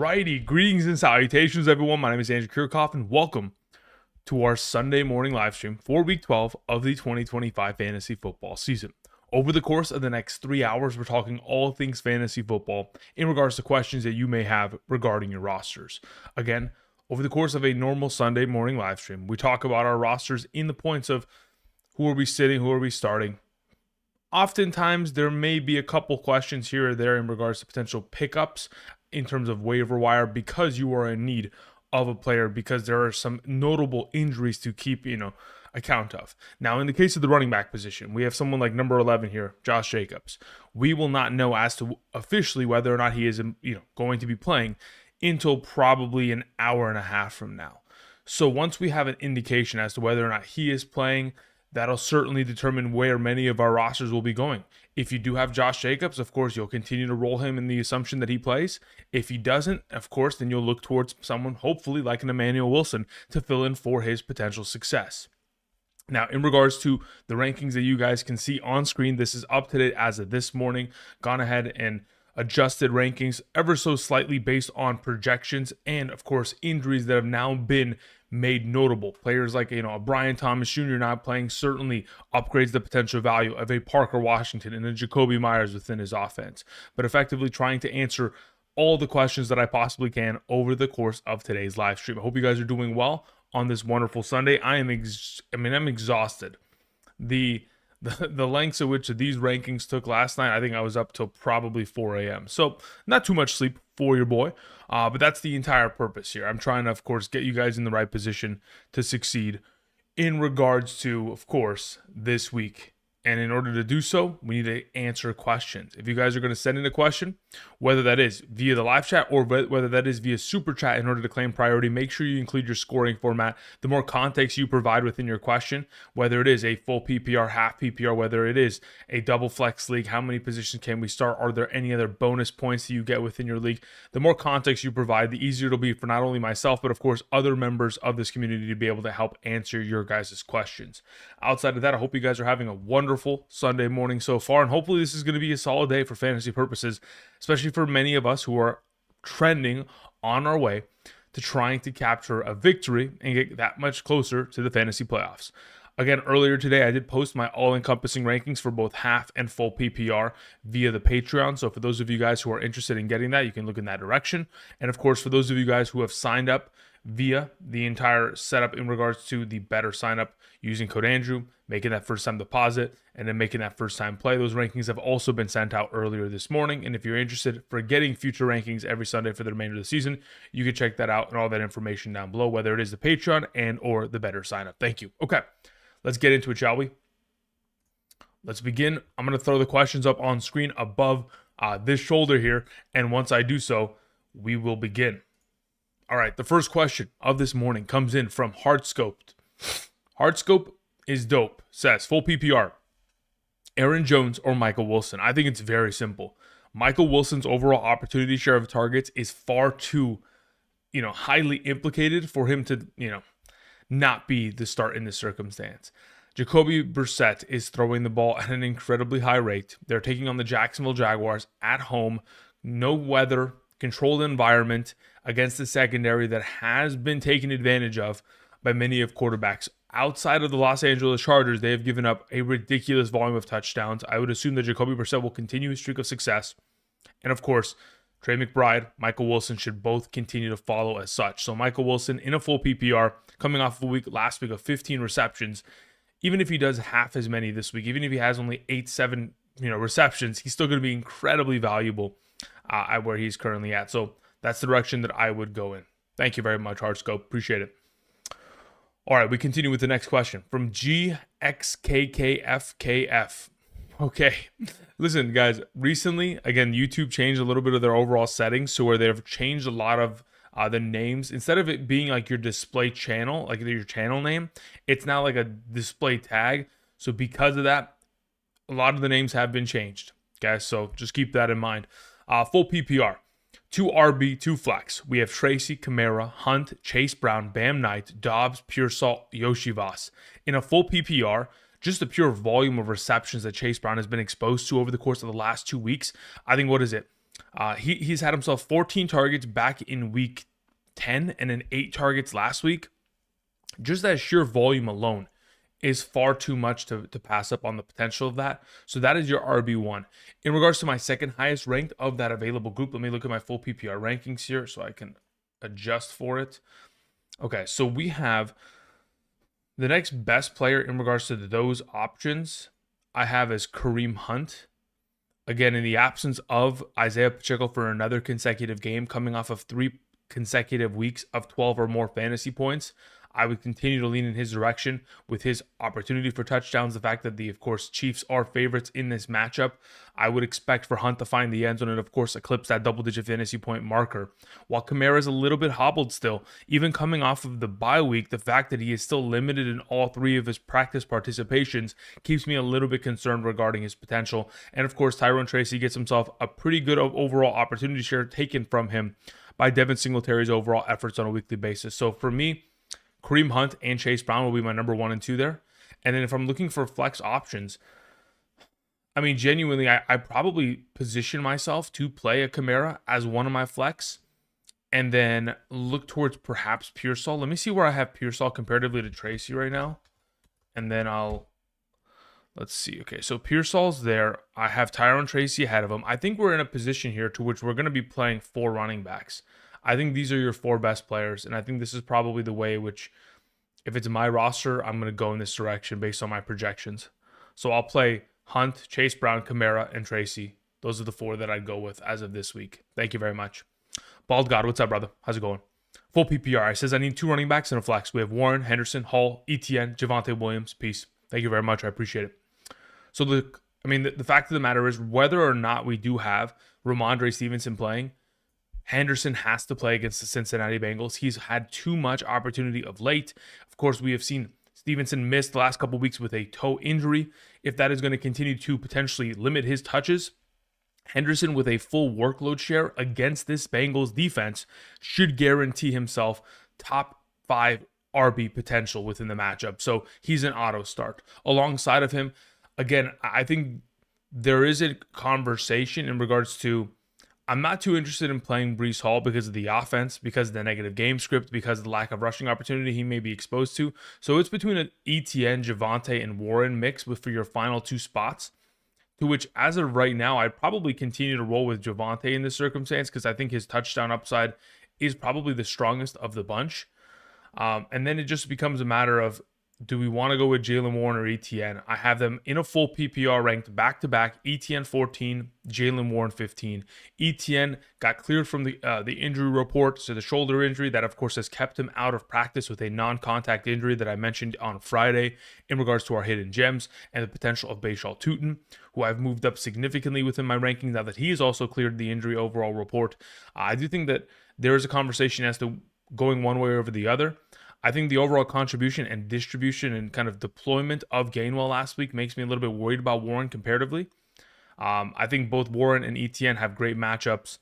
Alrighty, greetings and salutations, everyone. My name is Andrew Kirchhoff, and welcome to our Sunday morning live stream for Week 12 of the 2025 fantasy football season. Over the course of the next 3 hours, we're talking all things fantasy football in regards to questions that you may have regarding your rosters. Again, over the course of a normal Sunday morning live stream, we talk about our rosters in the points of who are we sitting, who are we starting. Oftentimes, there may be a couple questions here or there in regards to potential pickups in terms of waiver wire because you are in need of a player, because there are some notable injuries to keep, account of. Now, in the case of the running back position, we have someone like number 11 here, Josh Jacobs. We will not know as to officially whether or not he is, going to be playing until probably an hour and a half from now. So once we have an indication as to whether or not he is playing, that'll certainly determine where many of our rosters will be going. If you do have Josh Jacobs, of course, you'll continue to roll him in the assumption that he plays. If he doesn't, of course, then you'll look towards someone, hopefully like an Emmanuel Wilson, to fill in for his potential success. Now, in regards to the rankings that you guys can see on screen, this is up to date as of this morning. Gone ahead and adjusted rankings ever so slightly based on projections and, of course, injuries that have now been made notable. Players like, a Brian Thomas Jr. not playing certainly upgrades the potential value of a Parker Washington and a Jacoby Myers within his offense. But effectively trying to answer all the questions that I possibly can over the course of today's live stream. I hope you guys are doing well on this wonderful Sunday. I'm exhausted. The lengths at which these rankings took last night, I think I was up till probably 4 a.m. So not too much sleep for your boy, but that's the entire purpose here. I'm trying to, of course, get you guys in the right position to succeed in regards to, of course, this week. And in order to do so, we need to answer questions. If you guys are going to send in a question, whether that is via the live chat or whether that is via super chat in order to claim priority, make sure you include your scoring format. The more context you provide within your question, whether it is a full PPR, half PPR, whether it is a double flex league, how many positions can we start? Are there any other bonus points that you get within your league? The more context you provide, the easier it'll be for not only myself, but of course, other members of this community to be able to help answer your guys' questions. Outside of that, I hope you guys are having a wonderful Sunday morning so far, and hopefully this is going to be a solid day for fantasy purposes, especially for many of us who are trending on our way to trying to capture a victory and get that much closer to the fantasy playoffs. Again, earlier today, I did post my all-encompassing rankings for both half and full PPR via the Patreon. So for those of you guys who are interested in getting that, you can look in that direction. And of course, for those of you guys who have signed up via the entire setup in regards to the Betr sign up using code Andrew, making that first time deposit, and then making that first time play. Those rankings have also been sent out earlier this morning. And if you're interested for getting future rankings every Sunday for the remainder of the season, you can check that out and all that information down below, whether it is the Patreon and or the Betr sign up. Thank you. Okay, let's get into it, shall we? Let's begin. I'm going to throw the questions up on screen above this shoulder here. And once I do so, we will begin. All right, the first question of this morning comes in from Heartscoped. Heartscope is dope. Says, full PPR, Aaron Jones or Michael Wilson? I think it's very simple. Michael Wilson's overall opportunity share of targets is far too, highly implicated for him to, not be the start in this circumstance. Jacoby Brissett is throwing the ball at an incredibly high rate. They're taking on the Jacksonville Jaguars at home. No weather, controlled environment against the secondary that has been taken advantage of by many of quarterbacks. Outside of the Los Angeles Chargers, they have given up a ridiculous volume of touchdowns. I would assume that Jacoby Brissett will continue his streak of success. And of course, Trey McBride, Michael Wilson should both continue to follow as such. So Michael Wilson in a full PPR, coming off of last week of 15 receptions. Even if he does half as many this week, even if he has only 7 receptions, he's still going to be incredibly valuable at where he's currently at. So that's the direction that I would go in. Thank you very much, Hardscope. Appreciate it. All right, we continue with the next question from GXKKFKF. Okay, listen, guys, recently, again, YouTube changed a little bit of their overall settings to where they've changed a lot of the names. Instead of it being like your display channel, like your channel name, it's now like a display tag. So because of that, a lot of the names have been changed, guys. So just keep that in mind. Full PPR. 2 RB, 2 flex. We have Tracy, Kamara, Hunt, Chase Brown, Bam Knight, Dobbs, Pearsall, Yoshivas. In a full PPR, just the pure volume of receptions that Chase Brown has been exposed to over the course of the last 2 weeks, I think, what is it? He's had himself 14 targets back in week 10 and then 8 targets last week. Just that sheer volume alone is far too much to pass up on the potential of that. So that is your RB1. In regards to my second highest ranked of that available group, let me look at my full PPR rankings here so I can adjust for it. Okay, so we have the next best player in regards to those options I have as Kareem Hunt. Again, in the absence of Isaiah Pacheco for another consecutive game, coming off of 3 consecutive weeks of 12 or more fantasy points, I would continue to lean in his direction with his opportunity for touchdowns. The fact that of course, Chiefs are favorites in this matchup. I would expect for Hunt to find the end zone and, of course, eclipse that double-digit fantasy point marker. While Kamara is a little bit hobbled still, even coming off of the bye week, the fact that he is still limited in all 3 of his practice participations keeps me a little bit concerned regarding his potential. And, of course, Tyrone Tracy gets himself a pretty good overall opportunity share taken from him by Devin Singletary's overall efforts on a weekly basis. So for me, Kareem Hunt and Chase Brown will be my number 1 and 2 there. And then if I'm looking for flex options, I mean, genuinely, I probably position myself to play a Kamara as one of my flex and then look towards perhaps Pearsall. Let me see where I have Pearsall comparatively to Tracy right now. And then let's see. Okay, so Pearsall's there. I have Tyrone Tracy ahead of him. I think we're in a position here to which we're going to be playing 4 running backs. I think these are your 4 best players, and I think this is probably the way which, if it's my roster, I'm going to go in this direction based on my projections. So I'll play Hunt, Chase Brown, Kamara, and Tracy. Those are the 4 that I'd go with as of this week. Thank you very much. Bald God, what's up, brother? How's it going? Full PPR. It says I need 2 running backs and a flex. We have Warren, Henderson, Hall, Etienne, Javonte Williams. Peace. Thank you very much. I appreciate it. So the fact of the matter is, whether or not we do have Ramondre Stevenson playing, Henderson has to play against the Cincinnati Bengals. He's had too much opportunity of late. Of course, we have seen Stevenson miss the last couple weeks with a toe injury. If that is going to continue to potentially limit his touches, Henderson with a full workload share against this Bengals defense should guarantee himself top 5 RB potential within the matchup. So he's an auto start. Alongside of him, again, I think there is a conversation in regards to, I'm not too interested in playing Breece Hall because of the offense, because of the negative game script, because of the lack of rushing opportunity he may be exposed to. So it's between an ETN, Javonte, and Warren mix for your final 2 spots, to which as of right now, I'd probably continue to roll with Javonte in this circumstance because I think his touchdown upside is probably the strongest of the bunch. And then it just becomes a matter of, do we want to go with Jalen Warren or ETN? I have them in a full PPR ranked back-to-back. ETN 14, Jalen Warren 15. ETN got cleared from the injury report, so the shoulder injury that, of course, has kept him out of practice with a non-contact injury that I mentioned on Friday in regards to our hidden gems and the potential of Bashal Tutin, who I've moved up significantly within my rankings now that he has also cleared the injury overall report. I do think that there is a conversation as to going one way over the other. I think the overall contribution and distribution and kind of deployment of Gainwell last week makes me a little bit worried about Warren comparatively. I think both Warren and ETN have great matchups.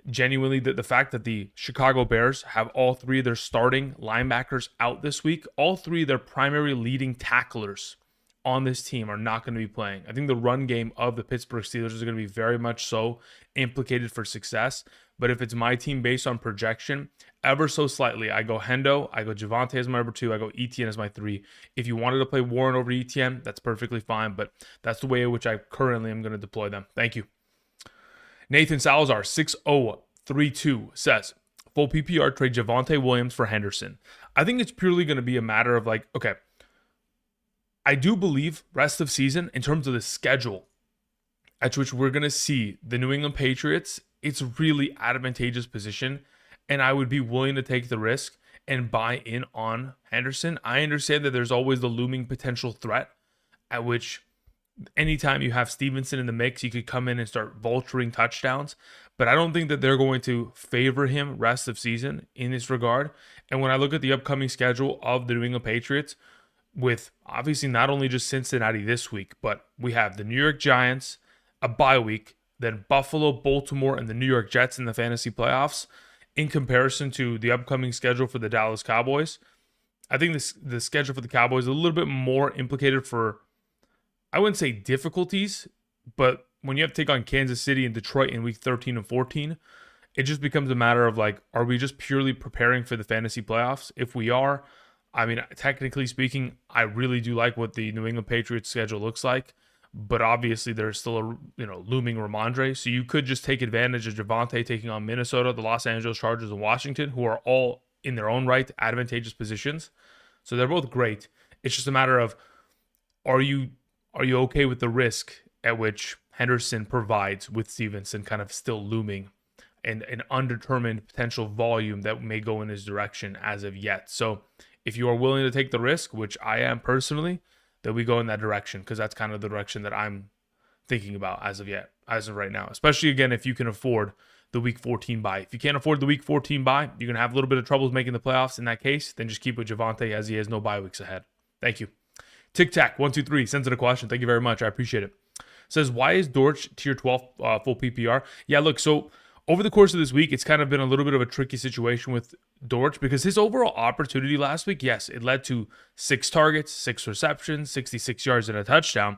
Genuinely, the fact that the Chicago Bears have all 3 of their starting linebackers out this week, all 3 of their primary leading tacklers on this team are not going to be playing. I think the run game of the Pittsburgh Steelers is going to be very much so implicated for success. But if it's my team based on projection, ever so slightly, I go Hendo, I go Javonte as my number 2, I go ETN as my 3. If you wanted to play Warren over ETN, that's perfectly fine, but that's the way in which I currently am going to deploy them. Thank you. Nathan Salazar, 6032, says, full PPR trade Javonte Williams for Henderson. I think it's purely going to be a matter of like, okay, I do believe rest of season, in terms of the schedule at which we're going to see the New England Patriots, it's really advantageous position, and I would be willing to take the risk and buy in on Henderson. I understand that there's always the looming potential threat at which anytime you have Stevenson in the mix, you could come in and start vulturing touchdowns, but I don't think that they're going to favor him rest of season in this regard. And when I look at the upcoming schedule of the New England Patriots, with obviously not only just Cincinnati this week, but we have the New York Giants, a bye week, then Buffalo, Baltimore, and the New York Jets in the fantasy playoffs, in comparison to the upcoming schedule for the Dallas Cowboys. I think the schedule for the Cowboys is a little bit more implicated for, I wouldn't say difficulties, but when you have to take on Kansas City and Detroit in week 13 and 14, it just becomes a matter of like, are we just purely preparing for the fantasy playoffs? If we are, I mean, technically speaking, I really do like what the New England Patriots schedule looks like, but obviously there's still a looming Ramondre, so you could just take advantage of Javonte taking on Minnesota, the Los Angeles Chargers, and Washington, who are all in their own right advantageous positions. So they're both great. It's just a matter of, are you okay with the risk at which Henderson provides with Stevenson kind of still looming and an undetermined potential volume that may go in his direction as of yet. So if you are willing to take the risk, which I am personally, then we go in that direction, because that's kind of the direction that I'm thinking about as of right now. Especially, again, if you can afford the Week 14 bye. If you can't afford the Week 14 bye, you're going to have a little bit of troubles making the playoffs. In that case, then just keep with Javonte, as he has no bye weeks ahead. Thank you. Tic Tac 123 sends in a question. Thank you very much. I appreciate it. Says, why is Dortch tier 12 full PPR? Yeah, look, so over the course of this week, it's kind of been a little bit of a tricky situation with Dortch, because his overall opportunity last week, yes, it led to 6 targets, 6 receptions, 66 yards, and a touchdown.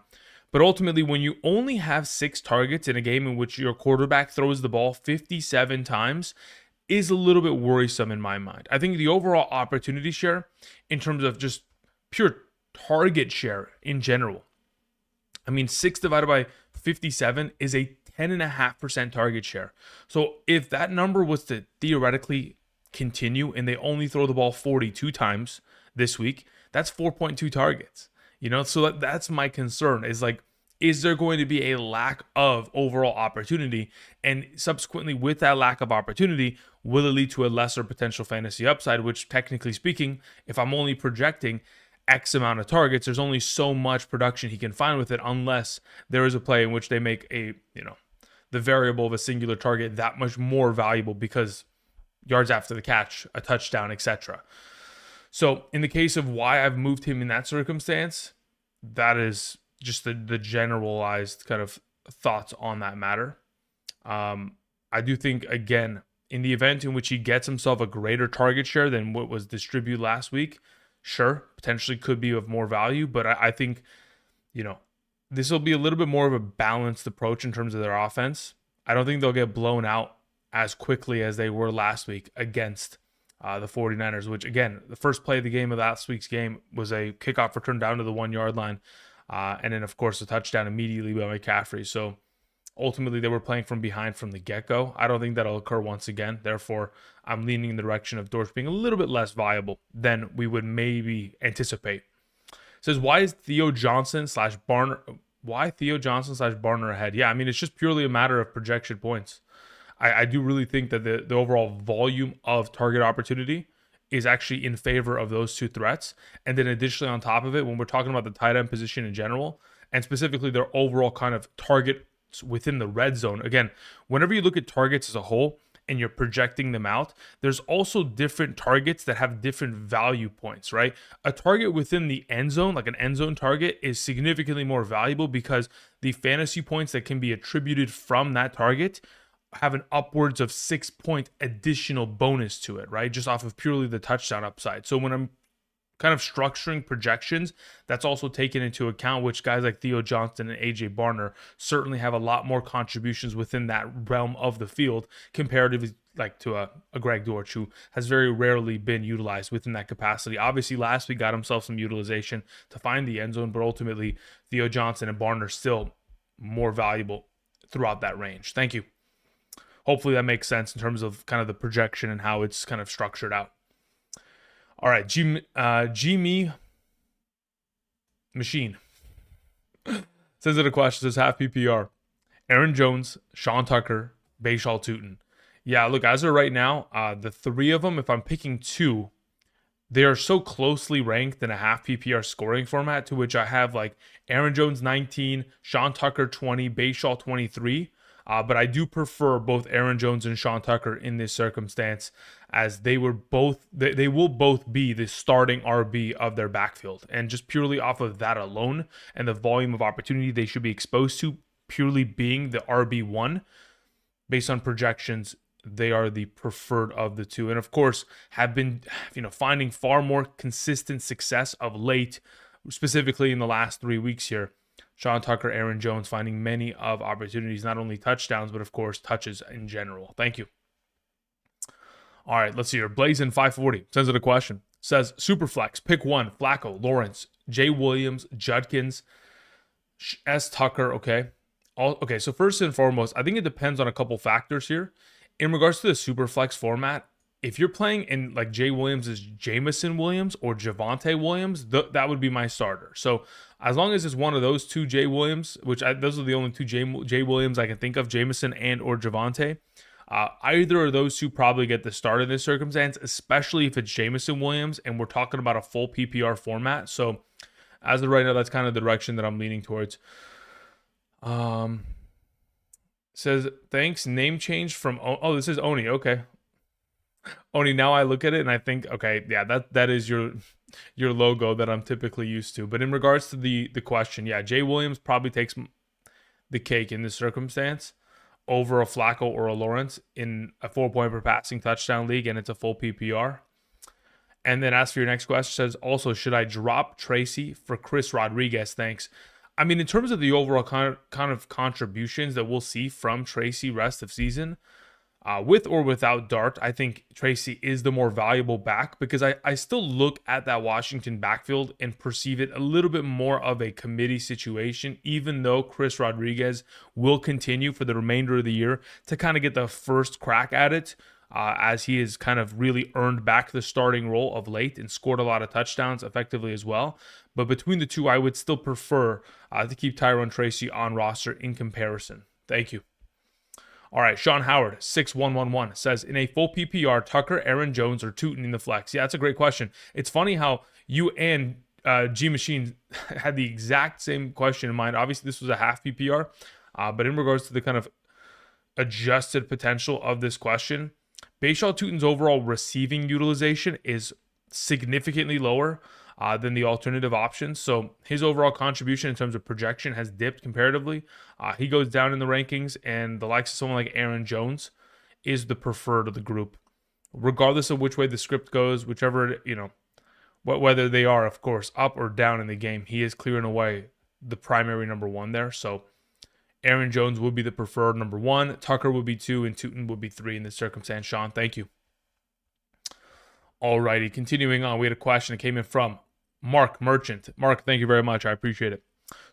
But ultimately, when you only have 6 targets in a game in which your quarterback throws the ball 57 times, is a little bit worrisome in my mind. I think the overall opportunity share, in terms of just pure target share in general, I mean, 6 divided by 57 is a 10.5% target share. So if that number was to theoretically continue and they only throw the ball 42 times this week, that's 4.2 targets. So that's my concern, is like, is there going to be a lack of overall opportunity? And subsequently, with that lack of opportunity, will it lead to a lesser potential fantasy upside, which technically speaking, if I'm only projecting X amount of targets, there's only so much production he can find with it, unless there is a play in which they make the variable of a singular target that much more valuable, because yards after the catch, a touchdown, etc. So in the case of why I've moved him in that circumstance, that is just the generalized kind of thoughts on that matter. I do think, again, in the event in which he gets himself a greater target share than what was distributed last week, sure, potentially could be of more value, but I think, this will be a little bit more of a balanced approach in terms of their offense. I don't think they'll get blown out as quickly as they were last week against the 49ers, which, again, the first play of the game of last week's game was a kickoff return down to the 1-yard line. And then, of course, a touchdown immediately by McCaffrey. So ultimately, they were playing from behind from the get-go. I don't think that'll occur once again. Therefore, I'm leaning in the direction of Dortch being a little bit less viable than we would maybe anticipate. It says, why is Theo Johnson / Barner ahead? Yeah, I mean, it's just purely a matter of projection points. I do really think that the overall volume of target opportunity is actually in favor of those two threats. And then additionally on top of it, when we're talking about the tight end position in general, and specifically their overall kind of targets within the red zone, again, whenever you look at targets as a whole and you're projecting them out, there's also different targets that have different value points, right? A target within the end zone, like an end zone target, is significantly more valuable because the fantasy points that can be attributed from that target have an upwards of 6-point additional bonus to it, right? Just off of purely the touchdown upside. So when I'm kind of structuring projections, that's also taken into account, which guys like Theo Johnson and AJ Barner certainly have a lot more contributions within that realm of the field comparatively like to a Greg Dortch, who has very rarely been utilized within that capacity. Obviously, last week got himself some utilization to find the end zone, but ultimately Theo Johnson and Barner still more valuable throughout that range. Thank you. Hopefully that makes sense in terms of kind of the projection and how it's kind of structured out. All right, G-Me Machine sends it a question, says half PPR. Aaron Jones, Sean Tucker, Bayshaw Tootin. Yeah, look, as of right now, the three of them, if I'm picking two, they are so closely ranked in a half PPR scoring format, to which I have like Aaron Jones 19, Sean Tucker 20, Bayshaw 23. But I do prefer both Aaron Jones and Sean Tucker in this circumstance, as they will both be the starting RB of their backfield. And just purely off of that alone and the volume of opportunity they should be exposed to, purely being the RB1, based on projections, they are the preferred of the two. And of course, have been finding far more consistent success of late, specifically in the last 3 weeks here. Sean Tucker, Aaron Jones finding many of opportunities, not only touchdowns, but of course touches in general. Thank you. All right, let's see here. Blazing 540 sends it a question. Says, Superflex, pick one, Flacco, Lawrence, Jay Williams, Judkins, S. Tucker, okay. Okay, so first and foremost, I think it depends on a couple factors here. In regards to the Superflex format, if you're playing in like Jay Williams is Jameson Williams or Javonte Williams, that would be my starter. So as long as it's one of those two Jay Williams, those are the only two Jay Williams I can think of, Jameson and or Javonte, either of those two probably get the start in this circumstance, especially if it's Jameson Williams and we're talking about a full PPR format. So as of right now, that's kind of the direction that I'm leaning towards. Says, thanks, name change from, this is Oni, okay. Oni, now I look at it and I think, okay, yeah, that is your logo that I'm typically used to. But in regards to the question, yeah, Jay Williams probably takes the cake in this circumstance over a Flacco or a Lawrence in a 4-point per passing touchdown league, and it's a full PPR. And then as for your next question, says, also, should I drop Tracy for Chris Rodriguez? Thanks. I mean, in terms of the overall kind of contributions that we'll see from Tracy rest of season, with or without Dart, I think Tracy is the more valuable back because I still look at that Washington backfield and perceive it a little bit more of a committee situation, even though Chris Rodriguez will continue for the remainder of the year to kind of get the first crack at it, as he has kind of really earned back the starting role of late and scored a lot of touchdowns effectively as well. But between the two, I would still prefer to keep Tyrone Tracy on roster in comparison. Thank you. All right, Sean Howard, 6111, says, in a full PPR, Tucker, Aaron Jones, or Tootin in the flex? Yeah, that's a great question. It's funny how you and G-Machine had the exact same question in mind. Obviously, this was a half PPR, but in regards to the kind of adjusted potential of this question, Bashaw Tootin's overall receiving utilization is significantly lower than the alternative options. So his overall contribution in terms of projection has dipped comparatively. He goes down in the rankings, and the likes of someone like Aaron Jones is the preferred of the group. Regardless of which way the script goes, whichever, whether they are, of course, up or down in the game, he is clearing away the primary number one there. So Aaron Jones would be the preferred number one, Tucker would be 2, and Tootin would be 3 in this circumstance. Sean, thank you. Alrighty, continuing on, we had a question that came in from Mark Merchant. Mark, thank you very much. I appreciate it.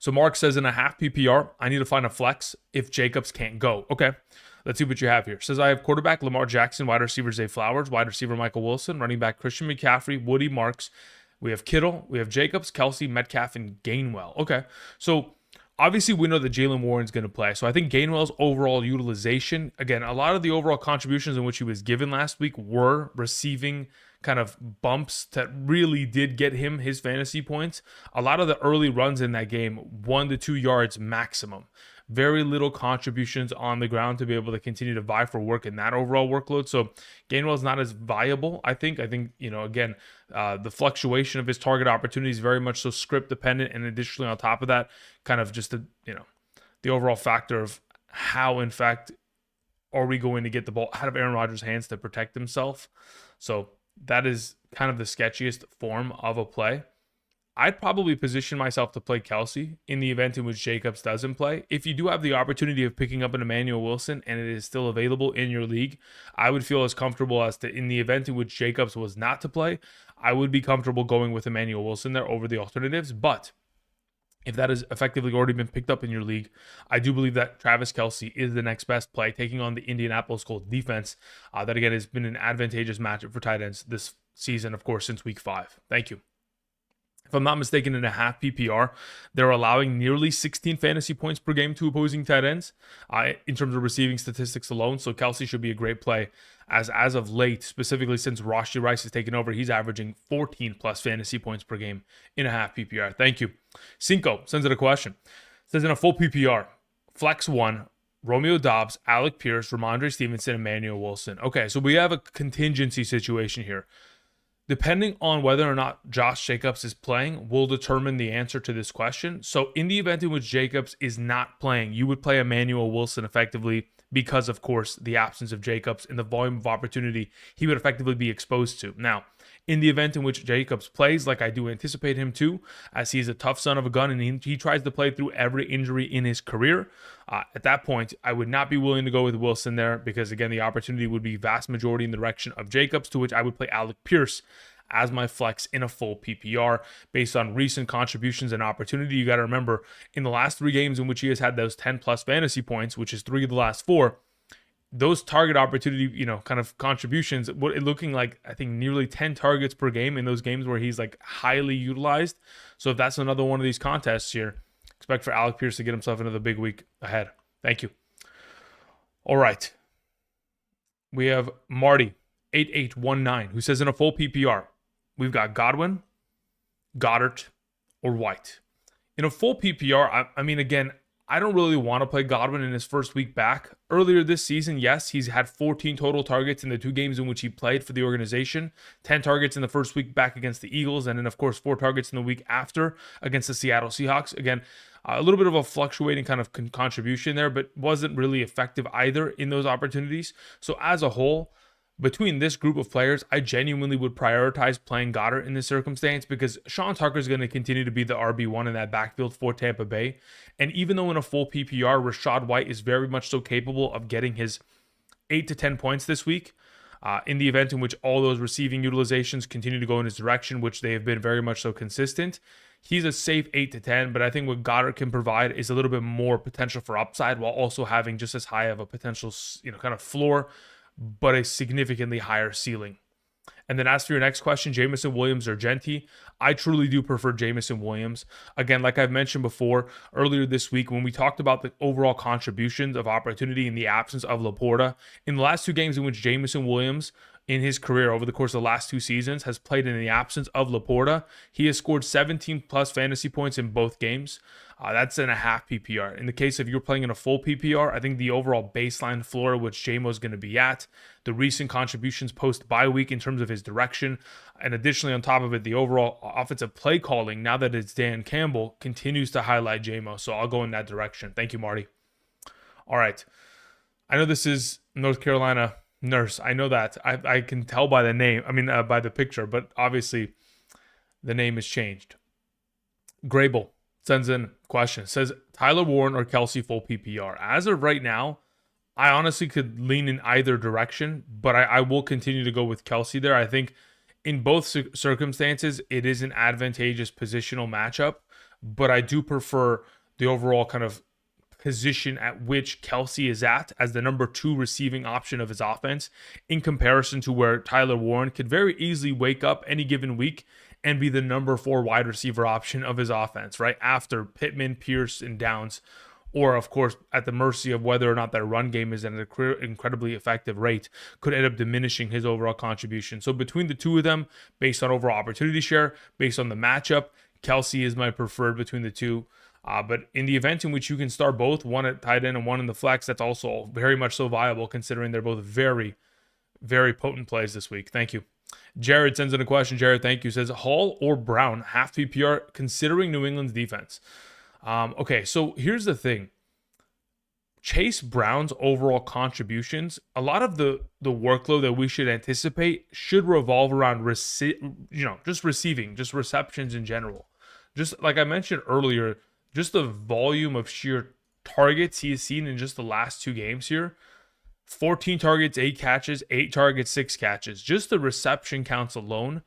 So Mark says, in a half PPR, I need to find a flex if Jacobs can't go. Okay, let's see what you have here. Says, I have quarterback Lamar Jackson, wide receiver Zay Flowers, wide receiver Michael Wilson, running back Christian McCaffrey, Woody Marks. We have Kittle, we have Jacobs, Kelsey, Metcalf, and Gainwell. Okay, so obviously we know that Jaylen Warren's going to play. So I think Gainwell's overall utilization, again, a lot of the overall contributions in which he was given last week were receiving kind of bumps that really did get him his fantasy points. A lot of the early runs in that game, 1 to 2 yards maximum. Very little contributions on the ground to be able to continue to vie for work in that overall workload. So Gainwell's not as viable, I think. Again, the fluctuation of his target opportunities is very much so script dependent. And additionally, on top of that, kind of just the overall factor of how, in fact, are we going to get the ball out of Aaron Rodgers' hands to protect himself. So that is kind of the sketchiest form of a play. I'd probably position myself to play Kelsey in the event in which Jacobs doesn't play. If you do have the opportunity of picking up an Emmanuel Wilson and it is still available in your league, I would feel as comfortable as to, in the event in which Jacobs was not to play, I would be comfortable going with Emmanuel Wilson there over the alternatives. But if that has effectively already been picked up in your league, I do believe that Travis Kelsey is the next best play, taking on the Indianapolis Colts defense. That, again, has been an advantageous matchup for tight ends this season, of course, since week 5. Thank you. If I'm not mistaken, in a half PPR, they're allowing nearly 16 fantasy points per game to opposing tight ends in terms of receiving statistics alone. So Kelsey should be a great play as of late, specifically since Rashee Rice has taken over. He's averaging 14 plus fantasy points per game in a half PPR. Thank you. Cinco sends it a question. Says, in a full PPR, flex 1, Romeo Doubs, Alec Pierce, Ramondre Stevenson, Emmanuel Wilson. Okay, so we have a contingency situation here. Depending on whether or not Josh Jacobs is playing will determine the answer to this question. So in the event in which Jacobs is not playing, you would play Emmanuel Wilson effectively because, of course, the absence of Jacobs and the volume of opportunity he would effectively be exposed to. Now, in the event in which Jacobs plays, like I do anticipate him to, as he's a tough son of a gun and he tries to play through every injury in his career, at that point, I would not be willing to go with Wilson there because, again, the opportunity would be vast majority in the direction of Jacobs, to which I would play Alec Pierce as my flex in a full PPR based on recent contributions and opportunity. You got to remember, in the last 3 games in which he has had those 10 plus fantasy points, which is 3 of the last 4, those target opportunity, kind of contributions, looking like, I think, nearly 10 targets per game in those games where he's like highly utilized. So if that's another one of these contests here, expect for Alec Pierce to get himself another big week ahead. Thank you. All right. We have Marty 8819 who says in a full PPR, we've got Godwin, Goddard, or White. In a full PPR, I mean, again, I don't really want to play Godwin in his first week back. Earlier this season, yes, he's had 14 total targets in the 2 games in which he played for the organization. 10 targets in the first week back against the Eagles, and then, of course, 4 targets in the week after against the Seattle Seahawks. Again, a little bit of a fluctuating kind of contribution there, but wasn't really effective either in those opportunities. So as a whole, between this group of players, I genuinely would prioritize playing Goddard in this circumstance because Sean Tucker is going to continue to be the RB1 in that backfield for Tampa Bay. And even though in a full PPR, Rachaad White is very much so capable of getting his 8 to 10 points this week, in the event in which all those receiving utilizations continue to go in his direction, which they have been very much so consistent, he's a safe 8 to 10, but I think what Goddard can provide is a little bit more potential for upside while also having just as high of a potential, kind of floor, but a significantly higher ceiling. And then as for your next question, Jameson Williams or Genti, I truly do prefer Jameson Williams. Again, like I've mentioned before, earlier this week when we talked about the overall contributions of opportunity in the absence of Laporta, in the last 2 games in which Jameson Williams in his career over the course of the last 2 seasons has played in the absence of Laporta, he has scored 17 plus fantasy points in both games. That's in a half PPR. In the case of you're playing in a full PPR, I think the overall baseline floor which JMO is going to be at, the recent contributions post bye week in terms of his direction, and additionally on top of it, the overall offensive play calling, now that it's Dan Campbell, continues to highlight JMO. So I'll go in that direction. Thank you, Marty. All right. I know this is North Carolina Nurse. I know that. I can tell by the name. By the picture, but obviously the name has changed. Grable sends in a question. Says Tyler Warren or Kelsey full PPR. As of right now, I honestly could lean in either direction, but I will continue to go with Kelsey there. I think in both circumstances, it is an advantageous positional matchup, but I do prefer the overall kind of position at which Kelsey is at as the number 2 receiving option of his offense in comparison to where Tyler Warren could very easily wake up any given week and be the number 4 wide receiver option of his offense, right? After Pittman, Pierce, and Downs, or of course at the mercy of whether or not that run game is at an incredibly effective rate, could end up diminishing his overall contribution. So between the 2 of them, based on overall opportunity share, based on the matchup, Kelsey is my preferred between the 2. But in the event in which you can start both, one at tight end and one in the flex, that's also very much so viable considering they're both very, very potent plays this week. Thank you. Jared sends in a question. Jared, thank you. Says Hall or Brown, half PPR, considering New England's defense. Okay, so here's the thing. Chase Brown's overall contributions, a lot of the workload that we should anticipate should revolve around just receiving, just receptions in general. Just like I mentioned earlier, just the volume of sheer targets he has seen in just the last 2 games here. 14 targets, 8 catches, 8 targets, 6 catches. Just the reception counts alone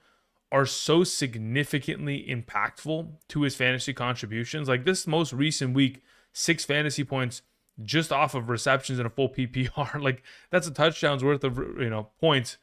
are so significantly impactful to his fantasy contributions. Like this most recent week, 6 fantasy points just off of receptions in a full PPR. Like that's a touchdown's worth of points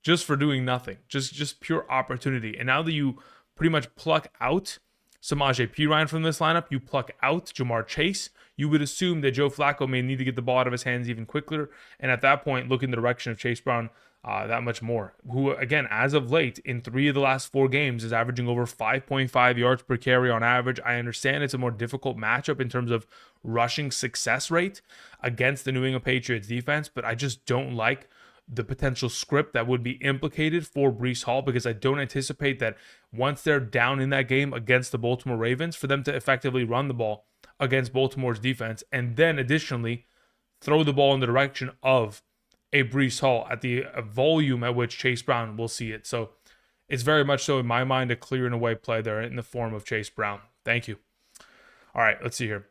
just for doing nothing. Just pure opportunity. And now that you pretty much pluck out Samaje Perine from this lineup, you pluck out Jamar Chase, you would assume that Joe Flacco may need to get the ball out of his hands even quicker, and at that point, look in the direction of Chase Brown that much more, who, again, as of late, in 3 of the last 4 games, is averaging over 5.5 yards per carry on average. I understand it's a more difficult matchup in terms of rushing success rate against the New England Patriots defense, but I just don't like the potential script that would be implicated for Breece Hall, because I don't anticipate that once they're down in that game against the Baltimore Ravens, for them to effectively run the ball against Baltimore's defense, and then additionally throw the ball in the direction of a Breece Hall at the volume at which Chase Brown will see it. So it's very much so in my mind a clear and away play there in the form of Chase Brown. Thank you. All right, let's see here.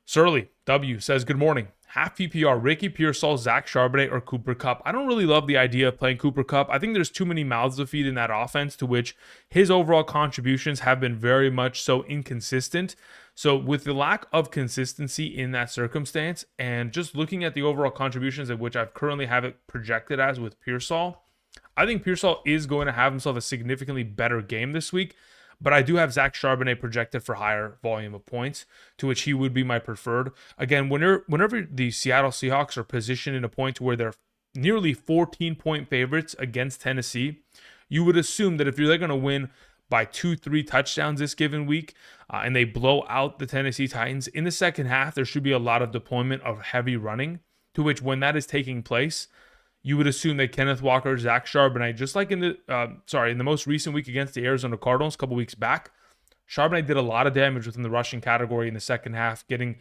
Surly W says, good morning. Half PPR, Ricky Pearsall, Zach Charbonnet, or Cooper Kupp. I don't really love the idea of playing Cooper Kupp. I think there's too many mouths to feed in that offense, to which his overall contributions have been very much so inconsistent. So with the lack of consistency in that circumstance, and just looking at the overall contributions at which I've currently have it projected as with Pearsall, I think Pearsall is going to have himself a significantly better game this week. But I do have Zach Charbonnet projected for higher volume of points, to which he would be my preferred. Again, whenever the Seattle Seahawks are positioned in a point where they're nearly 14-point favorites against Tennessee, you would assume that if they're going to win by 2-3 touchdowns this given week, and they blow out the Tennessee Titans, in the second half, there should be a lot of deployment of heavy running, to which when that is taking place, you would assume that Kenneth Walker, Zach Charbonnet, just like in the most recent week against the Arizona Cardinals a couple weeks back, Charbonnet did a lot of damage within the rushing category in the second half, getting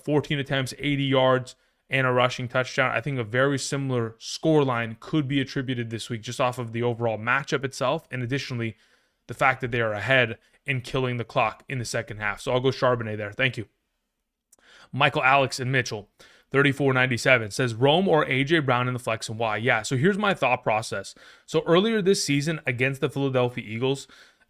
14 attempts, 80 yards, and a rushing touchdown. I think a very similar scoreline could be attributed this week just off of the overall matchup itself, and additionally, the fact that they are ahead in killing the clock in the second half. So I'll go Charbonnet there. Thank you. Michael, Alex, and Mitchell. 3497 says Rome or AJ Brown in the flex and why. Yeah, so here's my thought process. So earlier this season against the Philadelphia Eagles,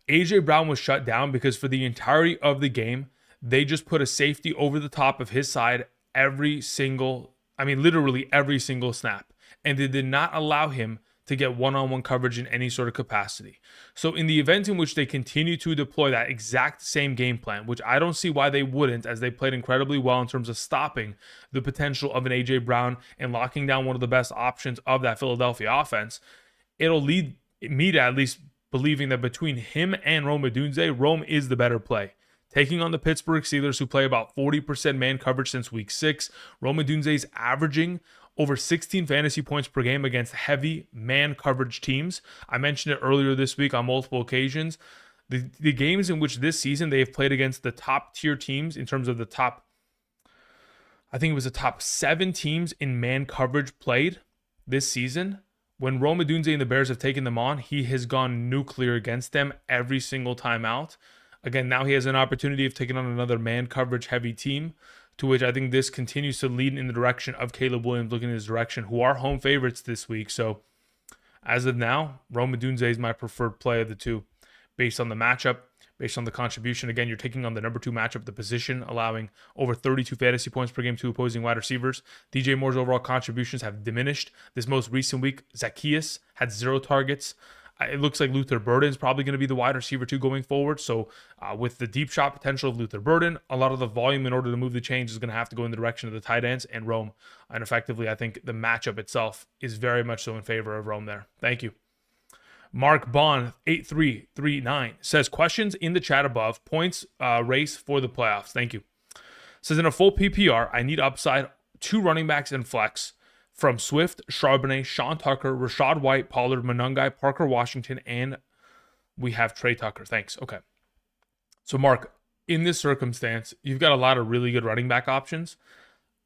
AJ Brown was shut down because for the entirety of the game, they just put a safety over the top of his side literally every single snap. And they did not allow him to get one-on-one coverage in any sort of capacity. So in the event in which they continue to deploy that exact same game plan, which I don't see why they wouldn't, as they played incredibly well in terms of stopping the potential of an AJ Brown and locking down one of the best options of that Philadelphia offense, it'll lead me to at least believing that between him and Rome Odunze, Rome is the better play. Taking on the Pittsburgh Steelers, who play about 40% man coverage since week 6, Rome Odunze is averaging over 16 fantasy points per game against heavy man coverage teams. I mentioned it earlier this week on multiple occasions. The games in which this season they have played against the top tier teams in terms of the top 7 teams in man coverage played this season. When Rome Odunze and the Bears have taken them on, he has gone nuclear against them every single time out. Again, now he has an opportunity of taking on another man coverage heavy team, to which I think this continues to lead in the direction of Caleb Williams looking in his direction, who are home favorites this week. So as of now, Rome Odunze is my preferred play of the two based on the matchup, based on the contribution. Again, you're taking on the number 2 matchup, the position, allowing over 32 fantasy points per game to opposing wide receivers. DJ Moore's overall contributions have diminished. This most recent week, Zacchaeus had 0 targets. It looks like Luther Burden is probably going to be the wide receiver too going forward. So with the deep shot potential of Luther Burden, a lot of the volume in order to move the chains is going to have to go in the direction of the tight ends and Rome. And effectively, I think the matchup itself is very much so in favor of Rome there. Thank you. Mark Bond 8339 says questions in the chat above. Points race for the playoffs. Thank you. Says in a full PPR, I need upside 2 running backs and flex from Swift, Charbonnet, Sean Tucker, Rashad White, Pollard, Monungai, Parker Washington, and we have Trey Tucker. Thanks. Okay. So, Mark, in this circumstance, you've got a lot of really good running back options.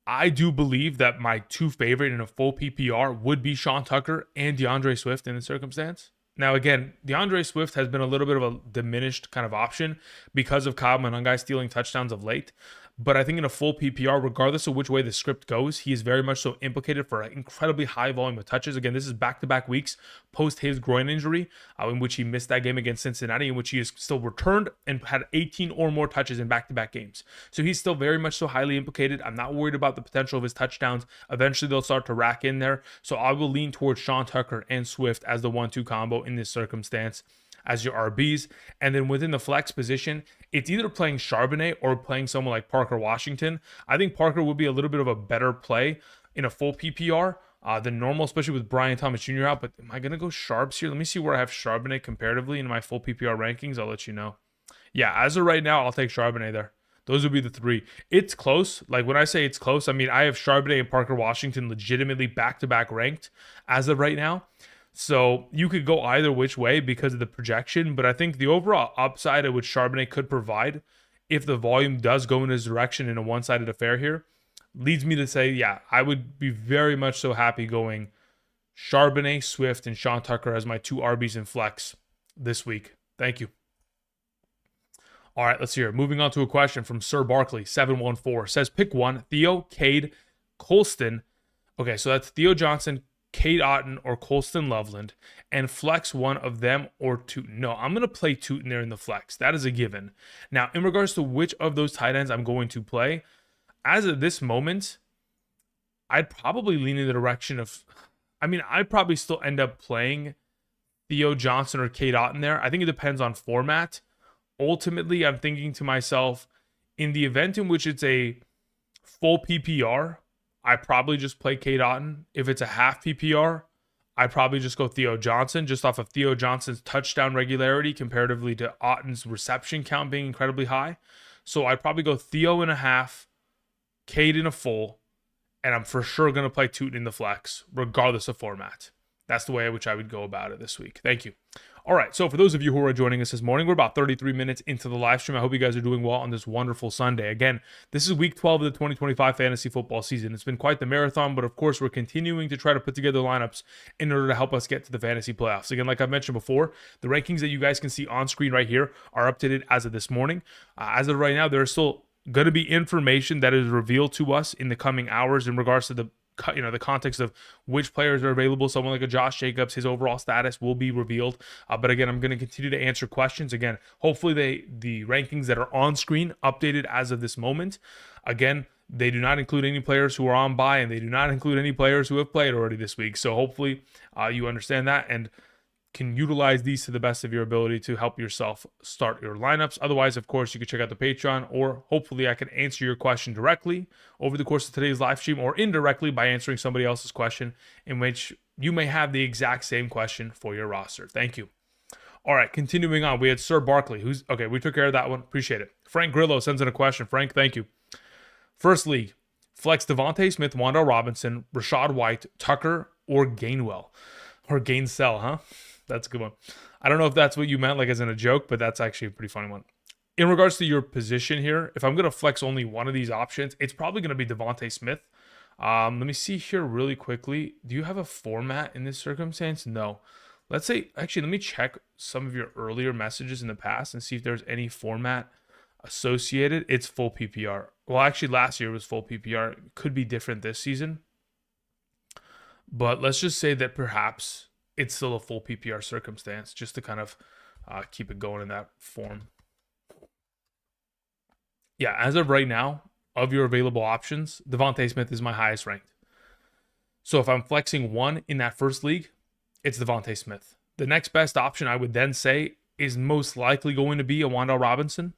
I do believe that my 2 favorite in a full PPR would be Sean Tucker and DeAndre Swift in this circumstance. Now, again, DeAndre Swift has been a little bit of a diminished kind of option because of Kyle Monungai stealing touchdowns of late. But I think in a full PPR, regardless of which way the script goes, he is very much so implicated for an incredibly high volume of touches. Again, this is back-to-back weeks post his groin injury, in which he missed that game against Cincinnati, in which he has still returned and had 18 or more touches in back-to-back games. So he's still very much so highly implicated. I'm not worried about the potential of his touchdowns. Eventually, they'll start to rack in there. So I will lean towards Sean Tucker and Swift as the 1-2 combo in this circumstance as your RBs. And then within the flex position, it's either playing Charbonnet or playing someone like Parker Washington. I think Parker would be a little bit of a better play in a full PPR than normal, especially with Brian Thomas Jr. out. But am I going to go Sharps here? Let me see where I have Charbonnet comparatively in my full PPR rankings. I'll let you know. Yeah, as of right now, I'll take Charbonnet there. Those would be the 3. It's close. Like when I say it's close, I mean I have Charbonnet and Parker Washington legitimately back-to-back ranked as of right now. So you could go either which way because of the projection, but I think the overall upside at which Charbonnet could provide, if the volume does go in his direction in a one-sided affair here, leads me to say, yeah, I would be very much so happy going Charbonnet, Swift, and Sean Tucker as my 2 RBs in flex this week. Thank you. All right, let's hear it. Moving on to a question from Sir Barkley, 714. Says, pick one, Theo, Cade, Colston. Okay, so that's Theo Johnson, Cade Otton, or Colston Loveland, and flex one of them or Tootin. No, I'm going to play Tootin there in the flex. That is a given. Now, in regards to which of those tight ends I'm going to play, as of this moment, I'd probably lean in the direction of, I'd probably still end up playing Theo Johnson or Cade Otton there. I think it depends on format. Ultimately, I'm thinking to myself, in the event in which it's a full PPR, I probably just play Cade Otton. If it's a half PPR, I probably just go Theo Johnson, just off of Theo Johnson's touchdown regularity comparatively to Otton's reception count being incredibly high. So I'd probably go Theo in a half, Cade in a full, and I'm for sure going to play Tootin in the flex, regardless of format. That's the way in which I would go about it this week. Thank you. All right, so for those of you who are joining us this morning, we're about 33 minutes into the live stream. I hope you guys are doing well on this wonderful Sunday. Again, this is week 12 of the 2025 fantasy football season. It's been quite the marathon, but of course, we're continuing to try to put together lineups in order to help us get to the fantasy playoffs. Again, like I mentioned before, the rankings that you guys can see on screen right here are updated as of this morning. As of right now, there's still going to be information that is revealed to us in the coming hours in regards to the context of which players are available. Someone like a Josh Jacobs, his overall status will be revealed. But again, I'm going to continue to answer questions. Again, hopefully the rankings that are on screen updated as of this moment. Again, they do not include any players who are on bye, and they do not include any players who have played already this week. So hopefully you understand that and can utilize these to the best of your ability to help yourself start your lineups. Otherwise, of course, you can check out the Patreon, or hopefully I can answer your question directly over the course of today's live stream, or indirectly by answering somebody else's question in which you may have the exact same question for your roster. Thank you. All right, continuing on, we had Sir Barkley, okay, we took care of that one. Appreciate it. Frank Grillo sends in a question. Frank, thank you. First league, flex Devontae Smith, Wan'Dale Robinson, Rashad White, Tucker, or Gainwell. Or Gainsell, huh? That's a good one. I don't know if that's what you meant, like as in a joke, but that's actually a pretty funny one. In regards to your position here, if I'm going to flex only one of these options, it's probably going to be Devontae Smith. Let me see here really quickly. Do you have a format in this circumstance? No. Let's say, actually, let me check some of your earlier messages in the past and see if there's any format associated. It's full PPR. Well, actually, last year was full PPR. It could be different this season. But let's just say that perhaps it's still a full PPR circumstance, just to kind of keep it going in that form. Yeah, as of right now, of your available options, Devontae Smith is my highest ranked. So if I'm flexing one in that first league, it's Devontae Smith. The next best option I would then say is most likely going to be a Wan'Dale Robinson.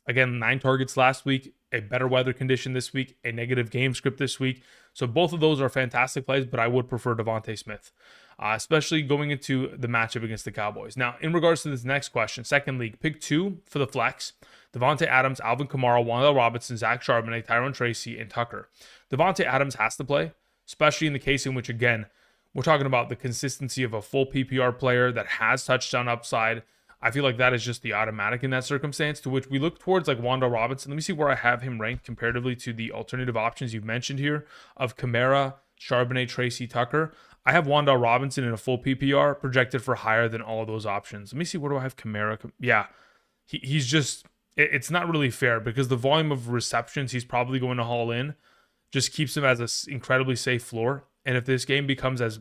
Again, 9 targets last week, a better weather condition this week, a negative game script this week. So both of those are fantastic plays, but I would prefer Devontae Smith, especially going into the matchup against the Cowboys. Now, in regards to this next question, second league, pick 2 for the flex. Devontae Adams, Alvin Kamara, Wan'Dale Robinson, Zach Charbonnet, Tyron Tracy, and Tucker. Devontae Adams has to play, especially in the case in which, again, we're talking about the consistency of a full PPR player that has touchdown upside. I feel like that is just the automatic in that circumstance, to which we look towards like Wan'Dale Robinson. Let me see where I have him ranked comparatively to the alternative options you've mentioned here of Kamara, Charbonnet, Tracy, Tucker. I have Wan'Dale Robinson in a full PPR projected for higher than all of those options. Let me see, where do I have Kamara? Yeah, he's just, it's not really fair because the volume of receptions he's probably going to haul in just keeps him as an incredibly safe floor. And if this game becomes as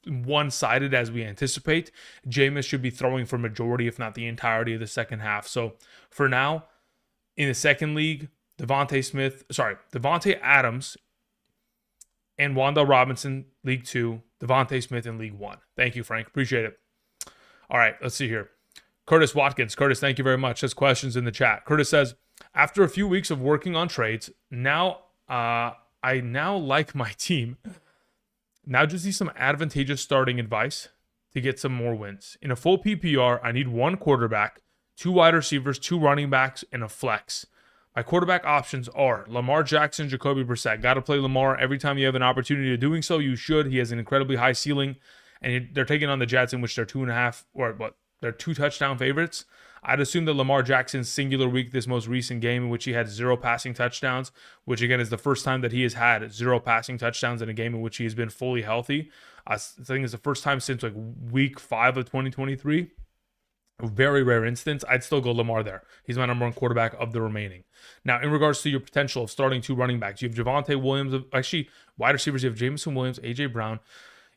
one-sided as we anticipate, Jameis should be throwing for majority, if not the entirety of the second half. So for now, in the second league, Devontae Adams and Wan'Dale Robinson, League 2, Devontae Smith in League 1. Thank you, Frank. Appreciate it. All right, let's see here. Curtis Watkins. Curtis, thank you very much. Has questions in the chat. Curtis says, after a few weeks of working on trades, I now like my team. Now just need some advantageous starting advice to get some more wins. In a full PPR, I need 1 quarterback, 2 wide receivers, 2 running backs, and a flex. My quarterback options are Lamar Jackson, Jacoby Brissett. Got to play Lamar every time you have an opportunity of doing so. You should. He has an incredibly high ceiling, and they're taking on the Jets, in which they're 2.5 or what? They're 2 touchdown favorites. I'd assume that Lamar Jackson's singular week, this most recent game in which he had 0 passing touchdowns, which again is the first time that he has had 0 passing touchdowns in a game in which he has been fully healthy. I think it's the first time since like week 5 of 2023. A very rare instance. I'd still go Lamar there. He's my number 1 quarterback of the remaining. Now, in regards to your potential of starting 2 running backs, you have Javonte Williams. Actually, wide receivers, you have Jameson Williams, A.J. Brown.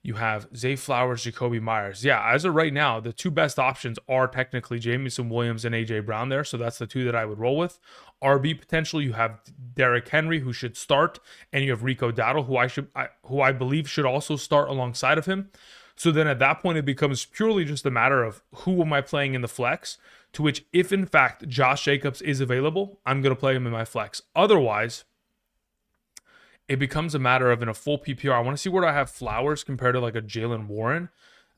You have Zay Flowers, Jacoby Myers. Yeah, as of right now, the 2 best options are technically Jameson Williams and A.J. Brown there. So that's the 2 that I would roll with. RB potential, you have Derrick Henry, who should start. And you have Rico Dowdle, who I believe should also start alongside of him. So then at that point, it becomes purely just a matter of who am I playing in the flex, to which if in fact Josh Jacobs is available, I'm going to play him in my flex. Otherwise, it becomes a matter of in a full PPR, I want to see where I have Flowers compared to like a Jaylen Warren.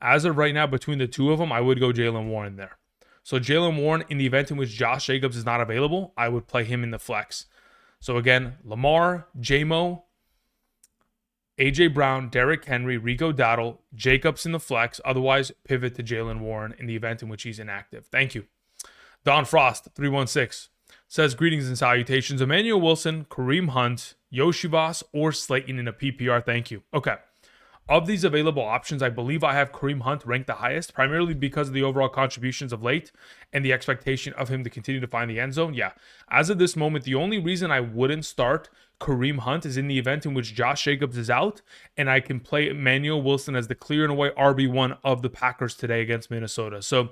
As of right now, between the 2 of them, I would go Jaylen Warren there. So Jaylen Warren, in the event in which Josh Jacobs is not available, I would play him in the flex. So again, Lamar, J-Mo, A.J. Brown, Derrick Henry, Rico Dowdle, Jacobs in the flex. Otherwise, pivot to Jaylen Warren in the event in which he's inactive. Thank you. Don Frost, 316, says, greetings and salutations. Emmanuel Wilson, Kareem Hunt, Yoshivas, or Slayton in a PPR. Thank you. Okay. Of these available options, I believe I have Kareem Hunt ranked the highest, primarily because of the overall contributions of late and the expectation of him to continue to find the end zone. Yeah, as of this moment, the only reason I wouldn't start Kareem Hunt is in the event in which Josh Jacobs is out and I can play Emmanuel Wilson as the clear and away RB1 of the Packers today against Minnesota. So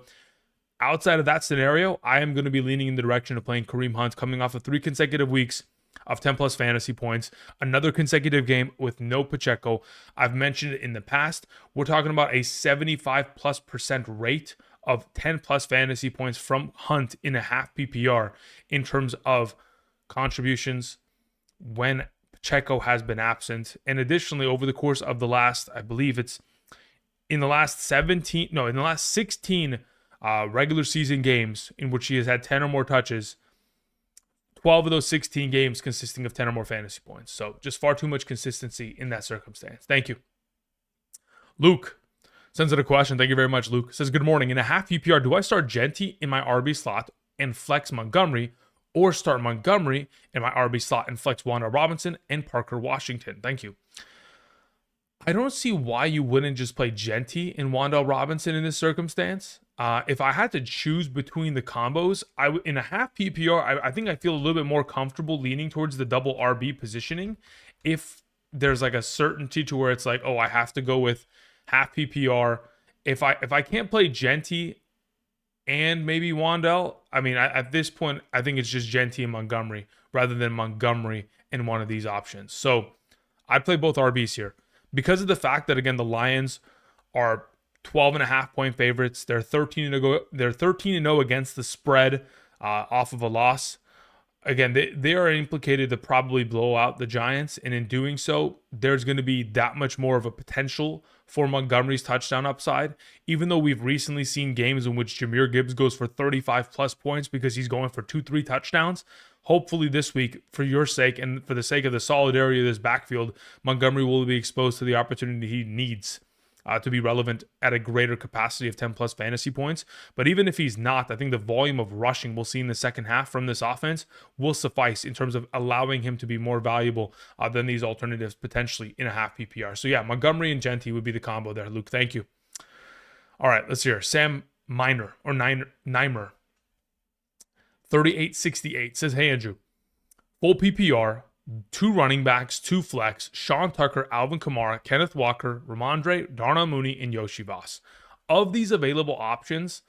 outside of that scenario, I am going to be leaning in the direction of playing Kareem Hunt coming off of 3 consecutive weeks of 10 plus fantasy points, another consecutive game with no Pacheco. I've mentioned it in the past. We're talking about a 75+% rate of 10 plus fantasy points from Hunt in a half PPR in terms of contributions when Pacheco has been absent. And additionally, over the course of the last, I believe it's in the last 16 regular season games in which he has had 10 or more touches, 12 of those 16 games consisting of 10 or more fantasy points. So just far too much consistency in that circumstance. Thank you. Luke sends in a question. Thank you very much, Luke. Says, good morning. In a half PPR, do I start Genty in my RB slot and flex Montgomery, or start Montgomery in my RB slot and flex Wanda Robinson and Parker Washington? Thank you. I don't see why you wouldn't just play Genty in Wanda Robinson in this circumstance. If I had to choose between the combos, in a half PPR, I think I feel a little bit more comfortable leaning towards the double RB positioning. If there's like a certainty to where it's like, oh, I have to go with half PPR. If I can't play Genty and maybe Wandell, I mean, at this point, I think it's just Genty and Montgomery rather than Montgomery in one of these options. So I'd play both RBs here because of the fact that, again, the Lions are 12.5 point favorites. They're 13-0 against the spread off of a loss. Again, they are implicated to probably blow out the Giants, and in doing so, there's going to be that much more of a potential for Montgomery's touchdown upside. Even though we've recently seen games in which Jahmyr Gibbs goes for 35 plus points because he's going for 2-3 touchdowns. Hopefully this week, for your sake and for the sake of the solidarity of this backfield, Montgomery will be exposed to the opportunity he needs to be relevant at a greater capacity of 10 plus fantasy points. But even if he's not, I think the volume of rushing we'll see in the second half from this offense will suffice in terms of allowing him to be more valuable than these alternatives potentially in a half PPR. So yeah, Montgomery and Genty would be the combo there. Luke, thank you. All right, let's hear Sam Miner or Nimer 3868 says, hey Andrew, full PPR, 2 running backs, 2 flex, Sean Tucker, Alvin Kamara, Kenneth Walker, Ramondre, Darnell Mooney, and Yoshi Voss. Of these available options,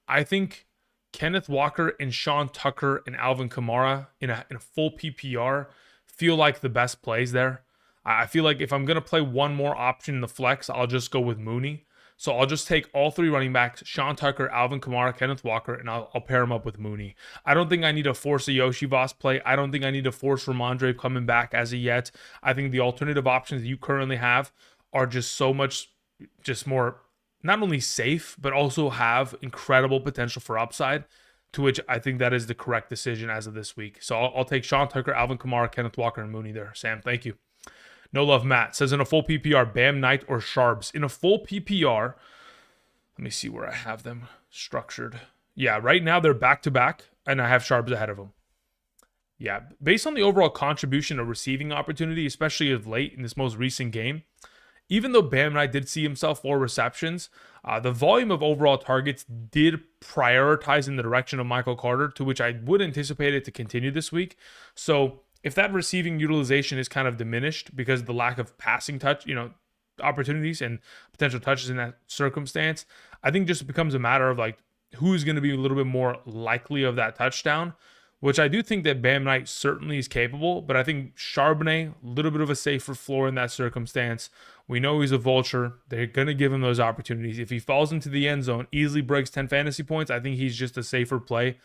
I think Kenneth Walker and Sean Tucker and Alvin Kamara in a full PPR feel like the best plays there. I feel like if I'm going to play one more option in the flex, I'll just go with Mooney. So I'll just take all 3 running backs, Sean Tucker, Alvin Kamara, Kenneth Walker, and I'll pair them up with Mooney. I don't think I need to force a Yoshi Voss play. I don't think I need to force Ramondre coming back as of yet. I think the alternative options that you currently have are just so much, just more, not only safe, but also have incredible potential for upside, to which I think that is the correct decision as of this week. So I'll take Sean Tucker, Alvin Kamara, Kenneth Walker, and Mooney there. Sam, thank you. No Love Matt says, in a full PPR, Bam Knight or Sharps. In a full PPR, let me see where I have them structured. Yeah, right now they're back-to-back, and I have Sharps ahead of them. Yeah, based on the overall contribution of receiving opportunity, especially of late in this most recent game, even though Bam Knight did see himself 4 receptions, the volume of overall targets did prioritize in the direction of Michael Carter, to which I would anticipate it to continue this week. So if that receiving utilization is kind of diminished because of the lack of passing touch, opportunities and potential touches in that circumstance, I think just becomes a matter of like who's going to be a little bit more likely of that touchdown, which I do think that Bam Knight certainly is capable, but I think Charbonnet, a little bit of a safer floor in that circumstance. We know he's a vulture. They're going to give him those opportunities. If he falls into the end zone, easily breaks 10 fantasy points, I think he's just a safer play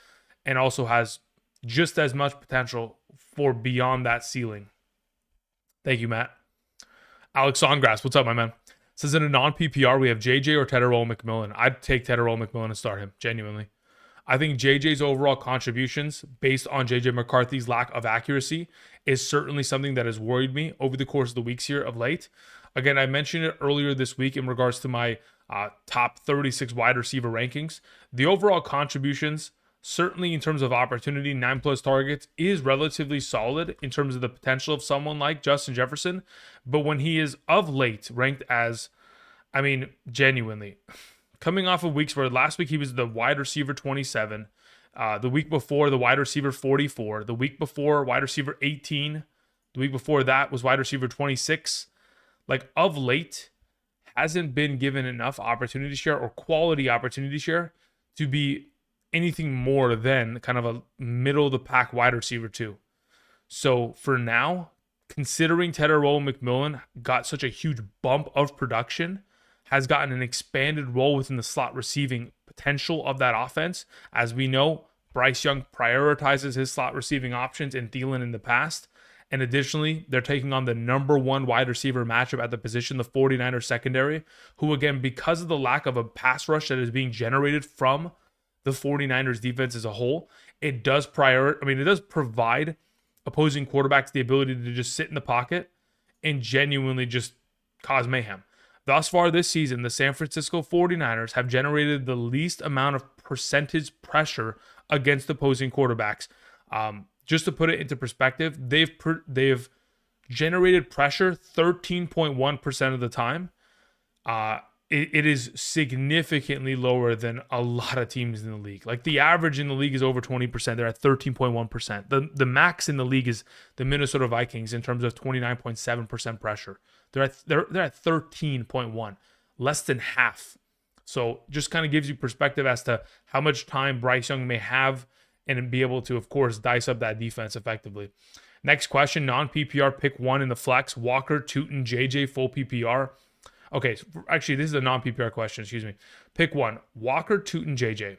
and also has just as much potential for beyond that ceiling. Thank you, Matt. Alex Songrass, what's up, my man? Says in a non-PPR, we have JJ or Tetherall McMillan. I'd take Tetherall McMillan and start him, genuinely. I think JJ's overall contributions, based on JJ McCarthy's lack of accuracy, is certainly something that has worried me over the course of the weeks here of late. Again, I mentioned it earlier this week in regards to my top 36 wide receiver rankings. The overall contributions, certainly in terms of opportunity, 9+ targets, is relatively solid in terms of the potential of someone like Justin Jefferson. But when he is of late ranked as, genuinely, coming off of weeks where last week he was the wide receiver 27, the week before the wide receiver 44, the week before wide receiver 18, the week before that was wide receiver 26. Like of late, hasn't been given enough opportunity share or quality opportunity share to be anything more than kind of a middle of the pack wide receiver 2. So for now, considering Tetherall McMillan got such a huge bump of production, has gotten an expanded role within the slot receiving potential of that offense. As we know, Bryce Young prioritizes his slot receiving options and Thielen in the past. And additionally, they're taking on the number 1 wide receiver matchup at the position, the 49ers secondary, who again, because of the lack of a pass rush that is being generated from the 49ers defense as a whole, it does provide opposing quarterbacks the ability to just sit in the pocket and genuinely just cause mayhem. Thus far this season, the San Francisco 49ers have generated the least amount of percentage pressure against opposing quarterbacks. Just to put it into perspective, they've generated pressure 13.1% of the time. It is significantly lower than a lot of teams in the league. Like the average in the league is over 20%. They're at 13.1%. The max in the league is the Minnesota Vikings in terms of 29.7% pressure. They're at 13.1, less than half. So just kind of gives you perspective as to how much time Bryce Young may have and be able to, of course, dice up that defense effectively. Next question, non-PPR, pick one in the flex. Walker, Tootin, JJ, full PPR. Okay, actually, this is a non-PPR question, excuse me. Pick one, Walker, Tootin, JJ.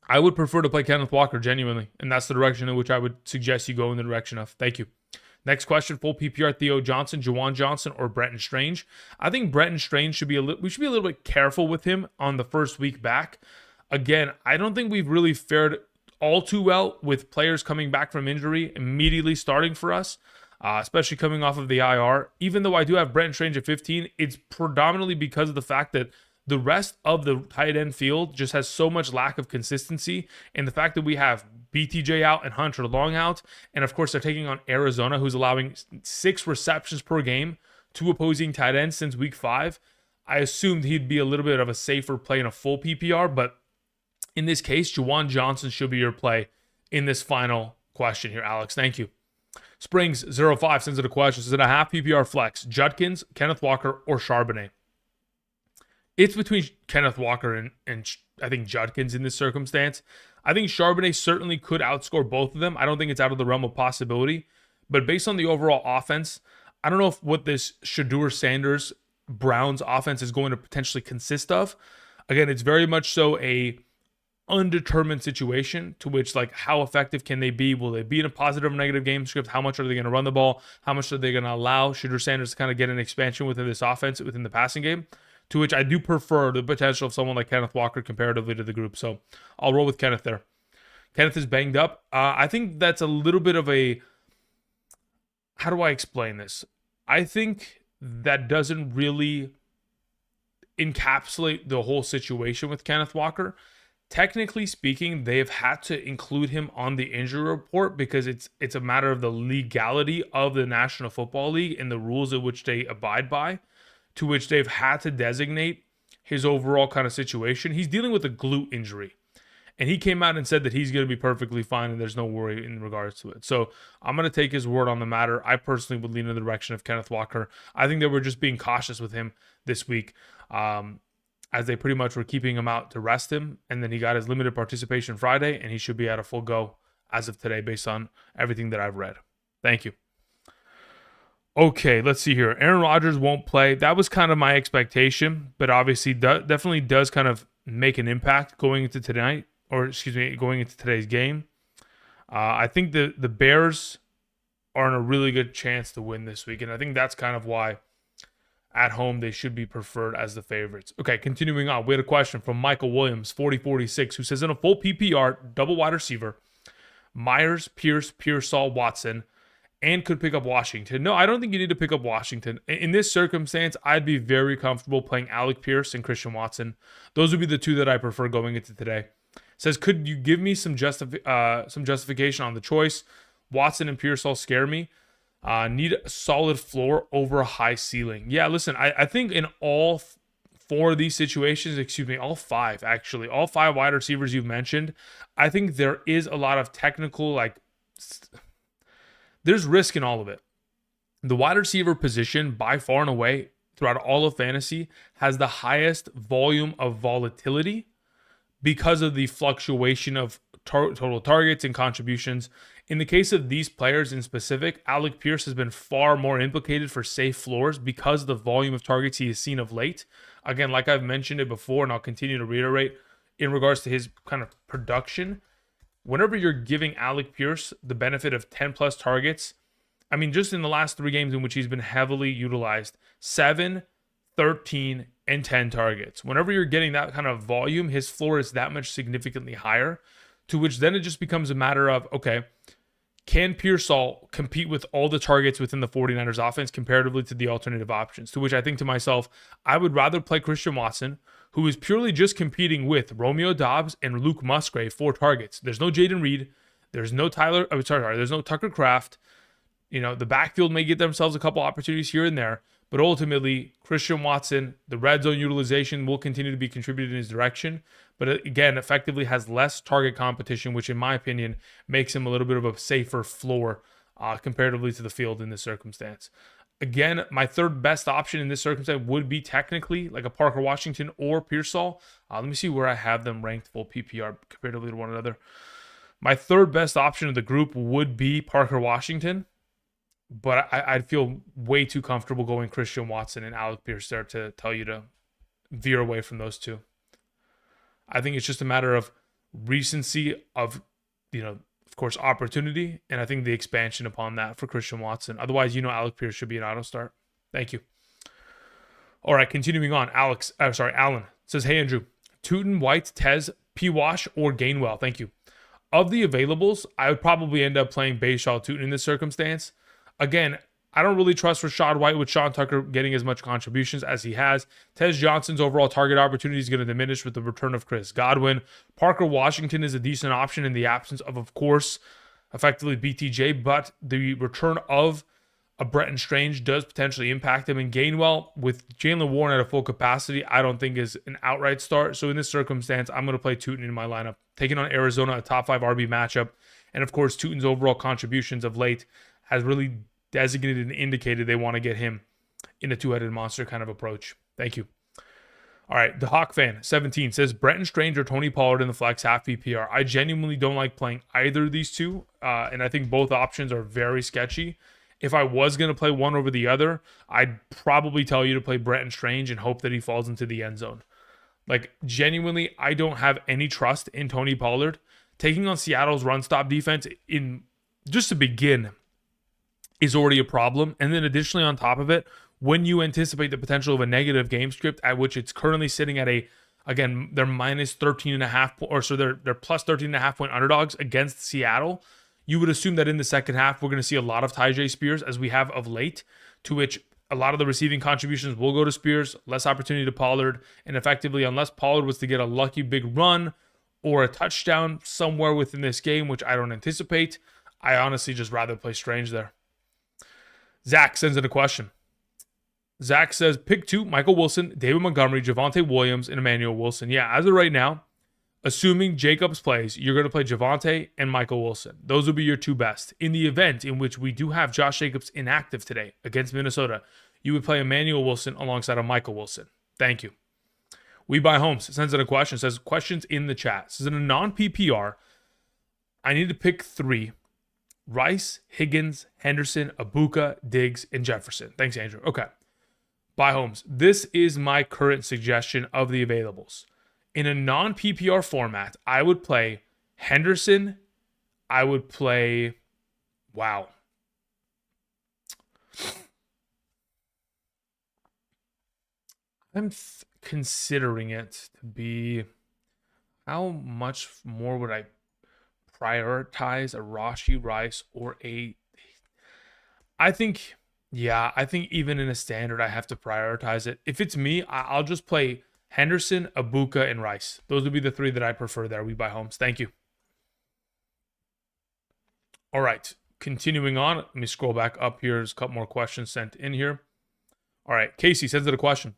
I would prefer to play Kenneth Walker, genuinely, and that's the direction in which I would suggest you go in the direction of. Thank you. Next question, full PPR, Theo Johnson, Juwan Johnson, or Brenton Strange. I think Brenton Strange we should be a little bit careful with him on the first week back. Again, I don't think we've really fared all too well with players coming back from injury immediately starting for us. Especially coming off of the IR. Even though I do have Brenton Strange at 15, it's predominantly because of the fact that the rest of the tight end field just has so much lack of consistency. And the fact that we have BTJ out and Hunter Long out. And of course, they're taking on Arizona, who's allowing 6 receptions per game to opposing tight ends since week 5. I assumed he'd be a little bit of a safer play in a full PPR. But in this case, Juwan Johnson should be your play in this final question here, Alex. Thank you. Springs05 sends it a question. Says, in a half PPR flex, Judkins, Kenneth Walker, or Charbonnet? It's between Kenneth Walker and I think Judkins in this circumstance. I think Charbonnet certainly could outscore both of them. I don't think it's out of the realm of possibility. But based on the overall offense, I don't know what this Shadur Sanders Browns offense is going to potentially consist of. Again, it's very much so a undetermined situation to which, like, how effective can they be? Will they be in a positive or negative game script? How much are they going to run the ball? How much are they going to allow Shadur Sanders to kind of get an expansion within this offense within the passing game? To which I do prefer the potential of someone like Kenneth Walker comparatively to the group. So I'll roll with Kenneth there. Kenneth is banged up. I think that's a little bit of a, how do I explain this? I think that doesn't really encapsulate the whole situation with Kenneth Walker. technically speaking, they've had to include him on the injury report because it's a matter of the legality of the National Football League and the rules in which they abide by, to which they've had to designate his overall kind of situation. He's dealing with a glute injury, and he came out and said that he's going to be perfectly fine and there's no worry in regards to it. So I'm going to take his word on the matter. I personally would lean in the direction of Kenneth Walker. I think they were just being cautious with him this week, as they pretty much were keeping him out to rest him. And then he got his limited participation Friday, and he should be at a full go as of today based on everything that I've read. Thank you. Okay, let's see here. Aaron Rodgers won't play. That was kind of my expectation, but obviously definitely does kind of make an impact going into tonight, or excuse me, going into today's game. I think the Bears are in a really good chance to win this week, and I think that's kind of why at home they should be preferred as the favorites. Okay, continuing on. We had a question from Michael Williams, 4046, who says, in a full PPR, double wide receiver, Myers, Pierce, Pearsall, Watson, and could pick up Washington. No, I don't think you need to pick up Washington. In this circumstance, I'd be very comfortable playing Alec Pierce and Christian Watson. Those would be the two that I prefer going into today. Says, could you give me some justification on the choice? Watson and Pearsall scare me. Need a solid floor over a high ceiling. Yeah, listen, I think in all four of these situations, all five actually, all five wide receivers you've mentioned, I think there is a lot of technical, there's risk in all of it. The wide receiver position, by far and away, throughout all of fantasy, has the highest volume of volatility because of the fluctuation of total targets and contributions. In the case of these players in specific, Alec Pierce has been far more implicated for safe floors because of the volume of targets he has seen of late. Again, like I've mentioned it before, and I'll continue to reiterate in regards to his kind of production, whenever you're giving Alec Pierce the benefit of 10 plus targets, I mean, just in the last 3 games in which he's been heavily utilized, 7, 13, and 10 targets. Whenever you're getting that kind of volume, his floor is that much significantly higher, to which then it just becomes a matter of, okay, can Pearsall compete with all the targets within the 49ers offense comparatively to the alternative options? To which I think to myself, I would rather play Christian Watson, who is purely just competing with Romeo Doubs and Luke Musgrave for targets. There's no Jaden Reed. There's no there's no Tucker Kraft. The backfield may get themselves a couple opportunities here and there, but ultimately, Christian Watson, the red zone utilization will continue to be contributed in his direction, but again, effectively has less target competition, which in my opinion makes him a little bit of a safer floor comparatively to the field in this circumstance. Again, my third best option in this circumstance would be technically like a Parker Washington or Pearsall. Let me see where I have them ranked full PPR comparatively to one another. My third best option of the group would be Parker Washington, but I'd feel way too comfortable going Christian Watson and Alec Pierce there to tell you to veer away from those two. I think it's just a matter of recency of, of course, opportunity, and I think the expansion upon that for Christian Watson. Otherwise, Alec Pierce should be an auto start. Thank you. All right, continuing on. Alan says, hey, Andrew, Tootin, White, Tez, P-Wash, or Gainwell. Thank you. Of the availables, I would probably end up playing Bayshaw Tootin in this circumstance. Again, I don't really trust Rashad White with Sean Tucker getting as much contributions as he has. Tez Johnson's overall target opportunity is going to diminish with the return of Chris Godwin. Parker Washington is a decent option in the absence of course, effectively BTJ, but the return of a Bretton Strange does potentially impact him. And Gainwell, with Jalen Warren at a full capacity, I don't think is an outright start. So in this circumstance, I'm going to play Tootin in my lineup, taking on Arizona, a top 5 RB matchup. And of course, Tootin's overall contributions of late has really designated and indicated they want to get him in a two-headed monster kind of approach. Thank you. All right, the Hawk fan 17 says Bretton Strange or Tony Pollard in the flex half PPR. I genuinely don't like playing either of these two, and I think both options are very sketchy. If I was going to play one over the other, I'd probably tell you to play Bretton Strange and hope that he falls into the end zone. Genuinely, I don't have any trust in Tony Pollard. Taking on Seattle's run-stop defense just to begin is already a problem. And then additionally on top of it, when you anticipate the potential of a negative game script at which it's currently sitting at they're minus 13.5, or so they're plus 13.5 point underdogs against Seattle, you would assume that in the second half, we're going to see a lot of Tyjae Spears as we have of late, to which a lot of the receiving contributions will go to Spears, less opportunity to Pollard, and effectively, unless Pollard was to get a lucky big run, or a touchdown somewhere within this game, which I don't anticipate. I honestly just rather play Strange there. Zach sends in a question. Zach says, pick 2, Michael Wilson, David Montgomery, Javonte Williams, and Emmanuel Wilson. Yeah, as of right now, assuming Jacobs plays, you're going to play Javonte and Michael Wilson. Those will be your 2 best. In the event in which we do have Josh Jacobs inactive today against Minnesota, you would play Emmanuel Wilson alongside of Michael Wilson. Thank you. We Buy Homes sends in a question. Says, questions in the chat. Says, in a non-PPR, I need to pick 3. Rice, Higgins, Henderson, Abuka, Diggs, and Jefferson. Thanks, Andrew. Okay. Buy Homes. This is my current suggestion of the availables. In a non-PPR format, I would play Henderson. I would play... Wow. I'm considering it to be... How much more would I prioritize a Rashee Rice or a... I think even in a standard, I have to prioritize it. If it's me, I'll just play Henderson, Abuka, and Rice. Those would be the 3 that I prefer there. We Buy Homes. Thank you. All right. Continuing on. Let me scroll back up here. There's a couple more questions sent in here. All right. Casey sends it a question.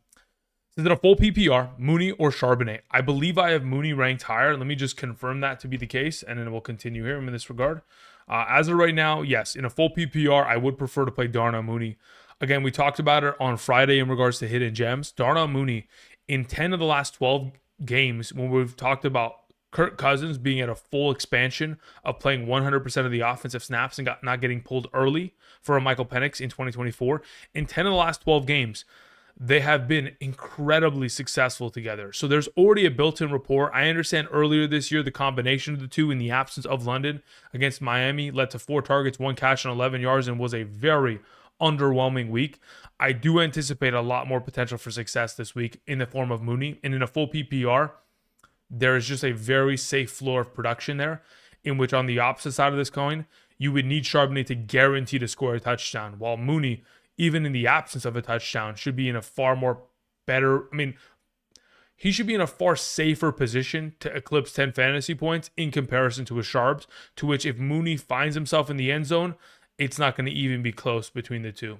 Is it a full PPR, Mooney or Charbonnet? I believe I have Mooney ranked higher. Let me just confirm that to be the case, and then we'll continue here in this regard. As of right now, yes, in a full PPR, I would prefer to play Darnell Mooney. Again, we talked about it on Friday in regards to hidden gems. Darnell Mooney, in 10 of the last 12 games, when we've talked about Kirk Cousins being at a full expansion of playing 100% of the offensive snaps and not getting pulled early for a Michael Penix in 2024, in 10 of the last 12 games, they have been incredibly successful together. So there's already a built-in rapport. I understand earlier this year, the combination of the two in the absence of London against Miami led to 4 targets, 1 catch, and 11 yards, and was a very underwhelming week. I do anticipate a lot more potential for success this week in the form of Mooney. And in a full PPR, there is just a very safe floor of production there, in which on the opposite side of this coin, you would need Charbonnet to guarantee to score a touchdown, while Mooney, even in the absence of a touchdown, should be in a far more better... he should be in a far safer position to eclipse 10 fantasy points in comparison to a Sharps, to which if Mooney finds himself in the end zone, it's not going to even be close between the two.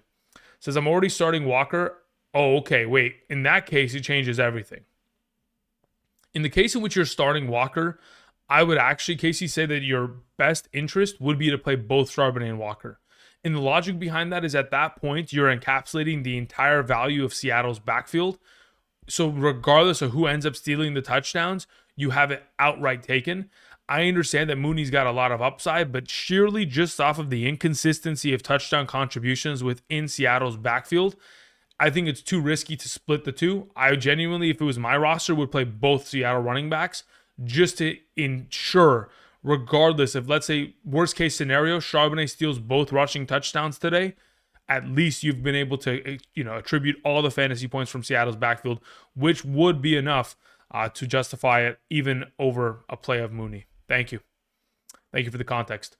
Says, I'm already starting Walker. Oh, okay, wait. In that case, it changes everything. In the case in which you're starting Walker, I would actually, Casey, say that your best interest would be to play both Charbonnet and Walker. And the logic behind that is at that point, you're encapsulating the entire value of Seattle's backfield. So regardless of who ends up stealing the touchdowns, you have it outright taken. I understand that Mooney's got a lot of upside, but sheerly just off of the inconsistency of touchdown contributions within Seattle's backfield, I think it's too risky to split the two. I genuinely, if it was my roster, would play both Seattle running backs just to ensure, regardless of, let's say, worst case scenario, Charbonnet steals both rushing touchdowns today, at least you've been able to, attribute all the fantasy points from Seattle's backfield, which would be enough to justify it even over a play of Mooney. Thank you. Thank you for the context.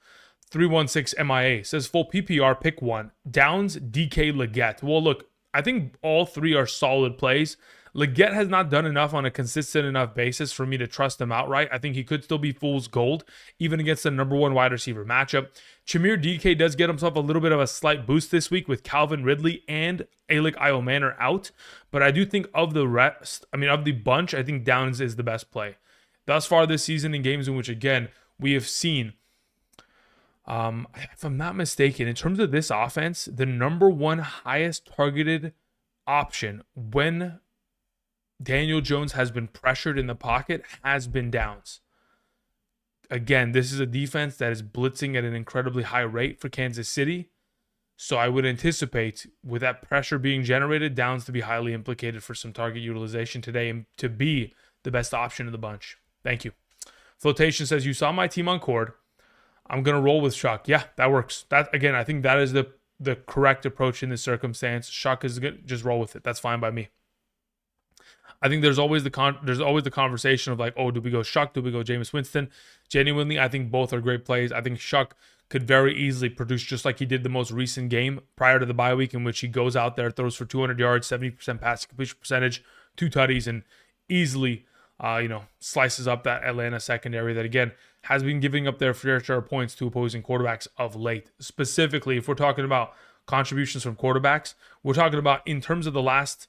316 MIA says full PPR, pick 1. Downs, DK, Leggett. Well, look, I think all 3 are solid plays. Leggett has not done enough on a consistent enough basis for me to trust him outright. I think he could still be fool's gold, even against the number 1 wide receiver matchup. Chimere DK does get himself a little bit of a slight boost this week with Calvin Ridley and Alec Iomanner out. But I do think of the rest, of the bunch, I think Downs is the best play. Thus far this season in games in which, again, we have seen, if I'm not mistaken, in terms of this offense, the number 1 highest targeted option when Daniel Jones has been pressured in the pocket has been Downs. Again, this is a defense that is blitzing at an incredibly high rate for Kansas City. So I would anticipate, with that pressure being generated, Downs to be highly implicated for some target utilization today and to be the best option of the bunch. Thank you. Flotation says, you saw my team on Cord. I'm going to roll with Shuck. Yeah, that works. That, again, I think that is the correct approach in this circumstance. Shuck is good. Just roll with it. That's fine by me. I think there's always the conversation of like, oh, do we go Shuck? Do we go Jameis Winston? Genuinely, I think both are great plays. I think Shuck could very easily produce just like he did the most recent game prior to the bye week, in which he goes out there, throws for 200 yards, 70% pass completion percentage, 2 tutties, and easily slices up that Atlanta secondary that, again, has been giving up their fair share of points to opposing quarterbacks of late. Specifically, if we're talking about contributions from quarterbacks, we're talking about in terms of the last,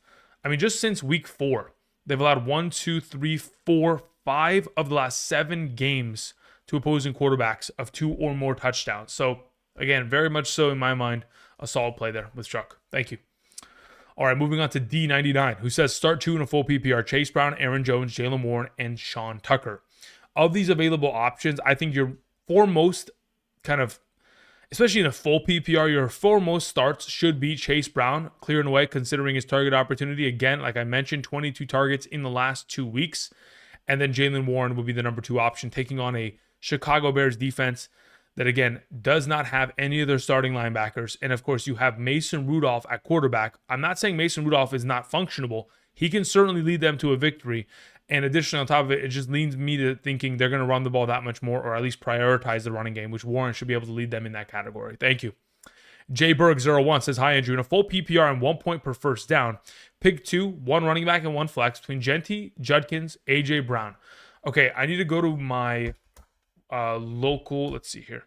just since week 4, they've allowed 1, 2, 3, 4, 5 of the last 7 games to opposing quarterbacks of 2 or more touchdowns. So, again, very much so in my mind, a solid play there with Chuck. Thank you. All right, moving on to D99, who says start 2 in a full PPR: Chase Brown, Aaron Jones, Jaylen Warren, and Sean Tucker. Of these available options, I think your foremost especially in a full PPR, your foremost starts should be Chase Brown, clear and away, considering his target opportunity. Again, like I mentioned, 22 targets in the last 2 weeks. And then Jaylen Warren would be the number 2 option, taking on a Chicago Bears defense that, again, does not have any of their starting linebackers. And, of course, you have Mason Rudolph at quarterback. I'm not saying Mason Rudolph is not functionable. He can certainly lead them to a victory. And additionally, on top of it, it just leads me to thinking they're going to run the ball that much more, or at least prioritize the running game, which Warren should be able to lead them in that category. Thank you. J Berg01 says, hi, Andrew. In a full PPR and 1 point per first down, pick 2, 1 running back and 1 flex between Genty, Judkins, AJ Brown. Okay, I need to go to my local, let's see here.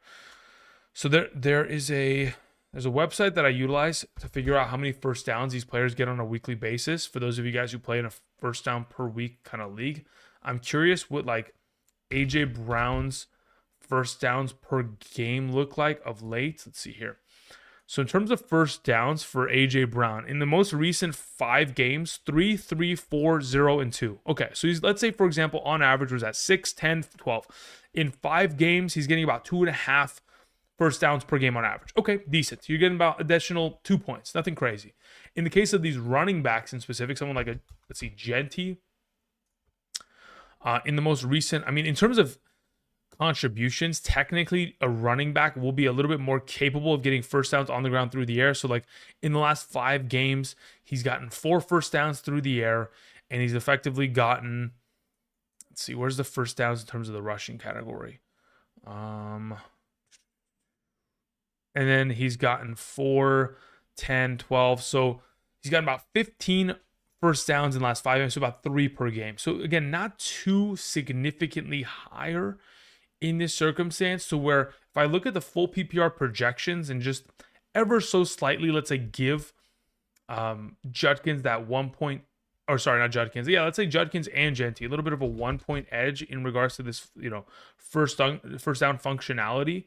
So there's a website that I utilize to figure out how many first downs these players get on a weekly basis. For those of you guys who play in a first down per week kind of league, I'm curious what like AJ Brown's first downs per game look like of late. Let's see here. So in terms of first downs for AJ Brown, in the most recent 5 games, 3, 3, 4, 0, and 2. Okay, so let's say, for example, on average was at 6, 10, 12. In 5 games, he's getting about 2.5 first downs per game on average. Okay, decent. You're getting about additional 2 points. Nothing crazy. In the case of these running backs in specific, someone like Genty, in the most recent, in terms of contributions, technically a running back will be a little bit more capable of getting first downs on the ground through the air. So like in the last 5 games, he's gotten 4 first downs through the air, and he's effectively gotten, let's see, where's the first downs in terms of the rushing category? And then he's gotten 4, 10, 12. So he's gotten about 15 first downs in the last 5 games, so about 3 per game. So again, not too significantly higher in this circumstance, to where if I look at the full PPR projections and just ever so slightly, let's say give Judkins that 1 point, or sorry, not Judkins. Yeah, let's say Judkins and Genty, a little bit of a 1 point edge in regards to this, first down functionality.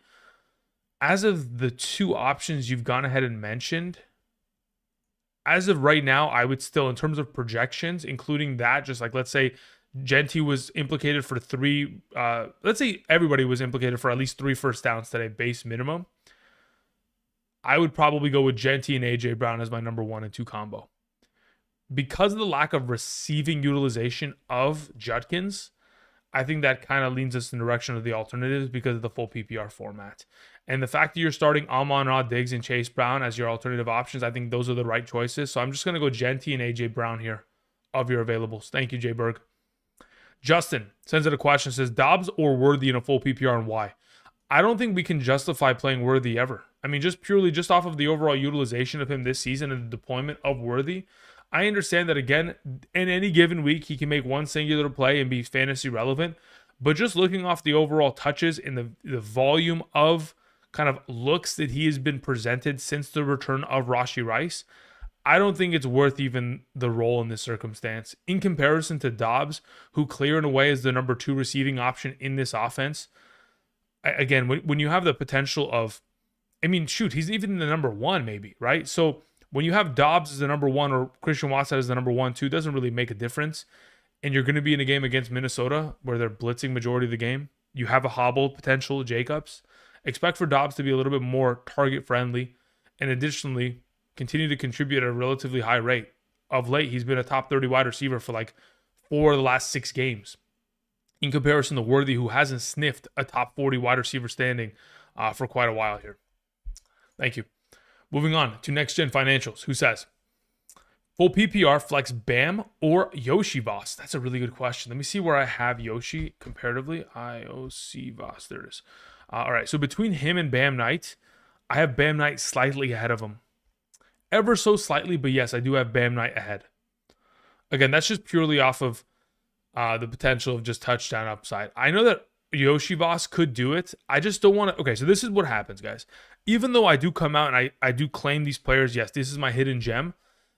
As of the 2 options you've gone ahead and mentioned, as of right now, I would still, in terms of projections, including that, just like let's say Genty was implicated for 3, let's say everybody was implicated for at least 3 first downs today, base minimum. I would probably go with Genty and AJ Brown as my number 1 and 2 combo. Because of the lack of receiving utilization of Judkins, I think that kind of leans us in the direction of the alternatives because of the full PPR format. And the fact that you're starting Amon-Ra, Diggs, and Chase Brown as your alternative options, I think those are the right choices. So I'm just going to go Genty and AJ Brown here of your availables. Thank you, J Berg. Justin sends in a question, says Dobbs or Worthy in a full PPR, and why? I don't think we can justify playing Worthy ever. Just off of the overall utilization of him this season and the deployment of Worthy. I understand that, again, in any given week, he can make one singular play and be fantasy relevant. But just looking off the overall touches and the volume of kind of looks that he has been presented since the return of Rashee Rice, I don't think it's worth even the role in this circumstance. In comparison to Dobbs, who clear and away is the number 2 receiving option in this offense, again, when you have the potential of, he's even the number 1 maybe, right? So when you have Dobbs as the number 1 or Christian Watson as the number 1, 2, doesn't really make a difference. And you're going to be in a game against Minnesota where they're blitzing majority of the game. You have a hobbled potential Jacobs. Expect for Dobbs to be a little bit more target friendly, and additionally continue to contribute at a relatively high rate. Of late, he's been a top 30 wide receiver for like 4 of the last 6 games, in comparison to Worthy, who hasn't sniffed a top 40 wide receiver standing for quite a while here. Thank you. Moving on to Next Gen Financials, who says, full PPR, flex Bam or Yoshi Voss? That's a really good question. Let me see where I have Yoshi comparatively. IOC Voss, there it is. All right, so between him and Bam Knight, I have Bam Knight slightly ahead of him. Ever so slightly, but yes, I do have Bam Knight ahead. Again, that's just purely off of the potential of just touchdown upside. I know that Yoshivas could do it. I just don't want to. Okay, so this is what happens, guys. Even though I do come out and I do claim these players, yes, this is my hidden gem.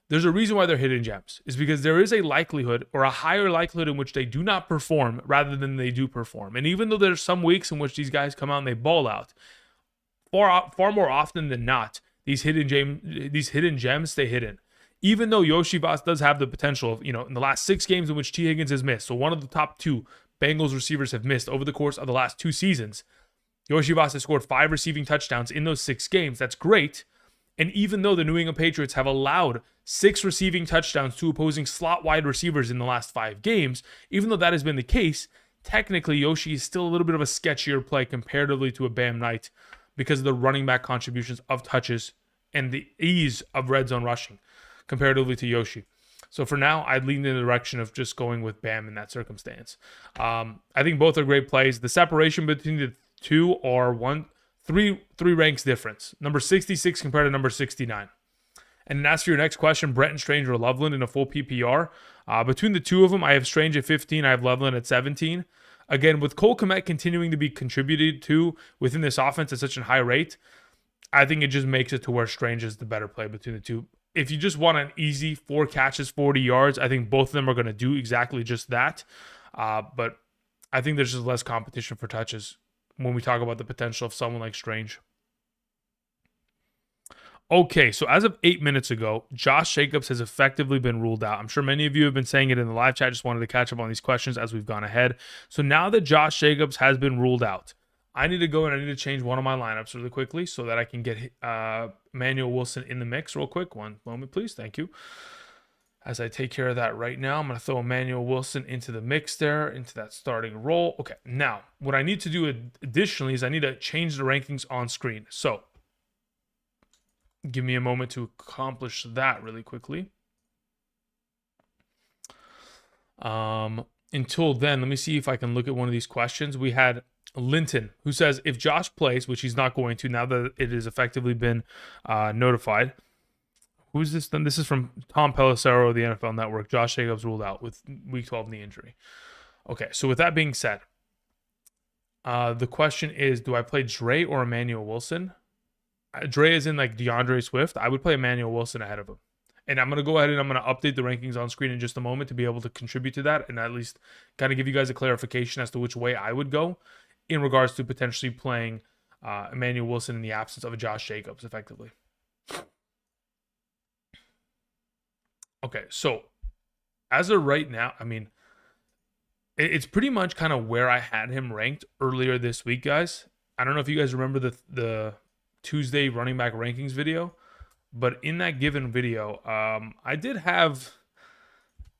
There's a reason why they're hidden gems. Is because there is a likelihood or a higher likelihood in which they do not perform rather than they do perform. And even though there's some weeks in which these guys come out and they ball out, far more often than not, these hidden gems stay hidden. Even though Yoshivas does have the potential of, in the last 6 games in which T. Higgins has missed, so one of the top 2 Bengals receivers have missed over the course of the last 2 seasons, Yoshivas has scored 5 receiving touchdowns in those 6 games. That's great. And even though the New England Patriots have allowed 6 receiving touchdowns to opposing slot wide receivers in the last 5 games, even though that has been the case, technically Yoshi is still a little bit of a sketchier play comparatively to a Bam Knight because of the running back contributions of touches and the ease of red zone rushing comparatively to Yoshi. So for now, I'd lean in the direction of just going with Bam in that circumstance. I think both are great plays. The separation between the two are three ranks difference. Number 66 compared to number 69. And as for your next question, Brenton Strange or Loveland in a full PPR. Between the two of them, I have Strange at 15. I have Loveland at 17. Again, with Cole Kmet continuing to be contributed to within this offense at such a high rate, I think it just makes it to where Strange is the better play between the two. If you just want an easy 4 catches, 40 yards, I think both of them are going to do exactly just that. But I think there's just less competition for touches when we talk about the potential of someone like Strange. Okay, so as of 8 minutes ago, Josh Jacobs has effectively been ruled out. I'm sure many of you have been saying it in the live chat. Just wanted to catch up on these questions as we've gone ahead. So now that Josh Jacobs has been ruled out, I need to go and I need to change one of my lineups really quickly so that I can get Emmanuel Wilson in the mix real quick. One moment, please. Thank you. As I take care of that right now, I'm going to throw Emmanuel Wilson into the mix there, into that starting role. Okay, now what I need to do additionally is I need to change the rankings on screen. So give me a moment to accomplish that really quickly. Until then, let me see if I can look at one of these questions. We had Linton, who says, if Josh plays, which he's not going to now that it has effectively been notified. Who's this then? This is from Tom Pelissero of the NFL Network. Josh Jacobs ruled out with week 12 knee injury. Okay, so with that being said, the question is, do I play Dre or Emmanuel Wilson? Dre is in like DeAndre Swift. I would play Emmanuel Wilson ahead of him. And I'm going to go ahead and I'm going to update the rankings on screen in just a moment to be able to contribute to that and at least kind of give you guys a clarification as to which way I would go in regards to potentially playing Emmanuel Wilson in the absence of a Josh Jacobs effectively. Okay, so as of right now, I mean, it's pretty much kind of where I had him ranked earlier this week, guys. I don't know if you guys remember the Tuesday running back rankings video, but in that given video, I did have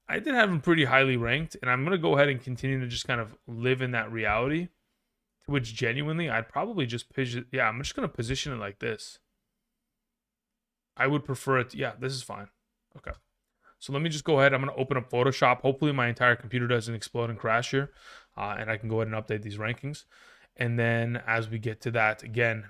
him pretty highly ranked, and I'm gonna go ahead and continue to just kind of live in that reality, which genuinely I'd probably just I'm just gonna position it like this. I would prefer it. Yeah, this is fine. Okay. So let me just go ahead. I'm going to open up Photoshop. Hopefully my entire computer doesn't explode and crash here. And I can go ahead and update these rankings. And then as we get to that, again,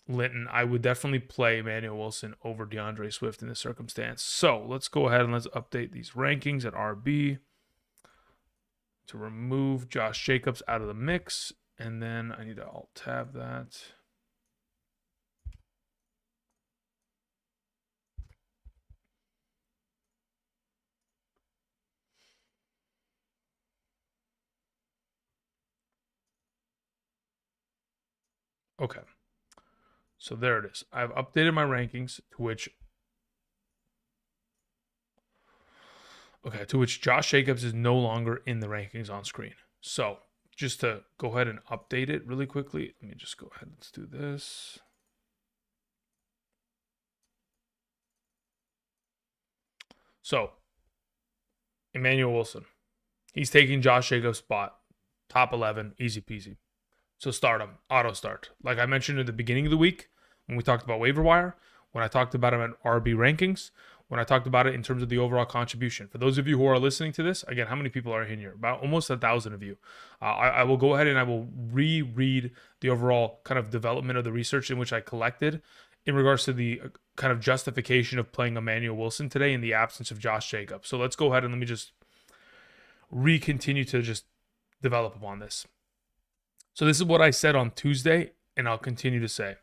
Linton, I would definitely play Emmanuel Wilson over DeAndre Swift in this circumstance. So let's go ahead and let's update these rankings at RB to remove Josh Jacobs out of the mix. And then I need to Alt-Tab that. Okay, so there it is. I've updated my rankings to which Josh Jacobs is no longer in the rankings on screen. So just to go ahead and update it really quickly, let me just go ahead. Let's do this. So Emmanuel Wilson, he's taking Josh Jacobs' spot, top 11, easy peasy. So start him, auto start. Like I mentioned at the beginning of the week when we talked about waiver wire, when I talked about him at RB rankings, when I talked about it in terms of the overall contribution. For those of you who are listening to this, again, how many people are in here? About almost 1,000 of you. I will go ahead and I will reread the overall kind of development of the research in which I collected in regards to the kind of justification of playing Emmanuel Wilson today in the absence of Josh Jacobs. So let's go ahead and let me just continue to just develop upon this. So this is what I said on Tuesday, and I'll continue to say.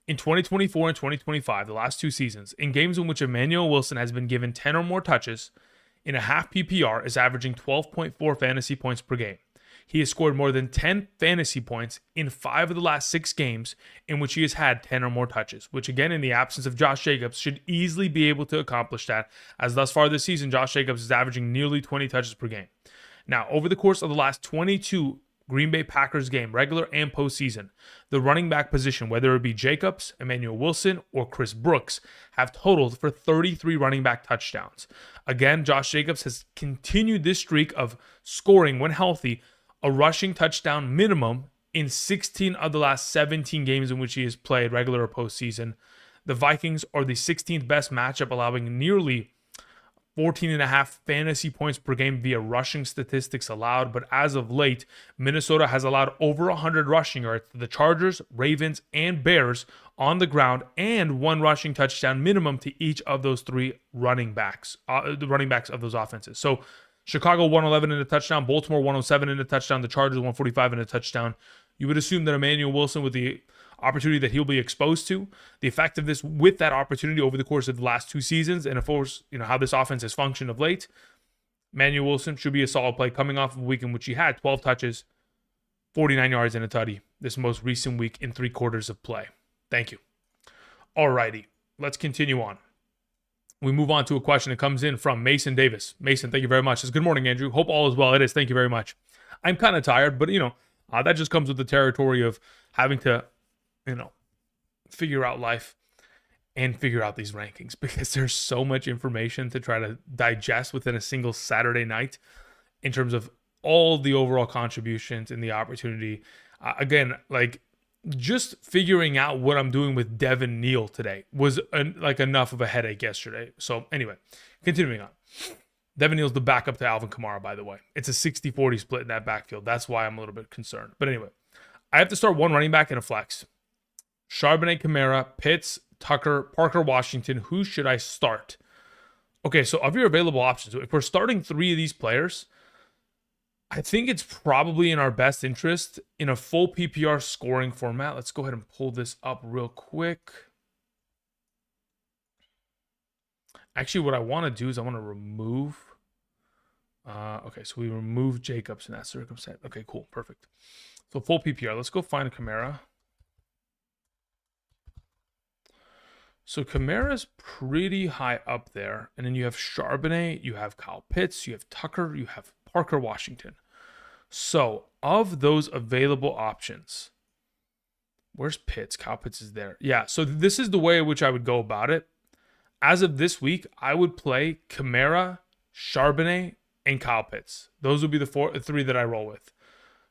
In 2024 and 2025, the last 2 seasons, in games in which Emmanuel Wilson has been given 10 or more touches, in a half PPR is averaging 12.4 fantasy points per game. He has scored more than 10 fantasy points in 5 of the last 6 games in which he has had 10 or more touches, which again, in the absence of Josh Jacobs, should easily be able to accomplish that, as thus far this season, Josh Jacobs is averaging nearly 20 touches per game. Now, over the course of the last 22 Green Bay Packers game, regular and postseason, the running back position, whether it be Jacobs, Emmanuel Wilson, or Chris Brooks, have totaled for 33 running back touchdowns. Again, Josh Jacobs has continued this streak of scoring, when healthy, a rushing touchdown minimum in 16 of the last 17 games in which he has played, regular or postseason. The Vikings are the 16th best matchup, allowing nearly 14.5 fantasy points per game via rushing statistics allowed. But as of late, Minnesota has allowed over 100 rushing yards to the Chargers, Ravens, and Bears on the ground, and 1 rushing touchdown minimum to each of those 3 running backs, the running backs of those offenses. So Chicago 111 in a touchdown, Baltimore 107 in a touchdown, the Chargers 145 in a touchdown. You would assume that Emmanuel Wilson, with the opportunity that he'll be exposed to, the effectiveness with that opportunity over the course of the last 2 seasons, and of course, how this offense has functioned of late, Emmanuel Wilson should be a solid play coming off of a week in which he had 12 touches, 49 yards, and a tutty this most recent week in 3 quarters of play. Thank you. Alrighty, let's continue on. We move on to a question that comes in from Mason Davis. Mason, thank you very much. It says, good morning, Andrew. Hope all is well. It is. Thank you very much. I'm kind of tired, but that just comes with the territory of having to figure out life and figure out these rankings, because there's so much information to try to digest within a single Saturday night in terms of all the overall contributions and the opportunity. Again, just figuring out what I'm doing with Devin Neal today was enough of a headache yesterday. So anyway, continuing on. Devin Neal's the backup to Alvin Kamara, by the way. It's a 60-40 split in that backfield. That's why I'm a little bit concerned. But anyway, I have to start 1 running back in a flex. Charbonnet, Kamara, Pitts, Tucker, Parker, Washington. Who should I start? Okay, so of your available options, if we're starting 3 of these players, I think it's probably in our best interest in a full PPR scoring format. Let's go ahead and pull this up real quick. Actually, what I want to do is I want to remove. Okay, so we remove Jacobs in that circumstance. Okay, cool, perfect. So full PPR. Let's go find a Kamara. So Kamara's pretty high up there. And then you have Charbonnet, you have Kyle Pitts, you have Tucker, you have Parker Washington. So of those available options, where's Pitts? Kyle Pitts is there. Yeah, so this is the way in which I would go about it. As of this week, I would play Kamara, Charbonnet, and Kyle Pitts. Those would be the 3 that I roll with.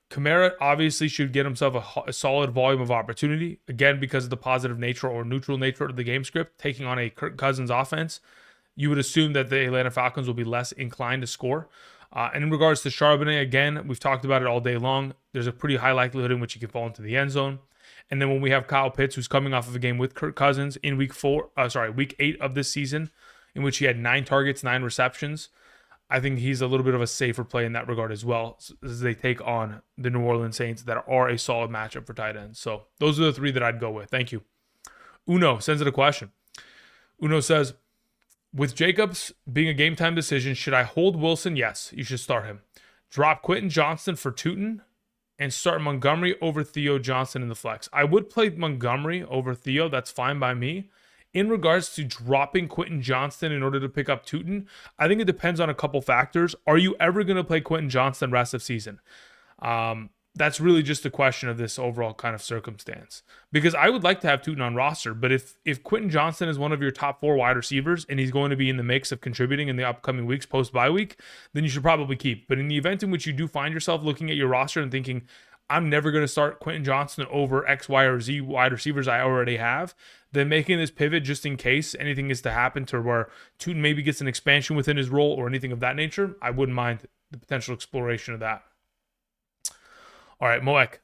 Kamara obviously should get himself a solid volume of opportunity, again, because of the positive nature or neutral nature of the game script, taking on a Kirk Cousins offense. You would assume that the Atlanta Falcons will be less inclined to score. And in regards to Charbonnet, again, we've talked about it all day long. There's a pretty high likelihood in which he can fall into the end zone. And then when we have Kyle Pitts, who's coming off of a game with Kirk Cousins in week 8 of this season, in which he had 9 targets, 9 receptions, I think he's a little bit of a safer play in that regard as well, as they take on the New Orleans Saints that are a solid matchup for tight ends. So those are the 3 that I'd go with. Thank you. Uno sends it a question. Uno says, with Jacobs being a game time decision, should I hold Wilson? Yes, you should start him. Drop Quentin Johnston for Tootin and start Montgomery over Theo Johnson in the flex. I would play Montgomery over Theo. That's fine by me. In regards to dropping Quentin Johnston in order to pick up Tootin, I think it depends on a couple factors. Are you ever going to play Quentin Johnston rest of season? That's really just a question of this overall kind of circumstance. Because I would like to have Tootin on roster, but if Quentin Johnston is one of your top 4 wide receivers and he's going to be in the mix of contributing in the upcoming weeks post-bye week, then you should probably keep. But in the event in which you do find yourself looking at your roster and thinking, I'm never going to start Quentin Johnston over X, Y, or Z wide receivers I already have, then making this pivot just in case anything is to happen to where Tootin maybe gets an expansion within his role or anything of that nature, I wouldn't mind the potential exploration of that. All right, Moek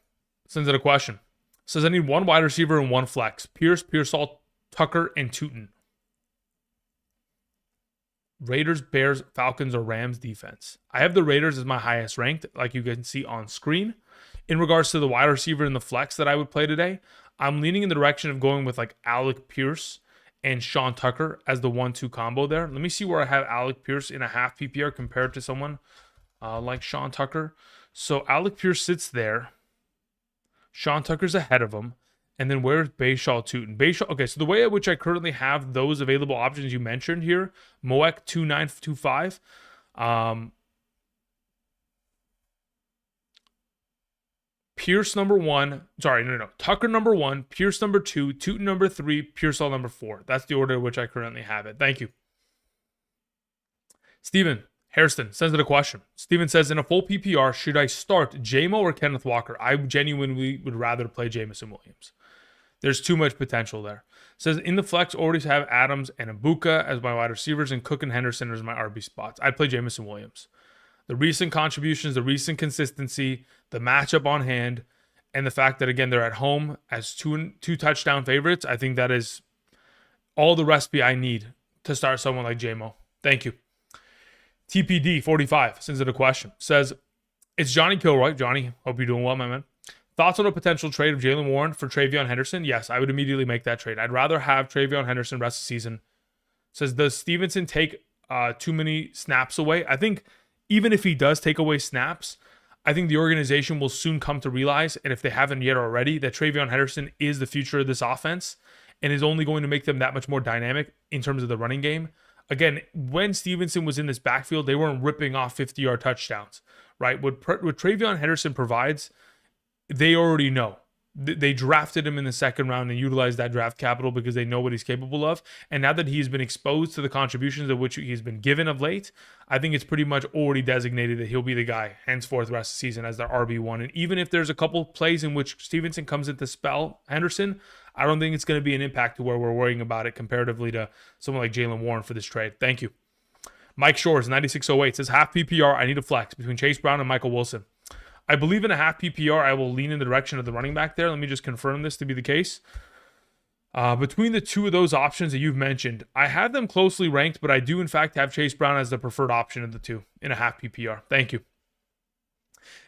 sends it a question. Says, I need 1 wide receiver and 1 flex. Pierce, Pearsall, Tucker, and Tootin. Raiders, Bears, Falcons, or Rams defense. I have the Raiders as my highest ranked, like you can see on screen. In regards to the wide receiver and the flex that I would play today, I'm leaning in the direction of going with like Alec Pierce and Sean Tucker as the 1-2 combo there. Let me see where I have Alec Pierce in a half PPR compared to someone like Sean Tucker. So Alec Pierce sits there. Sean Tucker's ahead of him. And then where's Bayshaw Tootin? Bayshaw, okay, so the way at which I currently have those available options you mentioned here, Moek 2925, Pierce number 1, Tucker number 1, Pierce number 2, Tootin number 3, Pearsall number 4. That's the order in which I currently have it. Thank you. Steven Hairston sends it a question. Steven says, in a full PPR, should I start J-Mo or Kenneth Walker? I genuinely would rather play Jameson Williams. There's too much potential there. Says, in the flex, already have Adams and Ibuka as my wide receivers and Cook and Henderson as my RB spots. I'd play Jameson Williams. The recent contributions, the recent consistency, the matchup on hand, and the fact that, again, they're at home as two touchdown favorites, I think that is all the recipe I need to start someone like J-Mo. Thank you. TPD45 sends it a question. Says, it's Johnny Kilroy. Johnny, hope you're doing well, my man. Thoughts on a potential trade of Jaylen Warren for Travion Henderson? Yes, I would immediately make that trade. I'd rather have Travion Henderson rest of the season. Says, does Stevenson take too many snaps away? I think even if he does take away snaps, I think the organization will soon come to realize, and if they haven't yet already, that Travion Henderson is the future of this offense and is only going to make them that much more dynamic in terms of the running game. Again, when Stevenson was in this backfield, they weren't ripping off 50-yard touchdowns, right? What Travion Henderson provides, they already know. They drafted him in the second round and utilized that draft capital because they know what he's capable of. And now that he's been exposed to the contributions of which he's been given of late, I think it's pretty much already designated that he'll be the guy henceforth the rest of the season as their RB1. And even if there's a couple plays in which Stevenson comes in to spell Henderson, I don't think it's going to be an impact to where we're worrying about it comparatively to someone like Jaylen Warren for this trade. Thank you. Mike Shores, 9608, says, half PPR, I need a flex between Chase Brown and Michael Wilson. I believe in a half PPR, I will lean in the direction of the running back there. Let me just confirm this to be the case. Between the two of those options that you've mentioned, I have them closely ranked, but I do, in fact, have Chase Brown as the preferred option of the two in a half PPR. Thank you.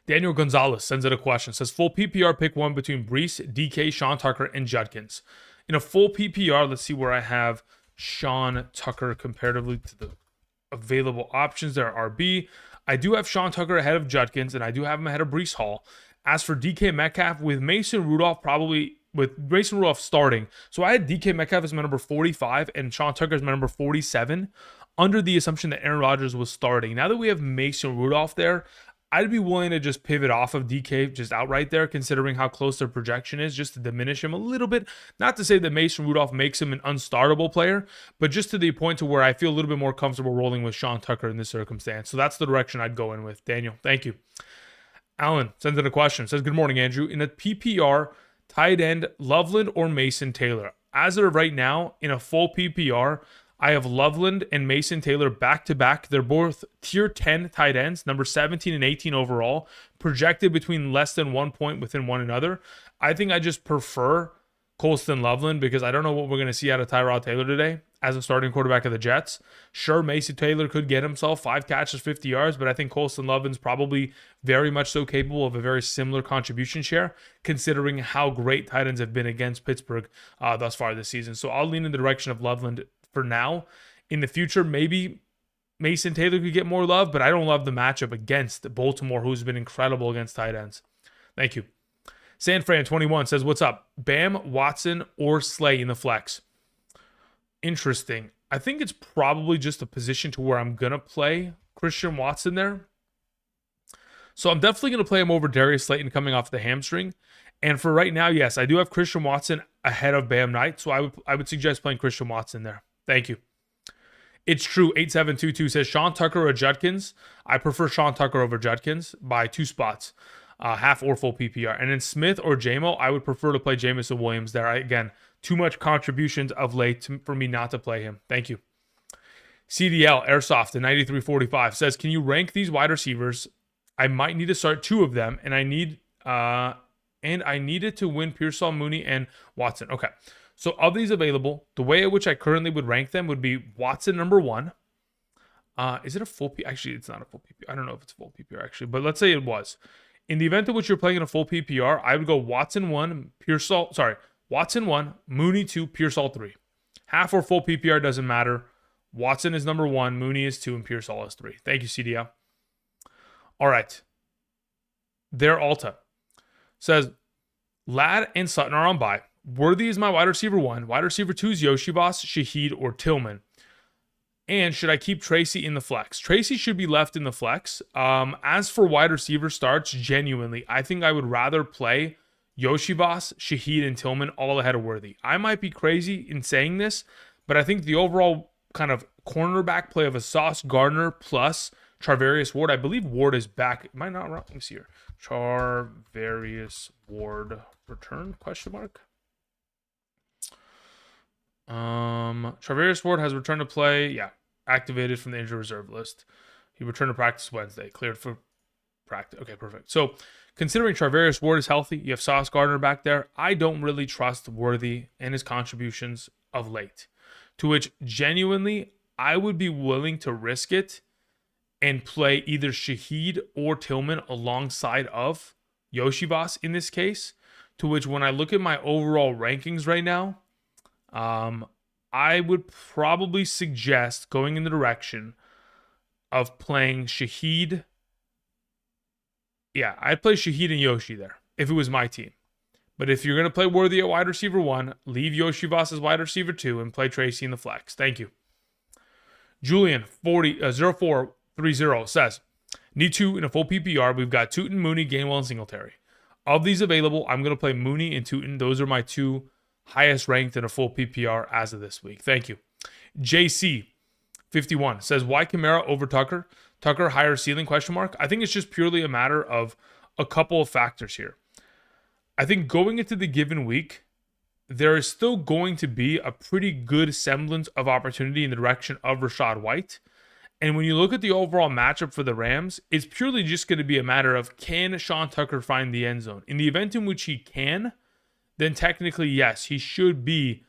Daniel Gonzalez sends it a question. Says, full PPR, pick one between Breece, DK, Sean Tucker, and Judkins. In a full PPR, let's see where I have Sean Tucker comparatively to the available options. There are RB. I do have Sean Tucker ahead of Judkins, and I do have him ahead of Breece Hall. As for DK Metcalf, with Mason Rudolph starting, so I had DK Metcalf as my number 45 and Sean Tucker as my number 47, under the assumption that Aaron Rodgers was starting. Now that we have Mason Rudolph there, I'd be willing to just pivot off of DK just outright there, considering how close their projection is, just to diminish him a little bit. Not to say that Mason Rudolph makes him an unstartable player, but just to the point to where I feel a little bit more comfortable rolling with Sean Tucker in this circumstance. So that's the direction I'd go in with. Daniel, thank you. Alan sends in a question. Says, good morning, Andrew. In a PPR, tight end, Loveland or Mason Taylor? As of right now, in a full PPR, I have Loveland and Mason Taylor back-to-back. They're both tier 10 tight ends, number 17 and 18 overall, projected between less than 1 point within one another. I think I just prefer Colston Loveland because I don't know what we're going to see out of Tyrod Taylor today as a starting quarterback of the Jets. Sure, Mason Taylor could get himself 5 catches, 50 yards, but I think Colston Loveland's probably very much so capable of a very similar contribution share, considering how great tight ends have been against Pittsburgh thus far this season. So I'll lean in the direction of Loveland for now. In the future, maybe Mason Taylor could get more love, but I don't love the matchup against Baltimore, who's been incredible against tight ends. Thank you. Sanfran21 says, what's up? Bam, Watson, or Slay in the flex? Interesting. I think it's probably just a position to where I'm going to play Christian Watson there. So I'm definitely going to play him over Darius Slayton coming off the hamstring. And for right now, yes, I do have Christian Watson ahead of Bam Knight, so I would suggest playing Christian Watson there. Thank you. It's true. 8722 says Sean Tucker or Judkins. I prefer Sean Tucker over Judkins by 2 spots, half or full PPR. And then Smith or J-Mo, I would prefer to play Jameson Williams there. Again, too much contributions of late for me not to play him. Thank you. CDL Airsoft in 9345 says, can you rank these wide receivers? I might need to start 2 of them, and I needed to win Pearsall, Mooney, and Watson. Okay. So of these available, the way in which I currently would rank them would be Watson number 1, Is it a full P? Actually, it's not a full PPR. I don't know if it's full PPR actually, but let's say it was. In the event in which you're playing in a full PPR, I would go Watson 1, Watson 1, Mooney 2, Pearsall 3. Half or full PPR doesn't matter. Watson is number 1, Mooney is 2, and Pearsall is 3. Thank you, CDL. All right. Their Alta says, Ladd and Sutton are on bye. Worthy is my wide receiver 1. Wide receiver 2 is Yoshibas, Shaheed, or Tillman. And should I keep Tracy in the flex? Tracy should be left in the flex. As for wide receiver starts, genuinely, I think I would rather play Yoshibas, Shaheed, and Tillman all ahead of Worthy. I might be crazy in saying this, but I think the overall kind of cornerback play of a Sauce Gardner plus Charvarius Ward, I believe Ward is back. Am I not wrong? Let me see here. Charvarius Ward return? Question mark. Charvarius Ward has returned to play. Yeah, activated from the injured reserve list. He returned to practice Wednesday. Cleared for practice. Okay, perfect. So, considering Charvarius Ward is healthy, you have Sauce Gardner back there. I don't really trust Worthy and his contributions of late. To which, genuinely, I would be willing to risk it and play either Shaheed or Tillman alongside of Yoshibas in this case. To which, when I look at my overall rankings right now, I would probably suggest going in the direction of playing Shaheed. Yeah, I'd play Shaheed and Yoshi there if it was my team. But if you're going to play Worthy at wide receiver 1, leave Yoshibas as wide receiver 2 and play Tracy in the flex. Thank you. Julian 0430 says, need 2 in a full PPR. We've got Tootin, Mooney, Gainwell, and Singletary. Of these available, I'm going to play Mooney and Tootin. Those are my 2 highest ranked in a full PPR as of this week. Thank you. JC51 says, why Kamara over Tucker? Tucker higher ceiling question mark? I think it's just purely a matter of a couple of factors here. I think going into the given week, there is still going to be a pretty good semblance of opportunity in the direction of Rachaad White. And when you look at the overall matchup for the Rams, it's purely just going to be a matter of, can Sean Tucker find the end zone? In the event in which he can, then technically, yes, he should be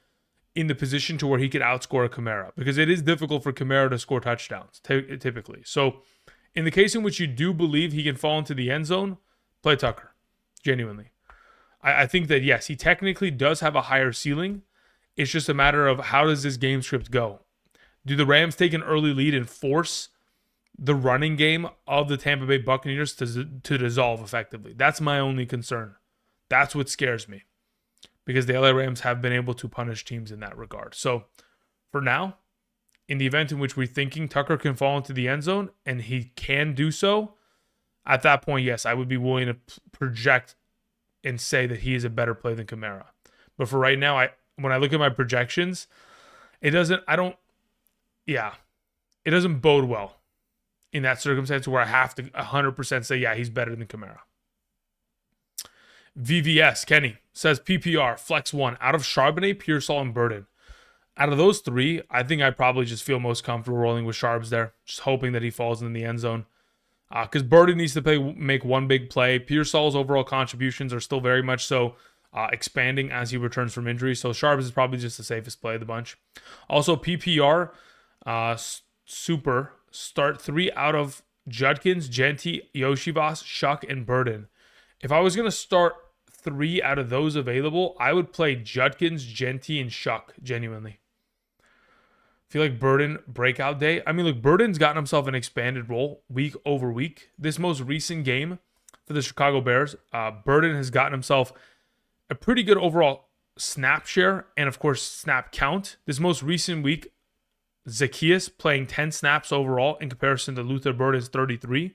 in the position to where he could outscore a Kamara, because it is difficult for Kamara to score touchdowns, typically. So in the case in which you do believe he can fall into the end zone, play Tucker, genuinely. I think that, yes, he technically does have a higher ceiling. It's just a matter of, how does this game script go? Do the Rams take an early lead and force the running game of the Tampa Bay Buccaneers to dissolve effectively? That's my only concern. That's what scares me, because the LA Rams have been able to punish teams in that regard. So for now, in the event in which we're thinking Tucker can fall into the end zone and he can do so, at that point, yes, I would be willing to project and say that he is a better play than Kamara. But for right now, when I look at my projections, it doesn't bode well in that circumstance where I have to 100% say, yeah, he's better than Kamara. VVS, Kenny, says PPR, flex 1, out of Charbonnet, Pearsall, and Burden. Out of those 3, I think I probably just feel most comfortable rolling with Charbs there, just hoping that he falls in the end zone. Because Burden needs to make one big play. Pearsall's overall contributions are still very much so expanding as he returns from injury. So Charbs is probably just the safest play of the bunch. Also, PPR, super, start 3 out of Judkins, Genty, Yoshibas, Shuck, and Burden. If I was going to start 3 out of those available, I would play Judkins, Genty, and Shuck, genuinely. I feel like Burden, breakout day. I mean, look, Burden's gotten himself an expanded role week over week. This most recent game for the Chicago Bears, Burden has gotten himself a pretty good overall snap share and, of course, snap count. This most recent week, Zacchaeus playing 10 snaps overall in comparison to Luther Burden's 33.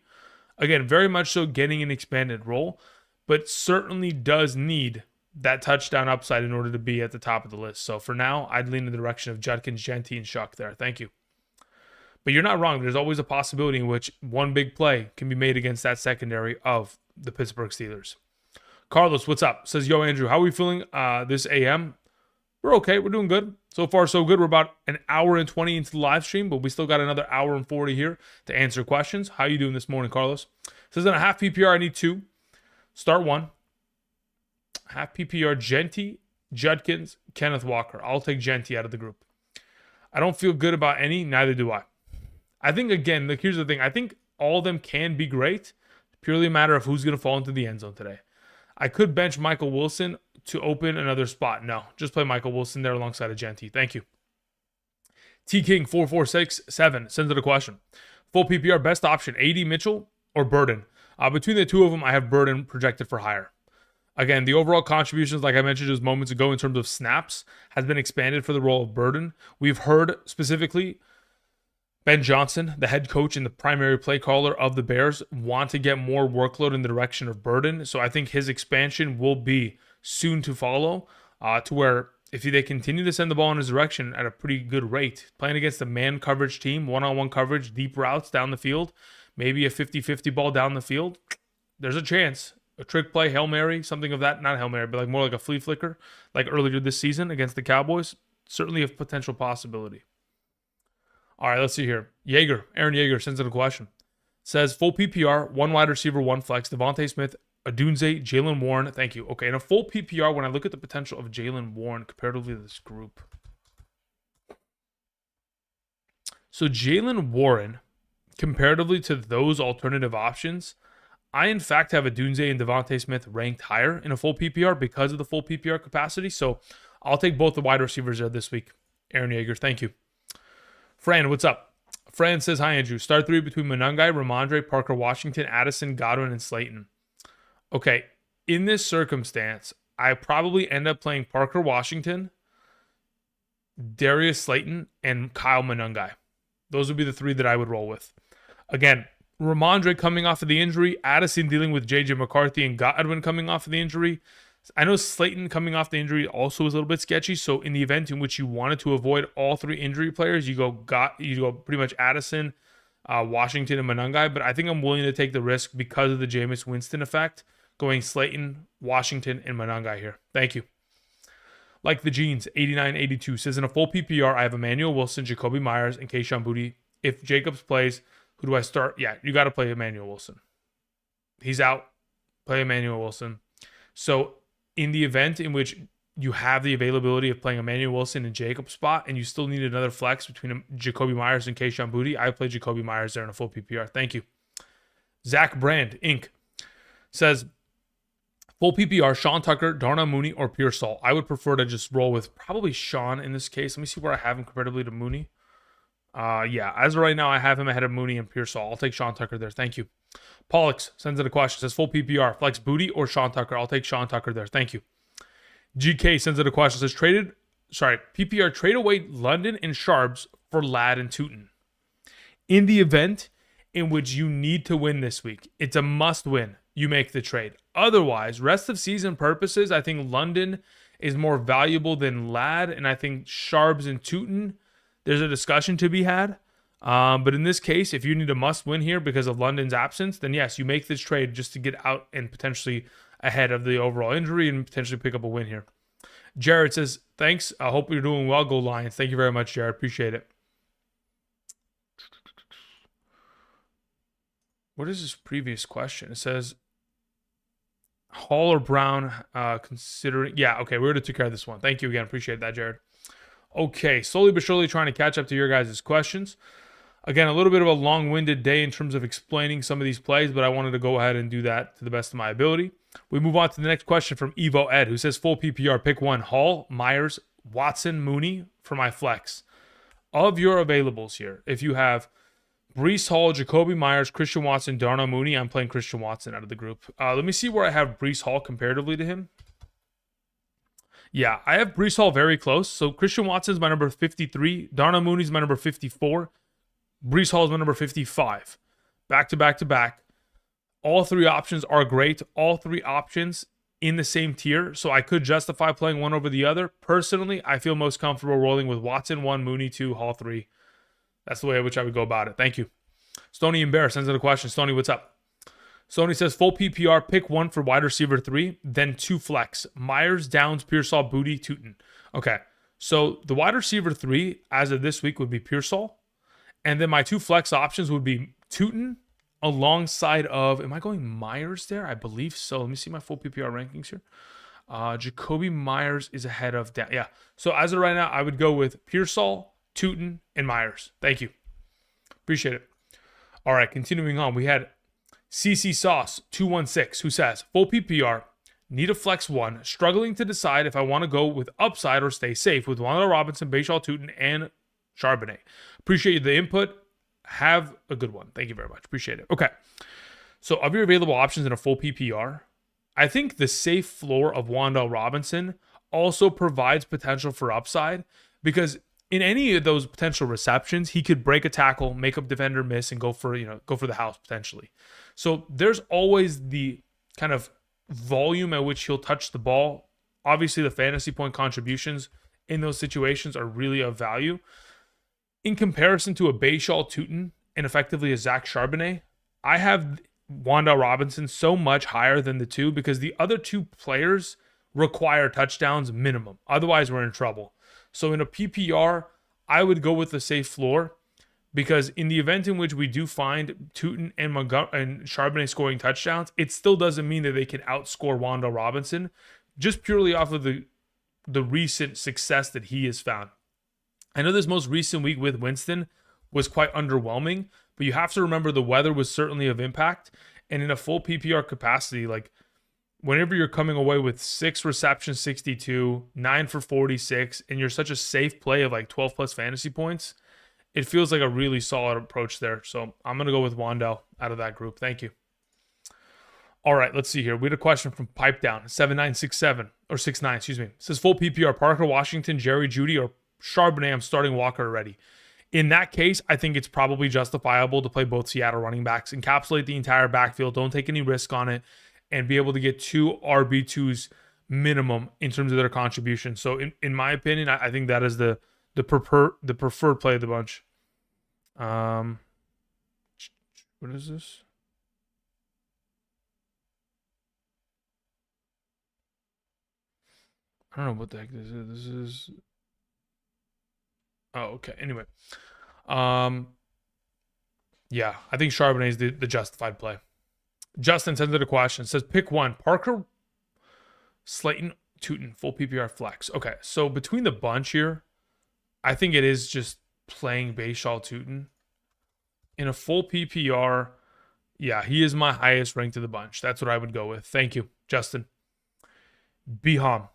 Again, very much so getting an expanded role, but certainly does need that touchdown upside in order to be at the top of the list. So for now, I'd lean in the direction of Judkins, Genty, and Shuck there. Thank you. But you're not wrong. There's always a possibility in which one big play can be made against that secondary of the Pittsburgh Steelers. Carlos, what's up? Says, yo, Andrew, how are we feeling this AM? We're okay. We're doing good. So far, so good. We're about an hour and 20 into the live stream, but we still got another hour and 40 here to answer questions. How are you doing this morning, Carlos? Says, in a half PPR, I need 2. Start 1. Half PPR, Genty, Judkins, Kenneth Walker. I'll take Genty out of the group. I don't feel good about any. Neither do I. I think, again, like, here's the thing. I think all of them can be great. Purely a matter of who's going to fall into the end zone today. I could bench Michael Wilson to open another spot. No, just play Michael Wilson there alongside of Genty. Thank you. T King 4467 sends it a question. Full PPR best option, AD Mitchell or Burden? Between the two of them, I have Burden projected for higher. Again, the overall contributions, like I mentioned just moments ago in terms of snaps, has been expanded for the role of Burden. We've heard specifically Ben Johnson, the head coach and the primary play caller of the Bears, want to get more workload in the direction of Burden. So I think his expansion will be soon to follow, to where if they continue to send the ball in his direction at a pretty good rate, playing against a man coverage team, one-on-one coverage, deep routes down the field, maybe a 50-50 ball down the field, there's a chance. A trick play, Hail Mary, something of that, not Hail Mary, but like more like a flea flicker, like earlier this season against the Cowboys, certainly a potential possibility. All right, let's see here. Aaron Yeager sends in a question. Says, full PPR, one wide receiver, one flex, Devontae Smith, Adunze, Jaylen Warren. Thank you. Okay, in a full PPR, when I look at the potential of Jaylen Warren comparatively to this group. So Jaylen Warren, comparatively to those alternative options, I, in fact, have Adunze and Devontae Smith ranked higher in a full PPR because of the full PPR capacity. So I'll take both the wide receivers there this week. Aaron Yeager, thank you. Fran, what's up? Fran says, hi, Andrew. Start three between Monangai, Ramondre, Parker, Washington, Addison, Godwin, and Slayton. Okay, in this circumstance, I probably end up playing Parker, Washington, Darius Slayton, and Kyle Monangai. Those would be the three that I would roll with. Again, Ramondre coming off of the injury, Addison dealing with J.J. McCarthy, and Godwin coming off of the injury. I know Slayton coming off the injury also is a little bit sketchy. So in the event in which you wanted to avoid all three injury players, you go pretty much Addison, Washington, and Monangai. But I think I'm willing to take the risk because of the Jameis Winston effect, going Slayton, Washington, and Monangai here. Thank you. Like the Jeans, 8982 says, in a full PPR, I have Emmanuel Wilson, Jacoby Myers, and Kayshon Boutte. If Jacobs plays, who do I start? Yeah, you got to play Emmanuel Wilson. He's out. Play Emmanuel Wilson. So in the event in which you have the availability of playing Emmanuel Wilson in Jacob's spot and you still need another flex between Jacoby Myers and Kayshon Boutte, I play Jacoby Myers there in a full PPR. Thank you. Zach Brand, Inc. says, full PPR, Sean Tucker, Darnell Mooney, or Pearsall. I would prefer to just roll with probably Sean in this case. Let me see where I have him comparatively to Mooney. Yeah, as of right now, I have him ahead of Mooney and Pearsall. I'll take Sean Tucker there. Thank you. Pollux sends in a question. Says, full PPR, flex Boutte or Sean Tucker? I'll take Sean Tucker there. Thank you. GK sends in a question. Says, PPR, trade away London and Sharps for Ladd and Tootin. In the event in which you need to win this week, it's a must win. You make the trade. Otherwise, rest of season purposes, I think London is more valuable than Ladd, and I think Sharps and Tootin, there's a discussion to be had. But in this case, if you need a must win here because of London's absence, then yes, you make this trade just to get out and potentially ahead of the overall injury and potentially pick up a win here. Jared says, thanks. I hope you're doing well. Go Lions. Thank you very much, Jared. Appreciate it. What is this previous question? It says, Hall or Brown, considering... Yeah, okay, we already took care of this one. Thank you again. Appreciate that, Jared. Okay, slowly but surely trying to catch up to your guys' questions. Again, a little bit of a long-winded day in terms of explaining some of these plays, but I wanted to go ahead and do that to the best of my ability. We move on to the next question from Evo Ed, who says, full PPR, pick one, Hall, Myers, Watson, Mooney for my flex. Of your availables here, if you have Breece Hall, Jacoby Myers, Christian Watson, Darnell Mooney, I'm playing Christian Watson out of the group. Let me see where I have Breece Hall comparatively to him. Yeah, I have Breece Hall very close. So Christian Watson's my number 53. Darnell Mooney's my number 54. Breece Hall is my number 55. Back to back to back. All three options are great. All three options in the same tier. So I could justify playing one over the other. Personally, I feel most comfortable rolling with Watson 1, Mooney 2, Hall 3. That's the way in which I would go about it. Thank you. Stoney and Bear sends in a question. Stoney, what's up? Stoney says, full PPR, pick one for wide receiver 3, then 2 flex. Myers, Downs, Pearsall, Boutte, Tootin. Okay, so the wide receiver 3 as of this week would be Pearsall. And then my 2 flex options would be Tootin alongside of, am I going Myers there? I believe so. Let me see my full PPR rankings here. Jacoby Myers is ahead of, yeah. So as of right now, I would go with Pearsall, Tootin, and Myers. Thank you. Appreciate it. All right, continuing on. We had CC Sauce 216 who says, full PPR, need a flex one, struggling to decide if I want to go with upside or stay safe with Wanda Robinson, Bashaw Tootin, and Charbonnet. Appreciate the input. Have a good one. Thank you very much. Appreciate it. Okay. So of your available options in a full PPR, I think the safe floor of Wanda Robinson also provides potential for upside because in any of those potential receptions, he could break a tackle, make a defender miss, and go for the house potentially. So there's always the kind of volume at which he'll touch the ball. Obviously, the fantasy point contributions in those situations are really of value. In comparison to a Bashaw Tootin and effectively a Zach Charbonnet, I have Wanda Robinson so much higher than the two because the other two players require touchdowns minimum. Otherwise, we're in trouble. So in a PPR, I would go with the safe floor because in the event in which we do find Tootin and Charbonnet scoring touchdowns, it still doesn't mean that they can outscore Wanda Robinson just purely off of the recent success that he has found. I know this most recent week with Winston was quite underwhelming, but you have to remember the weather was certainly of impact. And in a full PPR capacity, like whenever you're coming away with 6 receptions, 62, 9 for 46, and you're such a safe play of like 12 plus fantasy points, it feels like a really solid approach there. So I'm going to go with Wandell out of that group. Thank you. All right, let's see here. We had a question from Pipe Down 7967 or 69, excuse me. It says full PPR, Parker Washington, Jerry Jeudy, or Charbonnet. I'm starting Walker already. In that case, I think it's probably justifiable to play both Seattle running backs, encapsulate the entire backfield, don't take any risk on it, and be able to get 2 RB2s minimum in terms of their contribution. So in my opinion, I think that is the preferred play of the bunch. What is this? I don't know what the heck this is. This is... Oh, okay. Anyway. Yeah, I think Charbonnet is the justified play. Justin sends it a question. Says, pick one. Parker, Slayton, Tootin, full PPR flex. Okay, so between the bunch here, I think it is just playing Bashaw Tootin. In a full PPR, yeah, he is my highest ranked of the bunch. That's what I would go with. Thank you, Justin. Beham,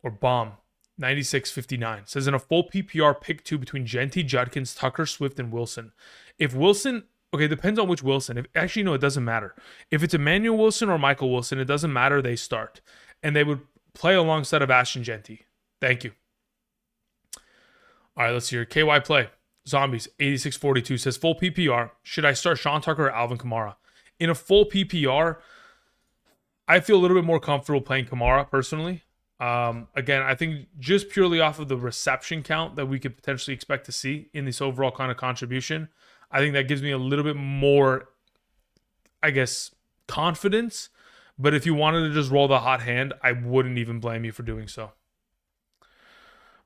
or Bomb, 9659 says in a full PPR, pick 2 between Genty, Judkins, Tucker, Swift, and Wilson. If Wilson, okay, depends on which Wilson. If actually, no, it doesn't matter. If it's Emmanuel Wilson or Michael Wilson, it doesn't matter. They start, and they would play alongside of Ashton Genty. Thank you. All right, let's hear KY play. Zombies 8642 says full PPR. Should I start Sean Tucker or Alvin Kamara? In a full PPR, I feel a little bit more comfortable playing Kamara personally. Again, I think just purely off of the reception count that we could potentially expect to see in this overall kind of contribution, I think that gives me a little bit more, I guess, confidence. But if you wanted to just roll the hot hand, I wouldn't even blame you for doing so.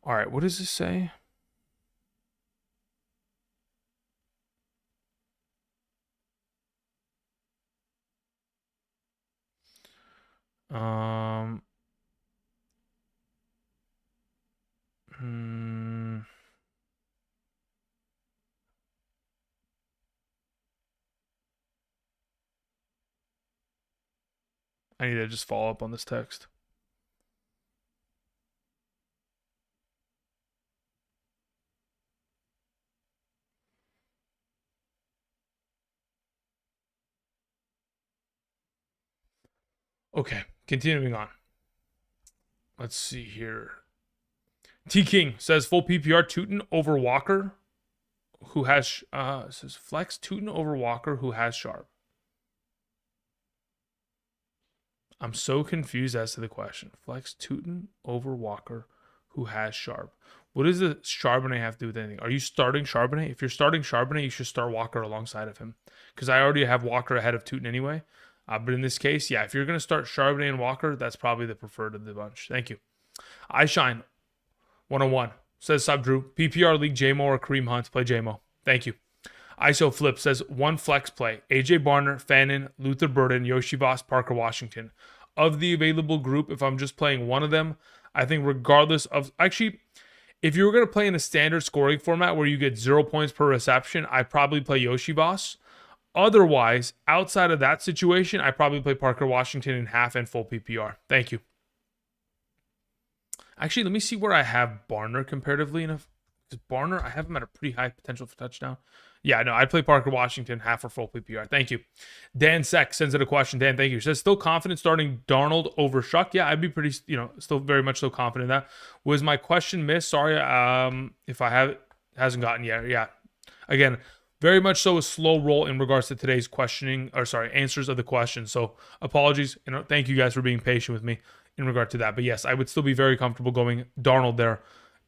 All right, what does this say? I need to just follow up on this text. Okay, continuing on. Let's see here. T King says full PPR Tootin over Walker, who has says flex Tootin over Walker, who has Sharp. I'm so confused as to the question. Flex Tootin over Walker, who has Sharp. What does the Charbonnet have to do with anything? Are you starting Charbonnet? If you're starting Charbonnet, you should start Walker alongside of him. Because I already have Walker ahead of Tootin anyway. But in this case, yeah, if you're going to start Charbonnet and Walker, that's probably the preferred of the bunch. Thank you. I Shine 101 says sub Drew. PPR League JMO or Kareem Hunt. Play JMO. Thank you. ISO Flip says one flex play. AJ Barner, Fannin, Luther Burden, Yoshi Voss, Parker Washington. Of the available group, if I'm just playing one of them, I think regardless of... Actually, If you were going to play in a standard scoring format where you get 0 points per reception, I'd probably play Yoshi Voss. Otherwise, outside of that situation, I probably play Parker Washington in half and full PPR. Thank you. Actually, let me see where I have Barner comparatively enough. Because Barner, I have him at a pretty high potential for touchdown. Yeah, no, I'd play Parker Washington half or full PPR. Thank you. Dan Seck sends in a question. Dan, thank you. Says, still confident starting Darnold over Shuck? Yeah, I'd be pretty, still very much so confident in that. Was my question missed? Sorry, if I have, hasn't gotten yet. Yeah. Again, very much so a slow roll in regards to today's answers of the question. So apologies. Thank you guys for being patient with me in regard to that. But yes, I would still be very comfortable going Darnold there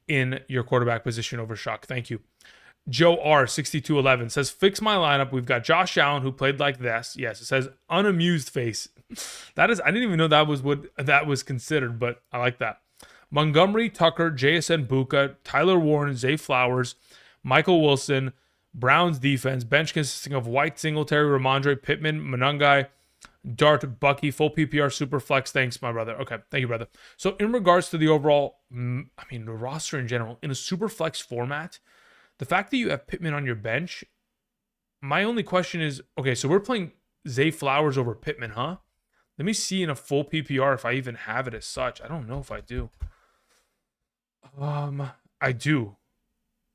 in your quarterback position over Shuck. Thank you. Joe R 6211 says, fix my lineup. We've got Josh Allen, who played like this. Yes, it says unamused face. I didn't even know that was what that was considered, but I like that. Montgomery, Tucker, JSN Buka, Tyler Warren, Zay Flowers, Michael Wilson, Browns defense, bench consisting of White, Singletary, Ramondre, Pittman, Monangai, Dart, Bucky, full PPR, super flex. Thanks, my brother. Okay, thank you, brother. So in regards to the overall, the roster in general, in a super flex format, the fact that you have Pittman on your bench, my only question is, okay, so we're playing Zay Flowers over Pittman, huh? Let me see in a full PPR if I even have it as such. I don't know if I do. I do.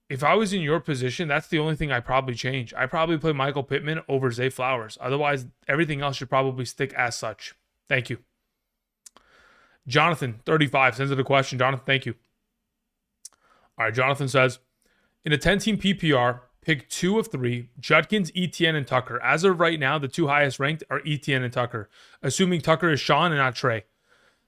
If I was in your position, that's the only thing I probably change. I probably play Michael Pittman over Zay Flowers. Otherwise, everything else should probably stick as such. Thank you. Jonathan, 35, sends it a question. Jonathan, thank you. All right, Jonathan says, in a 10-team PPR, pick 2 of 3, Judkins, ETN, and Tucker. As of right now, the 2 highest ranked are ETN and Tucker, assuming Tucker is Sean and not Trey.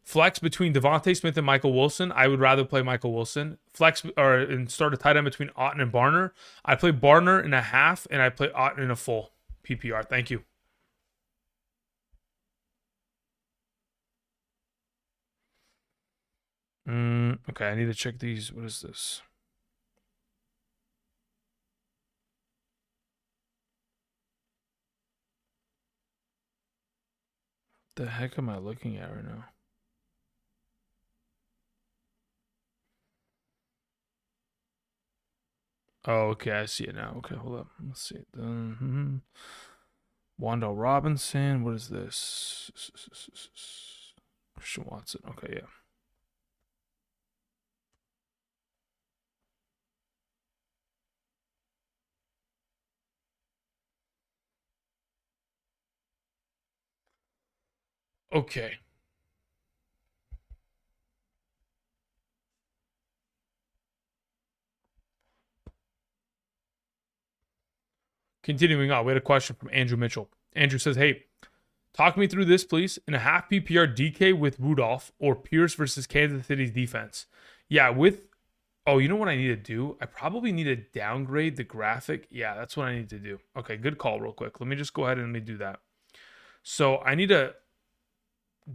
Flex between Devontae Smith and Michael Wilson. I would rather play Michael Wilson. Flex and start a tight end between Otten and Barner. I play Barner in a half, and I play Otten in a full PPR. Thank you. Okay, I need to check these. What is this? The heck am I looking at right now? Oh, okay, I see it now. Okay, hold up. Let's see. Wandell Robinson. What is this? Christian Watson. Okay, yeah. Okay. Continuing on, we had a question from Andrew Mitchell. Andrew says, hey, talk me through this, please. In a half PPR DK with Rudolph or Pierce versus Kansas City's defense. Yeah, you know what I need to do? I probably need to downgrade the graphic. Yeah, that's what I need to do. Okay, good call real quick. Let me just go ahead and let me do that. So I need to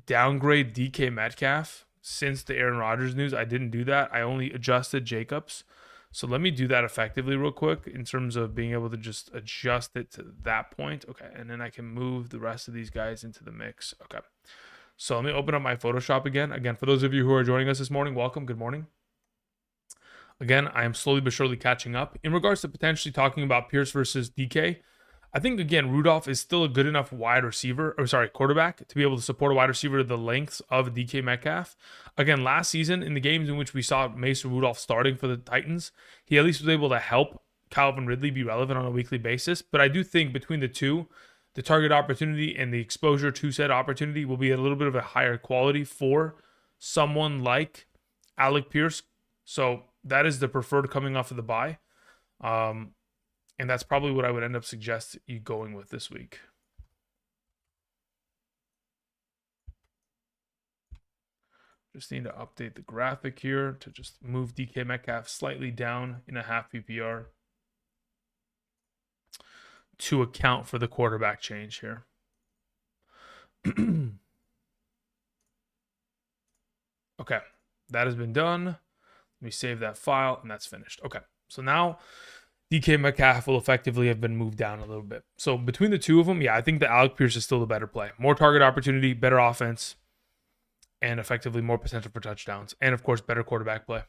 downgrade DK Metcalf. Since the Aaron Rodgers news, I didn't do that. I only adjusted Jacobs. So let me do that effectively real quick in terms of being able to just adjust it to that point. Okay, and then I can move the rest of these guys into the mix. Okay, so let me open up my Photoshop again. Again, for those of you who are joining us this morning, welcome. Good morning. Again, I am slowly but surely catching up. In regards to potentially talking about Pierce versus DK, I think, again, Rudolph is still a good enough quarterback to be able to support a wide receiver the lengths of DK Metcalf. Again, last season, in the games in which we saw Mason Rudolph starting for the Titans, he at least was able to help Calvin Ridley be relevant on a weekly basis. But I do think between the two, the target opportunity and the exposure to said opportunity will be a little bit of a higher quality for someone like Alec Pierce. So that is the preferred coming off of the bye. And that's probably what I would end up suggest you going with this week. Just need to update the graphic here to just move DK Metcalf slightly down in a half PPR to account for the quarterback change here. Okay, that has been done. Let me save that file, and that's finished. Okay, so now DK Metcalf will effectively have been moved down a little bit. So between the two of them, yeah, I think that Alec Pierce is still the better play. More target opportunity, better offense, and effectively more potential for touchdowns. And, of course, better quarterback play.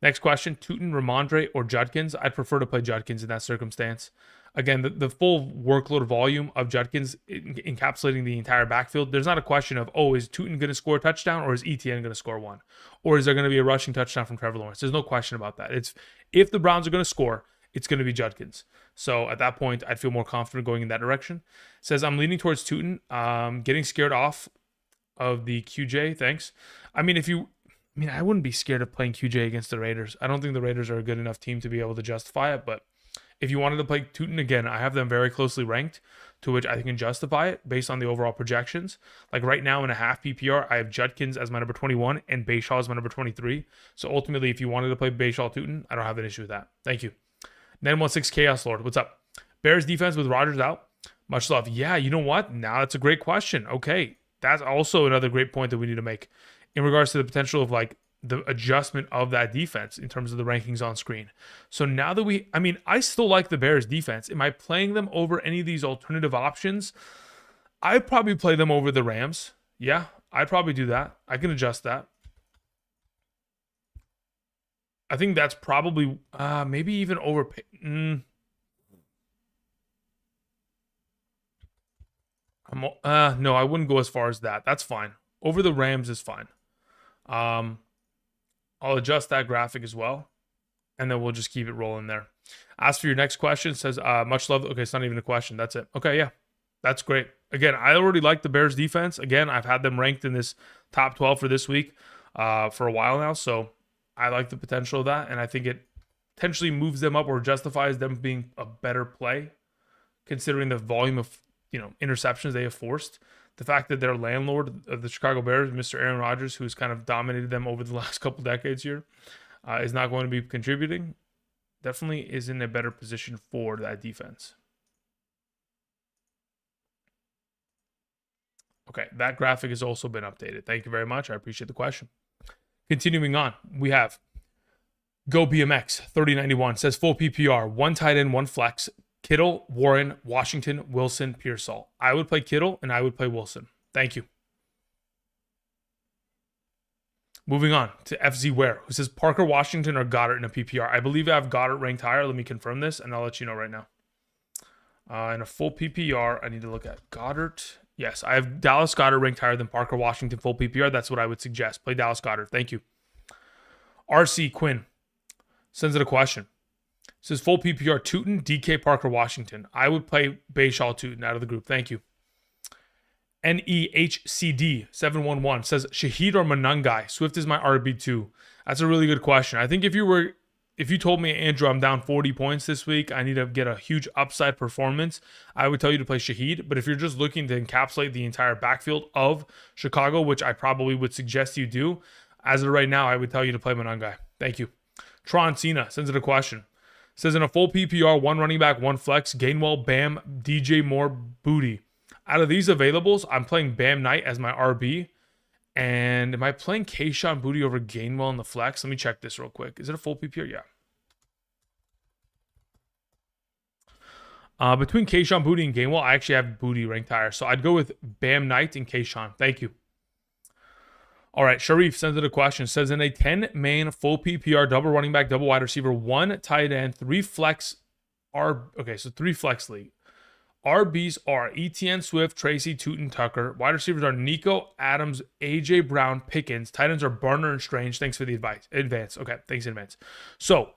Next question, Tootin, Ramondre, or Judkins? I'd prefer to play Judkins in that circumstance. Again, the full workload volume of Judkins encapsulating the entire backfield. There's not a question of, oh, is Tootin going to score a touchdown or is ETN going to score one? Or is there going to be a rushing touchdown from Trevor Lawrence? There's no question about that. It's if the Browns are going to score, it's going to be Judkins. So at that point, I'd feel more confident going in that direction. It says, I'm leaning towards Tootin, getting scared off of the QJ. Thanks. I mean, I wouldn't be scared of playing QJ against the Raiders. I don't think the Raiders are a good enough team to be able to justify it, but if you wanted to play Tootin again, I have them very closely ranked, to which I can justify it based on the overall projections. Like right now in a half PPR, I have Judkins as my number 21 and Bayshaw as my number 23. So ultimately, if you wanted to play Bayshaw Tootin, I don't have an issue with that. Thank you. 916 Chaos Lord, what's up? Bears defense with Rodgers out. Much love. Yeah, you know what? Now that's a great question. Okay, that's also another great point that we need to make in regards to the potential of like the adjustment of that defense in terms of the rankings on screen. So now that I still like the Bears defense. Am I playing them over any of these alternative options? I'd probably play them over the Rams. Yeah, I'd probably do that. I can adjust that. I think that's probably maybe even over. No, I wouldn't go as far as that. That's fine. Over the Rams is fine. I'll adjust that graphic as well, and then we'll just keep it rolling there. As for your next question, says, much love. Okay, it's not even a question. That's it. Okay, yeah, that's great. Again, I already like the Bears defense. Again, I've had them ranked in this top 12 for this week for a while now, so I like the potential of that, and I think it potentially moves them up or justifies them being a better play, considering the volume of interceptions they have forced. The fact that their landlord of the Chicago Bears, Mr. Aaron Rodgers, who's kind of dominated them over the last couple decades here, is not going to be contributing, definitely is in a better position for that defense. Okay, that graphic has also been updated. Thank you very much. I appreciate the question. Continuing on, we have Go BMX 3091 says full PPR, one tight end, one flex. Kittle, Warren, Washington, Wilson, Pearsall. I would play Kittle and I would play Wilson. Thank you. Moving on to FZ Ware, who says Parker, Washington, or Goddard in a PPR. I believe I have Goddard ranked higher. Let me confirm this, and I'll let you know right now. In a full PPR, I need to look at Goddard. Yes, I have Dallas Goddard ranked higher than Parker, Washington, full PPR. That's what I would suggest. Play Dallas Goddard. Thank you. RC Quinn sends it a question. Says full PPR, Tootin, DK, Parker, Washington. I would play Bayshaw Tootin out of the group. Thank you. NEHCD 711 says Shaheed or Manungai. Swift is my RB2. That's a really good question. I think if you told me, Andrew, I'm down 40 points this week, I need to get a huge upside performance, I would tell you to play Shaheed. But if you're just looking to encapsulate the entire backfield of Chicago, which I probably would suggest you do, as of right now, I would tell you to play Manungai. Thank you. Tron Cena sends it a question. Says in a full PPR, one running back, one flex, Gainwell, Bam, DJ Moore, Booty. Out of these availables, I'm playing Bam Knight as my RB. And am I playing Kayshawn Booty over Gainwell in the flex? Let me check this real quick. Is it a full PPR? Yeah. Between Kayshawn Booty and Gainwell, I actually have Booty ranked higher. So I'd go with Bam Knight and Kayshawn. Thank you. All right, Sharif sends it a question. Says in a 10-man full PPR, double running back, double wide receiver, one tight end, three flex three flex league. RBs are ETN, Swift, Tracy, Tootin, Tucker. Wide receivers are Nico, Adams, AJ Brown, Pickens. Tight ends are Barner and Strange. Thanks for the advance. Okay, thanks in advance. So,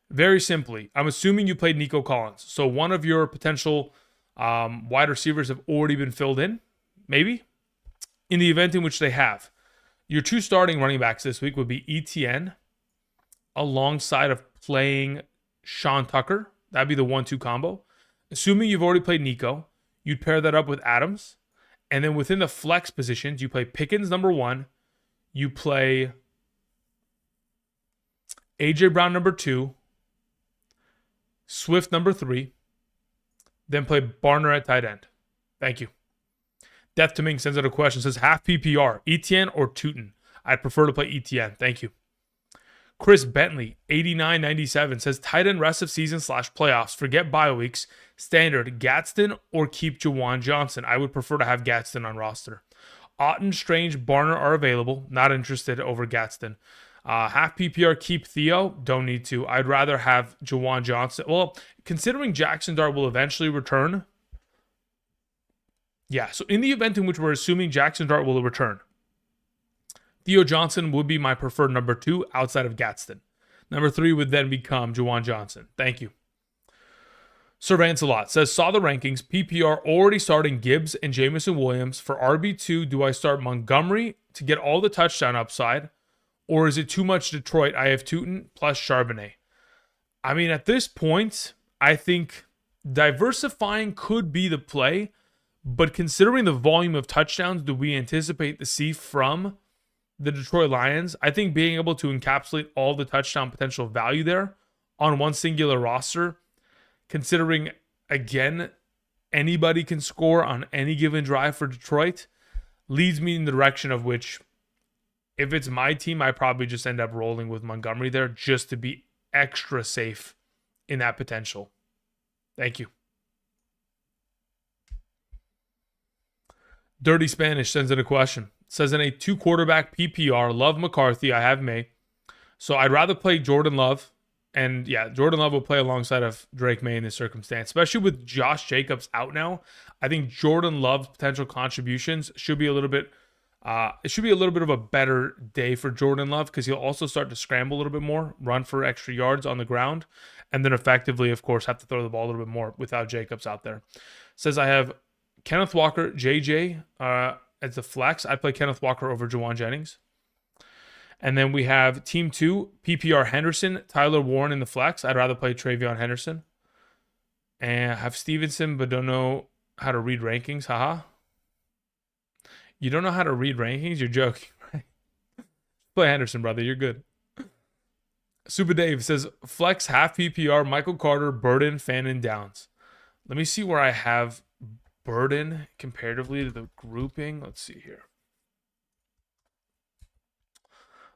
very simply, I'm assuming you played Nico Collins. So one of your potential wide receivers have already been filled in, maybe. In the event in which they have, your two starting running backs this week would be ETN alongside of playing Sean Tucker. That'd be the 1-2 combo. Assuming you've already played Nico, you'd pair that up with Adams. And then within the flex positions, you play Pickens number 1. You play AJ Brown number 2. Swift number 3. Then play Barner at tight end. Thank you. Death to Ming sends out a question. Says half PPR, ETN or Tootin? I'd prefer to play ETN. Thank you. Chris Bentley, 8997, says tight end rest of season / playoffs. Forget bye weeks. Standard, Gadsden or keep Jawan Johnson. I would prefer to have Gadsden on roster. Otten, Strange, Barner are available. Not interested over Gadsden. Half PPR, keep Theo. Don't need to. I'd rather have Juwan Johnson. Well, considering Jackson Dart will eventually return. Yeah, so in the event in which we're assuming Jackson Dart will return, Theo Johnson would be my preferred number 2 outside of Gadsden. Number 3 would then become Juwan Johnson. Thank you. Sir Vancelot says, saw the rankings. PPR already starting Gibbs and Jamison Williams. For RB2, do I start Montgomery to get all the touchdown upside? Or is it too much Detroit? I have Tootin plus Charbonnet. I mean, at this point, I think diversifying could be the play. But considering the volume of touchdowns that we anticipate to see from the Detroit Lions, I think being able to encapsulate all the touchdown potential value there on one singular roster, considering, again, anybody can score on any given drive for Detroit, leads me in the direction of which, if it's my team, I probably just end up rolling with Montgomery there just to be extra safe in that potential. Thank you. Dirty Spanish sends in a question. Says, in a 2-quarterback PPR, love McCarthy. I have May. So I'd rather play Jordan Love. And yeah, Jordan Love will play alongside of Drake May in this circumstance, especially with Josh Jacobs out now. I think Jordan Love's potential contributions should be a little bit, it should be a little bit of a better day for Jordan Love because he'll also start to scramble a little bit more, run for extra yards on the ground, and then effectively, of course, have to throw the ball a little bit more without Jacobs out there. Says, I have Kenneth Walker, JJ as the flex. I play Kenneth Walker over Juwan Jennings. And then we have Team 2, PPR Henderson, Tyler Warren in the flex. I'd rather play Travion Henderson. And I have Stevenson, but don't know how to read rankings. Haha. You don't know how to read rankings? You're joking, right? Play Henderson, brother. You're good. Super Dave says, flex half PPR, Michael Carter, Burden, Fannin, Downs. Let me see where I have Burden comparatively to the grouping. Let's see here.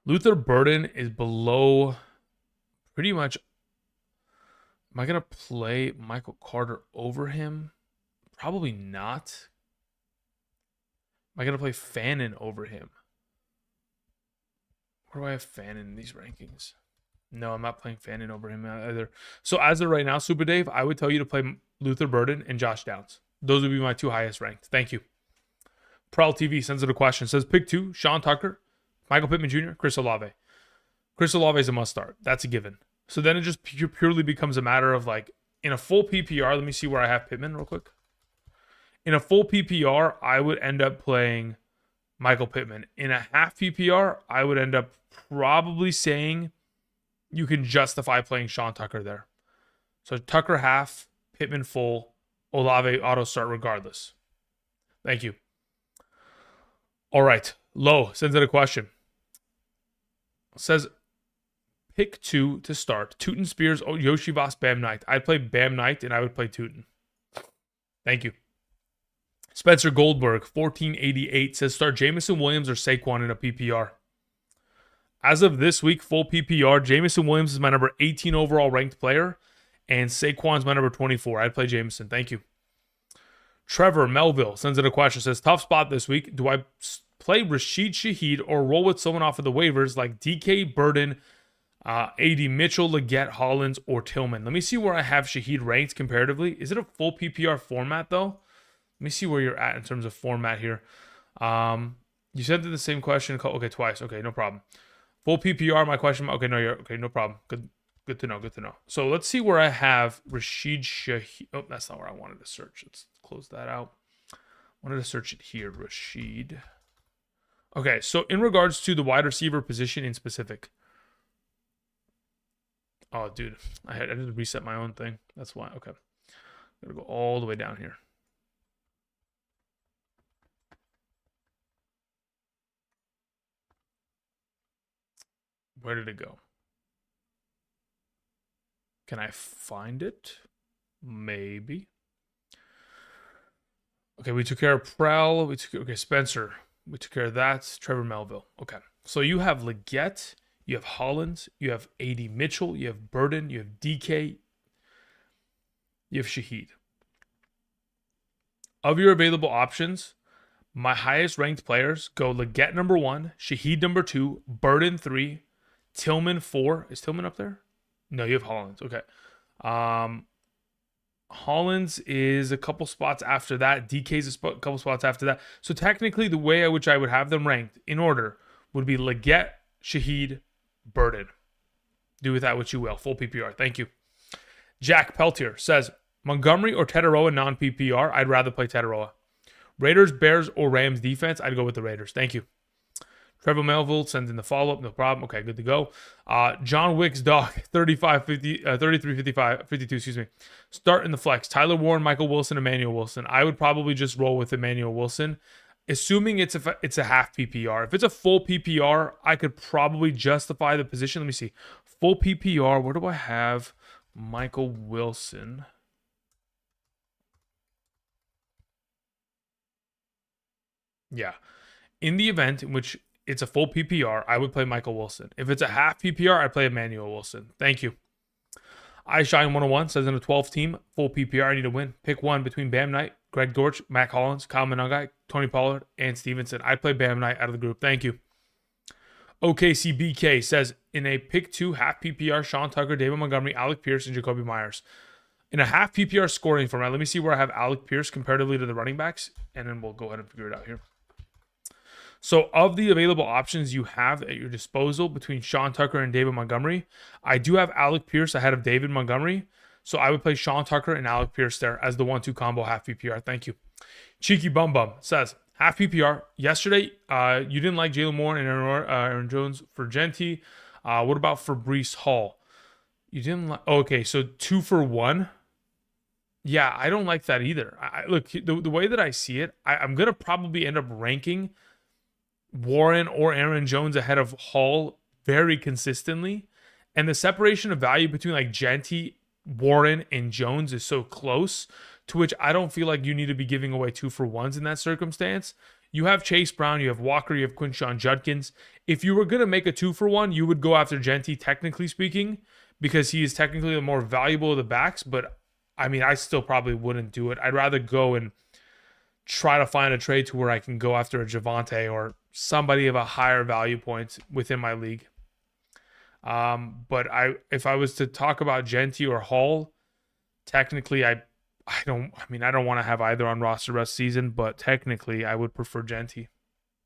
Luther Burden is below pretty much. Am I going to play Michael Carter over him? Probably not. Am I going to play Fannin over him? Where do I have Fannin in these rankings? No, I'm not playing Fannin over him either. So as of right now, Super Dave, I would tell you to play Luther Burden and Josh Downs. Those would be my 2 highest ranked. Thank you. Prowl TV sends it a question. Says, pick 2, Sean Tucker, Michael Pittman Jr., Chris Olave. Chris Olave is a must start. That's a given. So then it just purely becomes a matter of like, in a full PPR, let me see where I have Pittman real quick. In a full PPR, I would end up playing Michael Pittman. In a half PPR, I would end up probably saying you can justify playing Sean Tucker there. So Tucker half, Pittman full, Olave auto start regardless. Thank you. All right. Low sends in a question. Says, pick 2 to start. Tootin Spears, Yoshi Voss, Bam Knight. I'd play Bam Knight and I would play Tootin. Thank you. Spencer Goldberg, 1488, says, start Jamison Williams or Saquon in a PPR. As of this week, full PPR, Jamison Williams is my number 18 overall ranked player, and Saquon's my number 24. I'd play Jamison. Thank you. Trevor Melville sends in a question. Says, tough spot this week. Do I play Rashid Shaheed or roll with someone off of the waivers like DK, Burden, AD Mitchell, Leggett, Hollins, or Tillman? Let me see where I have Shaheed ranked comparatively. Is it a full PPR format, though? Let me see where you're at in terms of format here. You said the same question. Okay, twice. Okay, no problem. Full PPR, my question. Okay, no, you're okay. No problem. Good to know. Good to know. So let's see where I have Rashid Shaheed. Oh, that's not where I wanted to search. Let's close that out. I wanted to search it here. Rashid. Okay, so in regards to the wide receiver position in specific. Oh, dude, I had to reset my own thing. That's why. Okay, gotta go all the way down here. Where did it go? Can I find it? Maybe. Okay, we took care of Prowl. Okay, Spencer. We took care of that. Trevor Melville. Okay. So you have Leggett, you have Hollins, you have AD Mitchell, you have Burden, you have DK, you have Shaheed. Of your available options, my highest ranked players go Leggett number 1, Shaheed number 2, Burden 3, Tillman 4. Is Tillman up there? No, you have Hollins. Okay. Hollins is a couple spots after that. DK's a couple spots after that. So technically, the way which I would have them ranked in order would be Leggett, Shaheed, Burden. Do with that what you will. Full PPR. Thank you. Jack Peltier says, Montgomery or Tetaroa non-PPR? I'd rather play Tetaroa. Raiders, Bears, or Rams defense? I'd go with the Raiders. Thank you. Trevor Melville sends in the follow-up. No problem. Okay, good to go. John Wick's dog, 33-52, excuse me. Start in the flex. Tyler Warren, Michael Wilson, Emmanuel Wilson. I would probably just roll with Emmanuel Wilson, assuming it's a half PPR. If it's a full PPR, I could probably justify the position. Let me see. Full PPR, where do I have Michael Wilson? Yeah. In the event in which it's a full PPR, I would play Michael Wilson. If it's a half PPR, I'd play Emmanuel Wilson. Thank you. I Shine 101 says in a 12 team, full PPR, I need to win. Pick one between Bam Knight, Greg Dortch, Mac Hollins, Kyle Monangai, Tony Pollard, and Stevenson. I'd play Bam Knight out of the group. Thank you. OKCBK says in a pick 2 half PPR, Sean Tucker, David Montgomery, Alec Pierce, and Jacoby Myers. In a half PPR scoring format, let me see where I have Alec Pierce comparatively to the running backs, and then we'll go ahead and figure it out here. So of the available options you have at your disposal between Sean Tucker and David Montgomery, I do have Alec Pierce ahead of David Montgomery. So I would play Sean Tucker and Alec Pierce there as the 1-2 combo half PPR. Thank you. Cheeky Bum Bum says, half PPR. Yesterday, you didn't like Jalen Moore and Aaron Jones for Genty. What about for Breece Hall? You didn't like... okay, so 2 for 1. Yeah, I don't like that either. Look, the way that I see it, I'm going to probably end up ranking Warren or Aaron Jones ahead of Hall very consistently. And the separation of value between like Genty, Warren, and Jones is so close, to which I don't feel like you need to be giving away 2 for 1s in that circumstance. You have Chase Brown, you have Walker, you have Quinshon Judkins. If you were going to make a 2 for 1, you would go after Genty, technically speaking, because he is technically the more valuable of the backs. But I mean, I still probably wouldn't do it. I'd rather go and try to find a trade to where I can go after a Javonte or somebody of a higher value point within my league. But if I was to talk about Genty or Hall, technically I don't want to have either on roster rest season, but technically I would prefer Genty.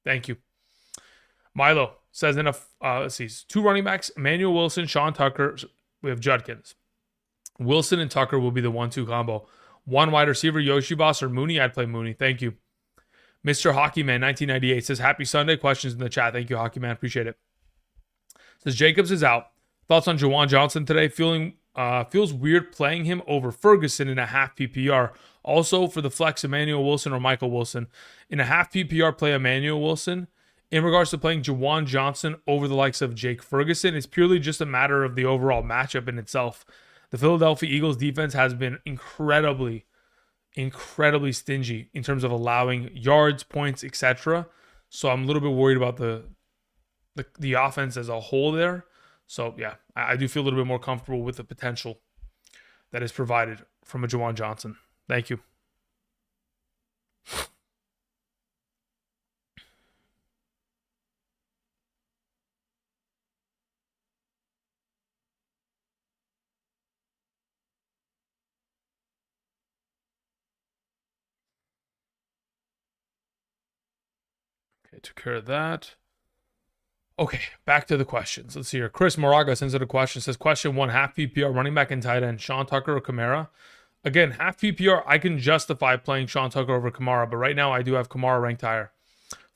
Thank you. Milo says in a let's see, 2 running backs, Emmanuel Wilson, Sean Tucker. We have Judkins. Wilson and Tucker will be the 1-2 combo. 1 wide receiver, Yoshi Boss or Mooney. I'd play Mooney. Thank you. Mr. Hockeyman 1998 says, happy Sunday. Questions in the chat. Thank you, Hockeyman. Appreciate it. Says, Jacobs is out. Thoughts on Juwan Johnson today? Feels weird playing him over Ferguson in a half PPR. Also, for the flex, Emmanuel Wilson or Michael Wilson. In a half PPR, play Emmanuel Wilson. In regards to playing Juwan Johnson over the likes of Jake Ferguson, it's purely just a matter of the overall matchup in itself. The Philadelphia Eagles defense has been incredibly stingy in terms of allowing yards, points, etc. So I'm a little bit worried about the offense as a whole there. So yeah, I do feel a little bit more comfortable with the potential that is provided from a Juwan Johnson. Thank you. Okay, took care of that. Okay, back to the questions. Let's see here. Chris Moraga sends out a question. Says, question 1, half PPR, running back and tight end, Sean Tucker or Kamara? Again, half PPR, I can justify playing Sean Tucker over Kamara, but right now I do have Kamara ranked higher.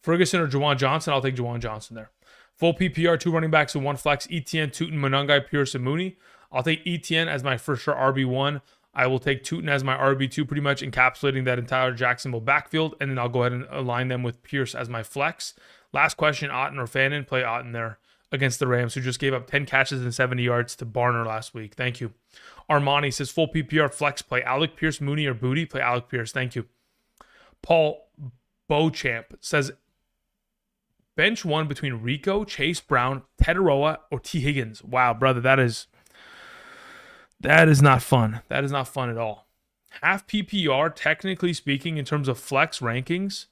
Ferguson or Juwan Johnson? I'll take Juwan Johnson there. Full PPR, 2 running backs and 1 flex, ETN, Tootin, Monangai, Pierce, and Mooney. I'll take ETN as my for sure RB1. I will take Tootin as my RB2, pretty much encapsulating that entire Jacksonville backfield, and then I'll go ahead and align them with Pierce as my flex. Last question, Otten or Fannin? Play Otten there against the Rams, who just gave up 10 catches and 70 yards to Barner last week. Thank you. Armani says, full PPR flex, play Alec Pierce, Mooney, or Booty? Play Alec Pierce. Thank you. Paul Beauchamp says, bench 1 between Rico, Chase Brown, Tetaroa, or T. Higgins. Wow, brother, that is not fun. That is not fun at all. Half PPR, technically speaking, in terms of flex rankings,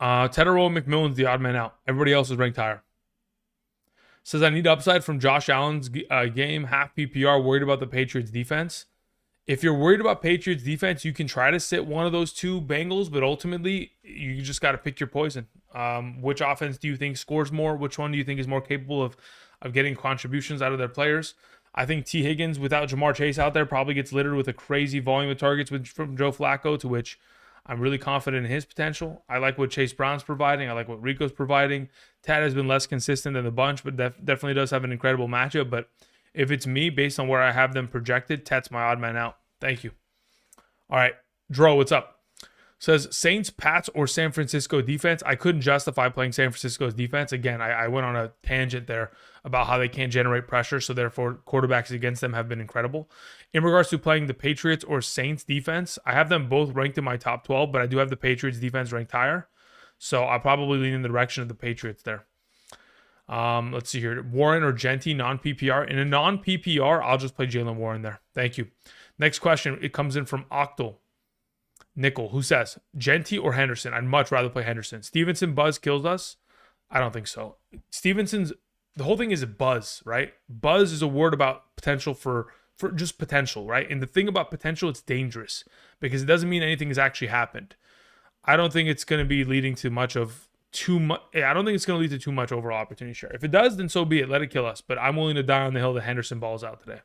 Tedero McMillan's the odd man out. Everybody else is ranked higher. Says I need upside from Josh Allen's game, half PPR, worried about the Patriots defense. If you're worried about Patriots defense, you can try to sit one of those two Bengals, but ultimately you just got to pick your poison. Which offense do you think scores more? Which one do you think is more capable of getting contributions out of their players? I think T. Higgins, without Jamar Chase out there, probably gets littered with a crazy volume of targets from Joe Flacco, to which I'm really confident in his potential. I like what Chase Brown's providing. I like what Rico's providing. Tad has been less consistent than the bunch, but definitely does have an incredible matchup. But if it's me, based on where I have them projected, Ted's my odd man out. Thank you. All right. Dro, what's up? Says Saints, Pats, or San Francisco defense. I couldn't justify playing San Francisco's defense. Again, I went on a tangent there about how they can't generate pressure, so therefore quarterbacks against them have been incredible. In regards to playing the Patriots or Saints defense, I have them both ranked in my top 12, but I do have the Patriots defense ranked higher. So I'll probably lean in the direction of the Patriots there. Let's see here. Warren or Genty, non-PPR. In a non-PPR, I'll just play Jalen Warren there. Thank you. Next question. It comes in from Octal Nickel, who says, Genty or Henderson? I'd much rather play Henderson. Stevenson buzz kills us? I don't think so. Stevenson's, the whole thing is a buzz, right? Buzz is a word about potential for just potential, right? And the thing about potential, it's dangerous because it doesn't mean anything has actually happened. I don't think it's going to be leading to I don't think it's going to lead to too much overall opportunity share. If it does, then so be it. Let it kill us. But I'm willing to die on the hill that Henderson balls out today.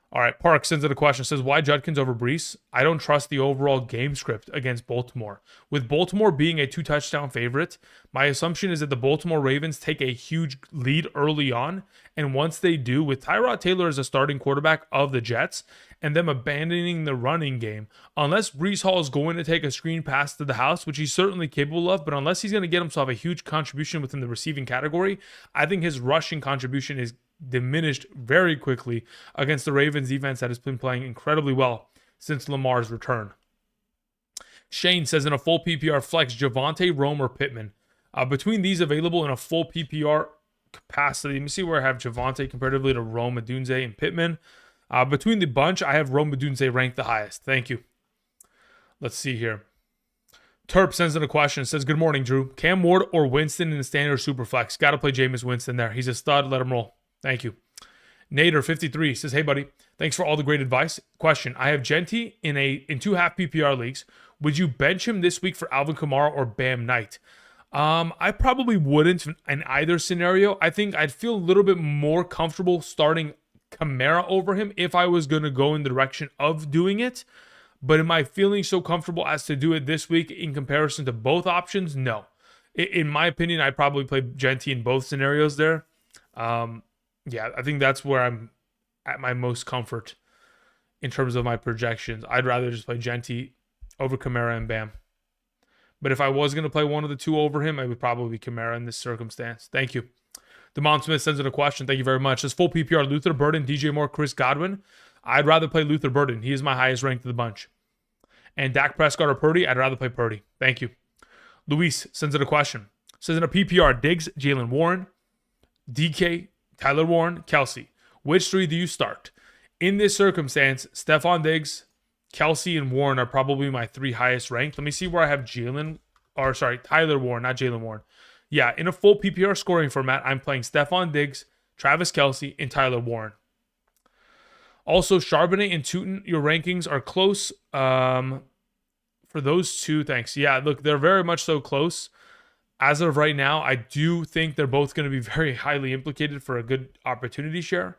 All right, Park sends in a question. Says, why Judkins over Brees? I don't trust the overall game script against Baltimore. With Baltimore being a 2-touchdown favorite, my assumption is that the Baltimore Ravens take a huge lead early on. And once they do, with Tyrod Taylor as a starting quarterback of the Jets and them abandoning the running game, unless Brees Hall is going to take a screen pass to the house, which he's certainly capable of, but unless he's going to get himself a huge contribution within the receiving category, I think his rushing contribution is diminished very quickly against the Ravens defense that has been playing incredibly well since Lamar's return. Shane says in a full PPR flex, Javonte, Rome, or Pittman. Between these available in a full PPR capacity, let me see where I have Javonte comparatively to Rome, Odunze, and Pittman. Between the bunch, I have Rome Odunze ranked the highest. Thank you. Let's see here. Terp sends in a question. Says, good morning, Drew. Cam Ward or Winston in the standard super flex? Got to play Jameis Winston there. He's a stud. Let him roll. Thank you. Nader53 says, hey, buddy. Thanks for all the great advice. Question. I have Genty in 2 half PPR leagues. Would you bench him this week for Alvin Kamara or Bam Knight? I probably wouldn't in either scenario. I think I'd feel a little bit more comfortable starting Kamara over him if I was going to go in the direction of doing it. But am I feeling so comfortable as to do it this week in comparison to both options? No. In my opinion, I'd probably play Genty in both scenarios there. Yeah, I think that's where I'm at my most comfort in terms of my projections. I'd rather just play Genty over Kamara and Bam. But if I was going to play one of the two over him, I would probably be Kamara in this circumstance. Thank you. Demond Smith sends in a question. Thank you very much. Says full PPR, Luther Burden, DJ Moore, Chris Godwin. I'd rather play Luther Burden. He is my highest ranked of the bunch. And Dak Prescott or Purdy, I'd rather play Purdy. Thank you. Luis sends in a question. Says in a PPR, Diggs, Jalen Warren, DK, Tyler Warren, Kelsey. Which 3 do you start? In this circumstance, Stephon Diggs, Kelsey, and Warren are probably my 3 highest ranked. Let me see where I have Tyler Warren, not Jalen Warren. Yeah, in a full PPR scoring format, I'm playing Stephon Diggs, Travis Kelsey, and Tyler Warren. Also, Charbonnet and Tootin, your rankings are close. For those two, thanks. Yeah, look, they're very much so close. As of right now, I do think they're both going to be very highly implicated for a good opportunity share.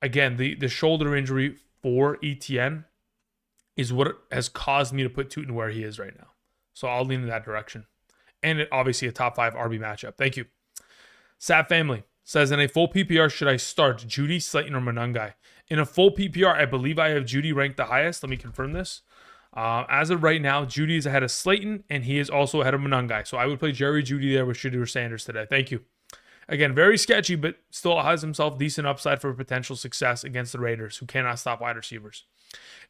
Again, the shoulder injury for ETN is what has caused me to put Tootin where he is right now. So I'll lean in that direction. And obviously a top 5 RB matchup. Thank you. Sap Family says, in a full PPR, should I start Judy, Slayton, or Monangai? In a full PPR, I believe I have Judy ranked the highest. Let me confirm this. As of right now, Judy is ahead of Slayton, and he is also ahead of Monangai. So I would play Jerry Judy there with Shedeur Sanders today. Thank you. Again, very sketchy, but still has himself decent upside for potential success against the Raiders, who cannot stop wide receivers.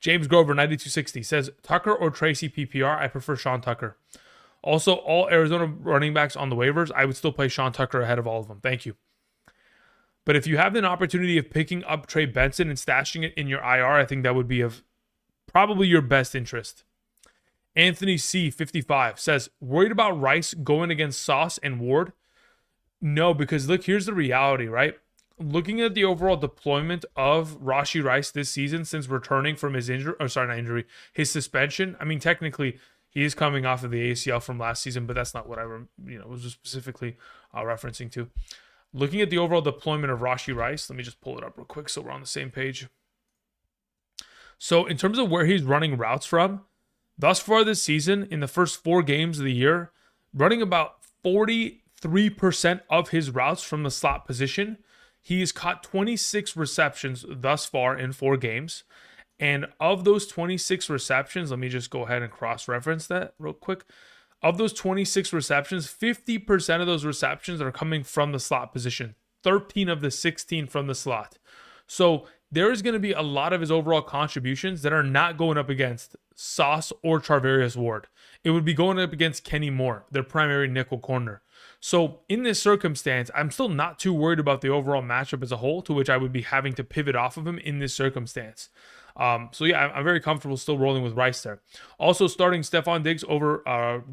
James Grover, 9260, says, Tucker or Tracy PPR? I prefer Sean Tucker. Also, all Arizona running backs on the waivers, I would still play Sean Tucker ahead of all of them. Thank you. But if you have an opportunity of picking up Trey Benson and stashing it in your IR, I think that would be of probably your best interest. Anthony C 55 says, worried about Rice going against Sauce and Ward? No, because look, here's the reality, right? Looking at the overall deployment of Rashee Rice this season since returning from his his suspension. I mean, technically, he is coming off of the ACL from last season, but that's not what I was just specifically referencing to. Looking at the overall deployment of Rashee Rice, let me just pull it up real quick so we're on the same page. So in terms of where he's running routes from, thus far this season, in the first 4 games of the year, running about 43% of his routes from the slot position. He's caught 26 receptions thus far in 4 games. And of those 26 receptions, let me just go ahead and cross-reference that real quick. Of those 26 receptions, 50% of those receptions are coming from the slot position. 13 of the 16 from the slot. So there is going to be a lot of his overall contributions that are not going up against Sauce or Charvarius Ward. It would be going up against Kenny Moore, their primary nickel corner. So in this circumstance, I'm still not too worried about the overall matchup as a whole, to which I would be having to pivot off of him in this circumstance. So yeah, I'm very comfortable still rolling with Rice there. Also starting Stephon Diggs over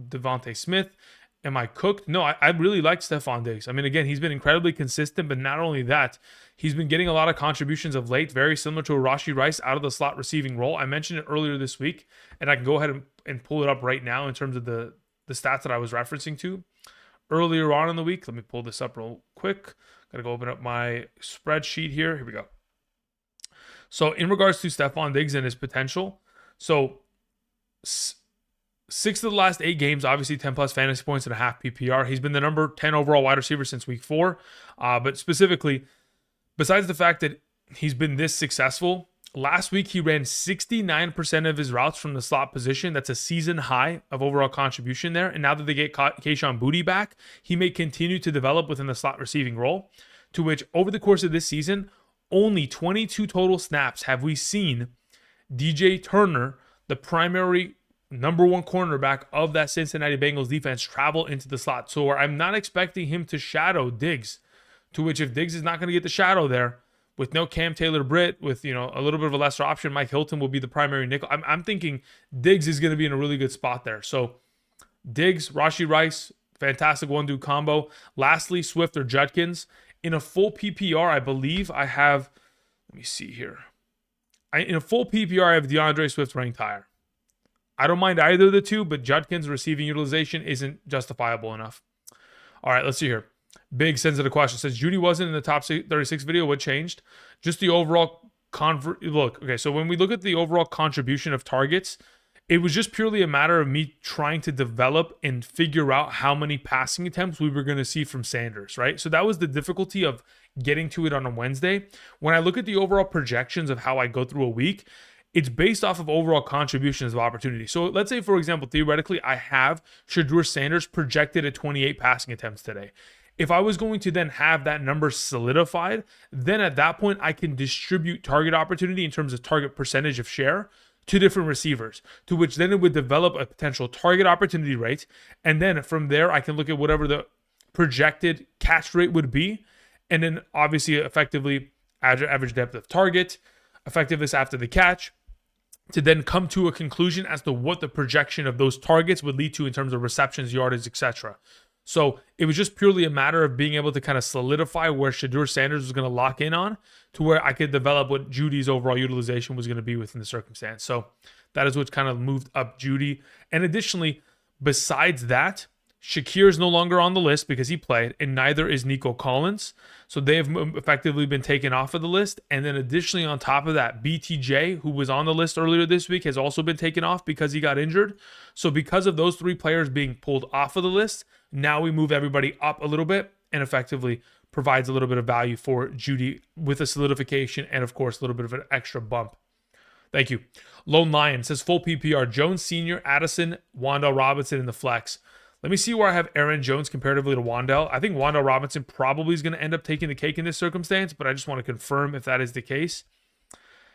Devontae Smith. Am I cooked? No, I really like Stephon Diggs. I mean, again, he's been incredibly consistent, but not only that, he's been getting a lot of contributions of late, very similar to a Rashee Rice out of the slot receiving role. I mentioned it earlier this week, and I can go ahead and pull it up right now in terms of the stats that I was referencing to earlier on in the week. Let me pull this up real quick. Got to go open up my spreadsheet here. Here we go. So in regards to Stephon Diggs and his potential, so 6 of the last 8 games, obviously 10 plus fantasy points and a half PPR. He's been the number 10 overall wide receiver since week 4. But specifically, besides the fact that he's been this successful, last week he ran 69% of his routes from the slot position. That's a season high of overall contribution there. And now that they get Kayshon Boutte back, he may continue to develop within the slot receiving role, to which over the course of this season, only 22 total snaps have we seen DJ Turner, the primary number 1 cornerback of that Cincinnati Bengals defense, travel into the slot. So I'm not expecting him to shadow Diggs, to which if Diggs is not going to get the shadow there, with no Cam Taylor-Britt, with a little bit of a lesser option, Mike Hilton will be the primary nickel. I'm thinking Diggs is going to be in a really good spot there. So Diggs, Rashee Rice, fantastic 1-2 combo. Lastly, Swift or Judkins. In a full PPR, I believe I have, let me see here. In a full PPR, I have DeAndre Swift ranked higher. I don't mind either of the two, but Judkins' receiving utilization isn't justifiable enough. All right, let's see here. Big sends it a question. Says, Judy wasn't in the top 36 video. What changed? Just the overall look. Okay, so when we look at the overall contribution of targets, it was just purely a matter of me trying to develop and figure out how many passing attempts we were going to see from Sanders, right? So that was the difficulty of getting to it on a Wednesday. When I look at the overall projections of how I go through a week, it's based off of overall contributions of opportunity. So let's say, for example, theoretically, I have Shedeur Sanders projected at 28 passing attempts today. If I was going to then have that number solidified, then at that point, I can distribute target opportunity in terms of target percentage of share to different receivers, to which then it would develop a potential target opportunity rate. And then from there, I can look at whatever the projected catch rate would be. And then obviously effectively average depth of target, effectiveness after the catch, to then come to a conclusion as to what the projection of those targets would lead to in terms of receptions, yardage, etc. So it was just purely a matter of being able to kind of solidify where Shedeur Sanders was going to lock in on, to where I could develop what Judy's overall utilization was going to be within the circumstance. So that is what kind of moved up Judy. And additionally, besides that, Shakir is no longer on the list because he played, and neither is Nico Collins. So they have effectively been taken off of the list. And then additionally, on top of that, BTJ, who was on the list earlier this week, has also been taken off because he got injured. So because of those 3 players being pulled off of the list, now we move everybody up a little bit and effectively provides a little bit of value for Judy with a solidification and, of course, a little bit of an extra bump. Thank you. Lone Lion says full PPR, Jones Sr., Addison, Wan'Dale Robinson in the flex. Let me see where I have Aaron Jones comparatively to Wan'Dale. I think Wan'Dale Robinson probably is going to end up taking the cake in this circumstance, but I just want to confirm if that is the case.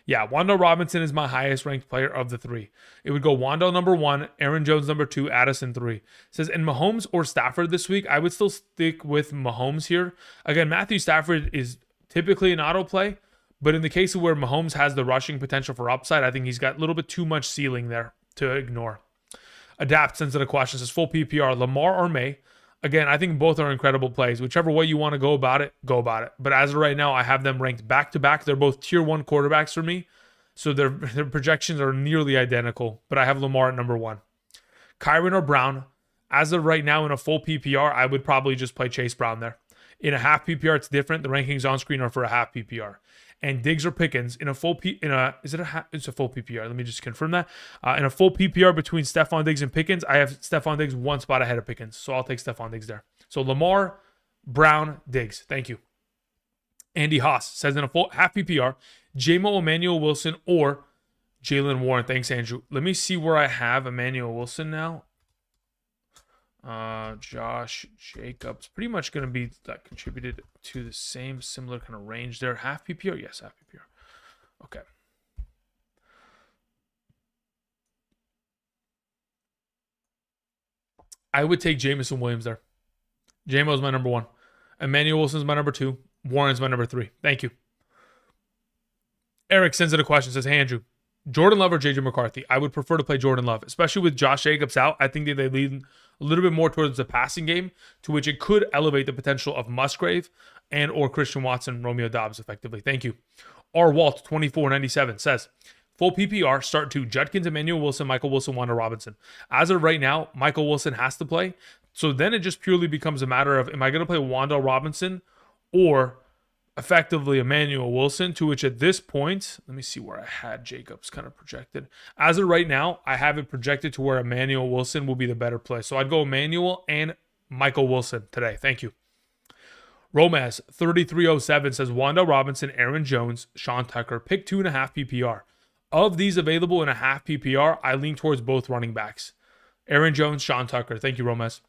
Yeah, Wan'Dale Robinson is my highest ranked player of the 3. It would go Wan'Dale number 1, Aaron Jones number 2, Addison 3. It says, in Mahomes or Stafford this week, I would still stick with Mahomes here. Again, Matthew Stafford is typically an auto play, but in the case of where Mahomes has the rushing potential for upside, I think he's got a little bit too much ceiling there to ignore. Adapt sends in a question, says full PPR, Lamar or May. Again, I think both are incredible plays. Whichever way you want to go about it, go about it. But as of right now, I have them ranked back to back. They're both tier 1 quarterbacks for me. So their projections are nearly identical. But I have Lamar at number 1. Kyron or Brown. As of right now, in a full PPR, I would probably just play Chase Brown there. In a half PPR, it's different. The rankings on screen are for a half PPR. And Diggs or Pickens in a full it's a full PPR. Let me just confirm that. In a full PPR between Stephon Diggs and Pickens, I have Stephon Diggs one spot ahead of Pickens. So I'll take Stephon Diggs there. So Lamar, Brown, Diggs. Thank you. Andy Haas says in a full half PPR, J-Mo, Emmanuel Wilson, or Jalen Warren. Thanks, Andrew. Let me see where I have Emmanuel Wilson now. Josh Jacobs, pretty much going to be contributed to the same similar kind of range there. Half PPR? Yes, half PPR. Okay. I would take Jameson Williams there. J-Mo is my number 1. Emmanuel Wilson is my number 2. Warren's my number 3. Thank you. Eric sends in a question, says, hey, Andrew, Jordan Love or JJ McCarthy? I would prefer to play Jordan Love, especially with Josh Jacobs out. I think that they lean a little bit more towards the passing game, to which it could elevate the potential of Musgrave and or Christian Watson, Romeo Dobbs, effectively. Thank you. R. Walt 2497 says, full PPR, start 2, Judkins, Emmanuel Wilson, Michael Wilson, Wanda Robinson. As of right now, Michael Wilson has to play. So then it just purely becomes a matter of, am I going to play Wanda Robinson or effectively Emmanuel Wilson, to which at this point, let me see where I had Jacobs kind of projected. As of right now, I have it projected to where Emmanuel Wilson will be the better play. So I'd go Emmanuel and Michael Wilson today. Thank you. Romaz 3307 says Wanda Robinson, Aaron Jones, Sean Tucker, pick 2.5 PPR. Of these available in a half PPR, I lean towards both running backs. Aaron Jones, Sean Tucker. Thank you, Romaz.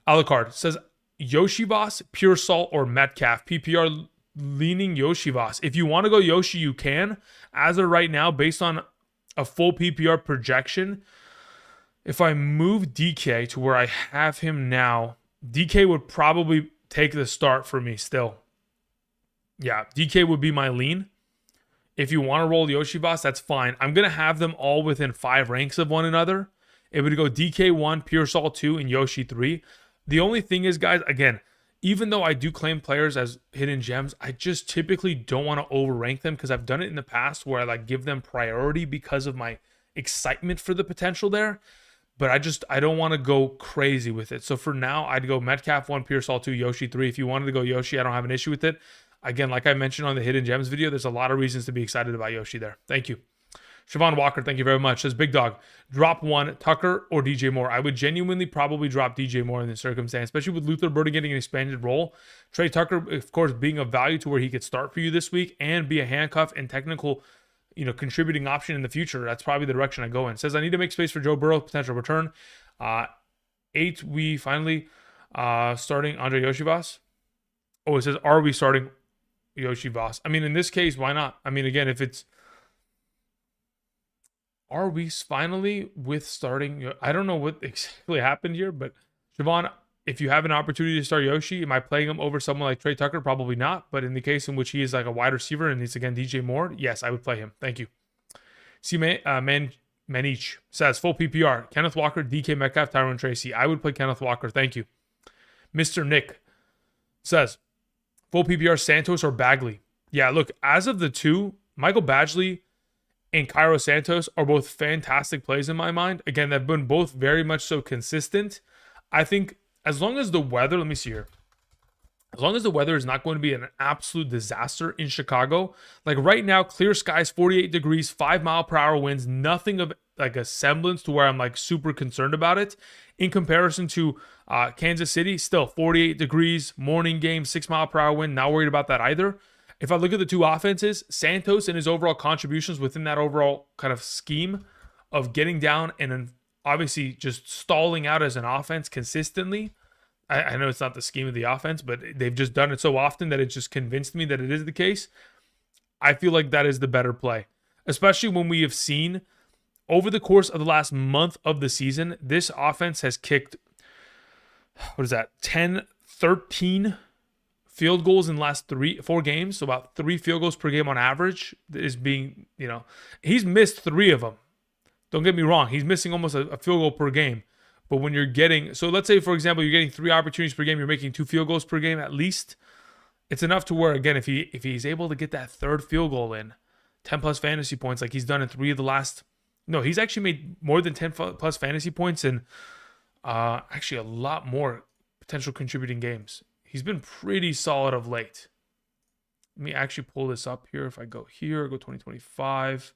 Alucard says Yoshivas, Pure Salt, or Metcalf. PPR leaning Yoshivas. If you want to go Yoshi, you can. As of right now, based on a full PPR projection, if I move DK to where I have him now, DK would probably take the start for me still. Yeah, DK would be my lean. If you want to roll Yoshivas, that's fine. I'm going to have them all within 5 ranks of one another. It would go DK 1, Pure Salt 2, and Yoshi 3. The only thing is, guys, again, even though I do claim players as hidden gems, I just typically don't want to overrank them because I've done it in the past where I give them priority because of my excitement for the potential there. But I don't want to go crazy with it. So for now, I'd go Metcalf 1, Pure Salt 2, Yoshi 3. If you wanted to go Yoshi, I don't have an issue with it. Again, like I mentioned on the Hidden Gems video, there's a lot of reasons to be excited about Yoshi there. Thank you. Siobhan Walker, thank you very much. Says Big Dog, drop 1, Tucker or DJ Moore. I would genuinely probably drop DJ Moore in this circumstance, especially with Luther Burden getting an expanded role. Trey Tucker, of course, being of value to where he could start for you this week and be a handcuff and technical, contributing option in the future. That's probably the direction I go in. Says I need to make space for Joe Burrow, potential return. 8, we finally starting Andre Yoshivas. Oh, it says, are we starting Yoshivas? I mean, in this case, why not? I mean, again, if it's, are we finally with starting? I don't know what exactly happened here, but Siobhan, if you have an opportunity to start Yoshi, am I playing him over someone like Trey Tucker? Probably not. But in the case in which he is like a wide receiver and it's again DJ Moore, yes, I would play him. Thank you. See, Manich says full PPR: Kenneth Walker, DK Metcalf, Tyron Tracy. I would play Kenneth Walker. Thank you. Mr. Nick says full PPR: Santos or Bagley. Yeah, look, as of the two, Michael Badgley and Cairo Santos are both fantastic plays in my mind. Again, they've been both very much so consistent. I think as long as the weather, let me see here. As long as the weather is not going to be an absolute disaster in Chicago, like right now, clear skies, 48 degrees, 5-mile-per-hour winds, nothing of like a semblance to where I'm like super concerned about it. In comparison to Kansas City, still 48 degrees, morning game, 6-mile-per-hour wind, not worried about that either. If I look at the two offenses, Santos and his overall contributions within that overall kind of scheme of getting down and then obviously just stalling out as an offense consistently. I know it's not the scheme of the offense, but they've just done it so often that it just convinced me that it is the case. I feel like that is the better play, especially when we have seen over the course of the last month of the season, this offense has kicked, 10, 13 field goals in the last 4 games. So about 3 field goals per game on average is being, he's missed 3 of them. Don't get me wrong. He's missing almost a field goal per game. But when you're getting, so let's say, for example, you're getting 3 opportunities per game, you're making 2 field goals per game at least. It's enough to where, again, if he's able to get that 3rd field goal in, 10 plus fantasy points, like he's done in 3 of the last, no, he's actually made more than 10 plus fantasy points in actually a lot more potential contributing games. He's been pretty solid of late. Let me actually pull this up here. If I go here, go 2025.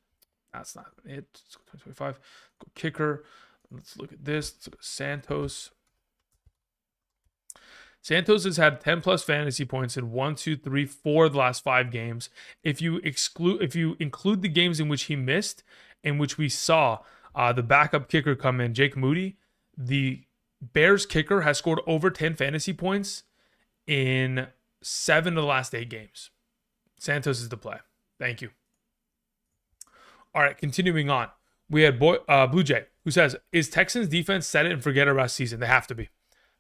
That's not it. Let's go 2025. Go kicker. Let's look at this. Let's look at Santos. Santos has had 10 plus fantasy points in 1, 2, 3, 4 of the last 5 games. If you include the games in which he missed, in which we saw the backup kicker come in, Jake Moody, the Bears kicker has scored over 10 fantasy points in 7 of the last 8 games. Santos is the play. Thank you. All right, continuing on. We had Blue Jay, who says, is Texans defense set it and forget it rest season? They have to be.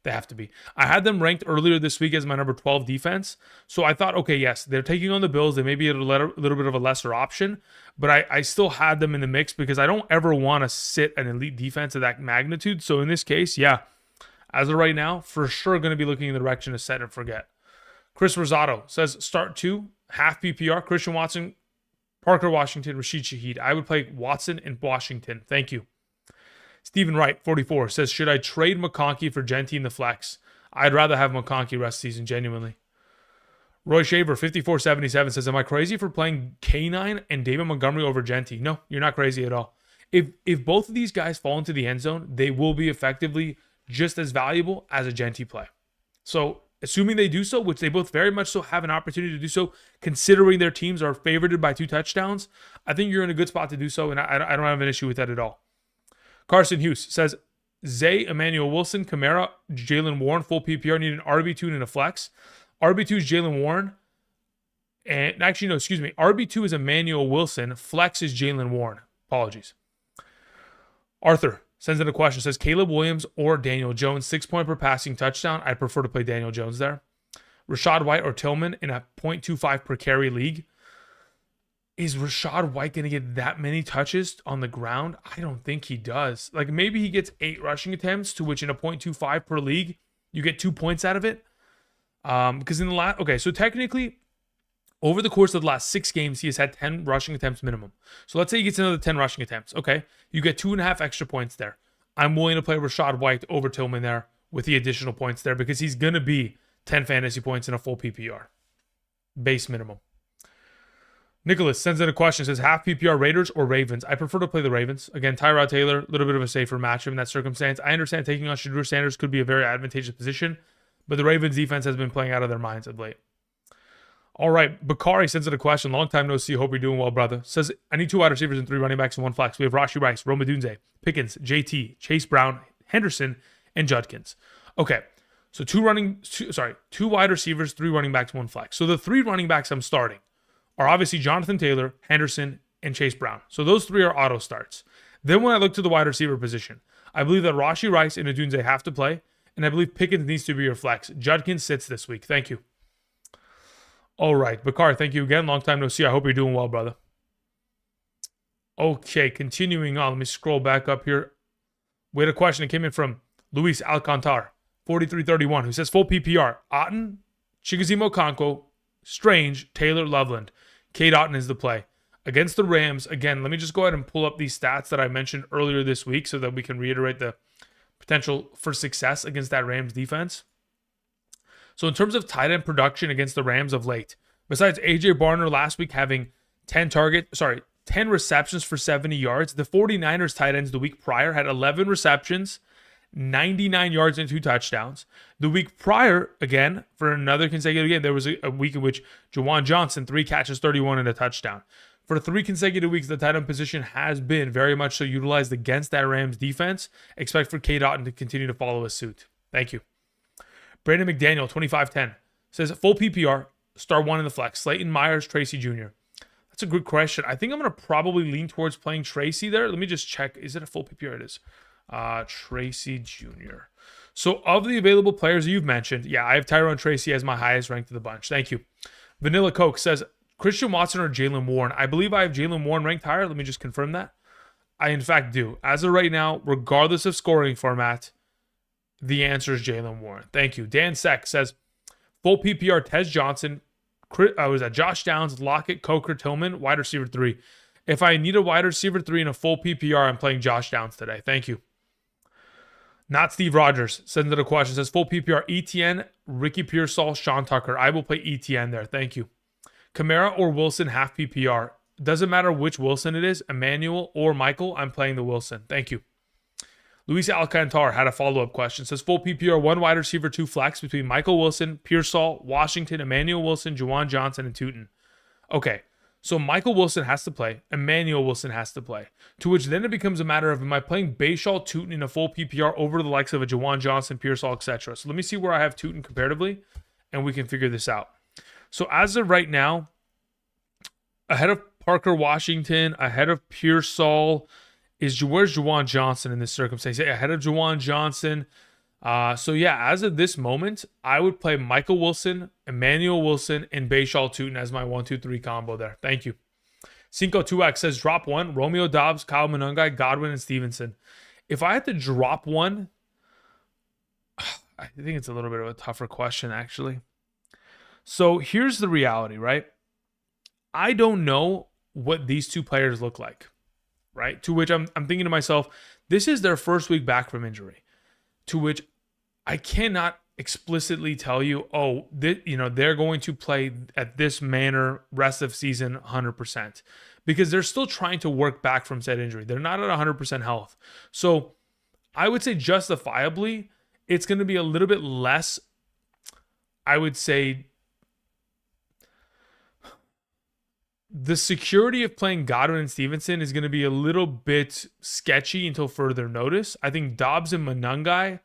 They have to be. I had them ranked earlier this week as my number 12 defense. So I thought, okay, yes, they're taking on the Bills. They may be a little bit of a lesser option, but I still had them in the mix because I don't ever want to sit an elite defense of that magnitude. So in this case, yeah, as of right now, for sure going to be looking in the direction of set and forget. Chris Rosado says, start 2, half PPR, Christian Watson, Parker Washington, Rashid Shaheed. I would play Watson and Washington. Thank you. Stephen Wright, 44, says, should I trade McConkey for Genty in the flex? I'd rather have McConkey rest season, genuinely. Roy Shaver, 5477, says, am I crazy for playing K9 and David Montgomery over Genty? No, you're not crazy at all. If both of these guys fall into the end zone, they will be effectively just as valuable as a Genty play. So, assuming they do so, which they both very much so have an opportunity to do so, considering their teams are favored by 2 touchdowns, I think you're in a good spot to do so, and I don't have an issue with that at all. Carson Hughes says, Zay, Emmanuel Wilson, Kamara, Jalen Warren, full PPR, need an RB2 and a flex. RB2 is Jalen Warren. And actually, no, excuse me. RB2 is Emmanuel Wilson. Flex is Jalen Warren. Apologies. Arthur sends in a question. Says, Caleb Williams or Daniel Jones, 6-point per passing touchdown. I'd prefer to play Daniel Jones there. Rashad White or Tillman in a 0.25 per carry league. Is Rashad White going to get that many touches on the ground? I don't think he does. Like, maybe he gets 8 rushing attempts, to which in a 0.25 per league, you get 2 points out of it. Because in the last, okay, so technically, over the course of the last 6 games, he has had 10 rushing attempts minimum. So let's say he gets another 10 rushing attempts. Okay, you get 2.5 extra points there. I'm willing to play Rashad White over Tillman there with the additional points there because he's going to be 10 fantasy points in a full PPR. Base minimum. Nicholas sends in a question, says, half PPR Raiders or Ravens? I prefer to play the Ravens. Again, Tyrod Taylor, a little bit of a safer matchup in that circumstance. I understand taking on Shedeur Sanders could be a very advantageous position, but the Ravens defense has been playing out of their minds of late. All right, Bakari sends in a question. Long time no see. Hope you're doing well, brother. Says, I need 2 wide receivers and 3 running backs and 1 flex. We have Rashee Rice, Rome Odunze, Pickens, JT, Chase Brown, Henderson, and Judkins. Okay, so 2 wide receivers, 3 running backs, 1 flex. So the 3 running backs I'm starting are obviously Jonathan Taylor, Henderson, and Chase Brown. So those 3 are auto starts. Then when I look to the wide receiver position, I believe that Rashee Rice and Odunze have to play, and I believe Pickens needs to be your flex. Judkins sits this week. Thank you. All right, Bakar, thank you again. Long time no see. I hope you're doing well, brother. Okay, continuing on. Let me scroll back up here. We had a question that came in from Luis Alcantar, 4331, who says, full PPR, Otten, Chigozimo Okonkwo, Strange, Taylor, Loveland. Cade Otton is the play. Against the Rams, again, let me just go ahead and pull up these stats that I mentioned earlier this week so that we can reiterate the potential for success against that Rams defense. So in terms of tight end production against the Rams of late, besides A.J. Barner last week having 10 receptions for 70 yards, the 49ers tight ends the week prior had 11 receptions, 99 yards and 2 touchdowns. The week prior, again, for another consecutive game, there was a week in which Juwan Johnson, 3 catches, 31 and a touchdown. For 3 consecutive weeks, the tight end position has been very much so utilized against that Rams defense. Expect for Cade Otton to continue to follow his suit. Thank you. Brandon McDaniel, 2510, says, full PPR, star 1 in the flex. Slayton, Myers, Tracy Jr. That's a good question. I think I'm going to probably lean towards playing Tracy there. Let me just check. Is it a full PPR? It is. Tracy Jr. So of the available players you've mentioned, yeah, I have Tyrone Tracy as my highest ranked of the bunch. Thank you. Vanilla Coke says, Christian Watson or Jalen Warren? I believe I have Jalen Warren ranked higher. Let me just confirm that. I in fact do. As of right now, regardless of scoring format, the answer is Jaylen Warren. Thank you. Dan Seck says, full PPR, Tez Johnson, was that Josh Downs, Lockett, Coker, Tillman, wide receiver 3. If I need a wide receiver 3 in a full PPR, I'm playing Josh Downs today. Thank you. Not Steve Rogers sends in a question. Says full PPR, ETN, Ricky Pearsall, Sean Tucker. I will play ETN there. Thank you. Kamara or Wilson, half PPR. Doesn't matter which Wilson it is, Emmanuel or Michael. I'm playing the Wilson. Thank you. Luis Alcantar had a follow-up question. Says full PPR, 1 wide receiver, 2 flex between Michael Wilson, Pearsall, Washington, Emmanuel Wilson, Juwan Johnson, and Tootin. Okay, so Michael Wilson has to play. Emmanuel Wilson has to play. To which then it becomes a matter of, am I playing Bayshall, Tootin in a full PPR over the likes of a Juwan Johnson, Pearsall, etc. So let me see where I have Tootin comparatively, and we can figure this out. So as of right now, ahead of Parker Washington, ahead of Pearsall, where's Juwan Johnson in this circumstance? Yeah, ahead of Juwan Johnson. So yeah, as of this moment, I would play Michael Wilson, Emmanuel Wilson, and Bayshall Tootin as my 1-2-3 combo there. Thank you. Cinco2X says drop 1, Romeo Dobbs, Kyle Monungai, Godwin, and Stevenson. If I had to drop one, I think it's a little bit of a tougher question, actually. So here's the reality, right? I don't know what these two players look like, right? To which I'm thinking to myself, this is their first week back from injury. To which I cannot explicitly tell you, they're going to play at this manner rest of season 100%, because they're still trying to work back from said injury. They're not at 100% health. So I would say justifiably, it's going to be a little bit less, I would say, the security of playing Godwin and Stevenson is going to be a little bit sketchy until further notice. I think Dobbs and Monungai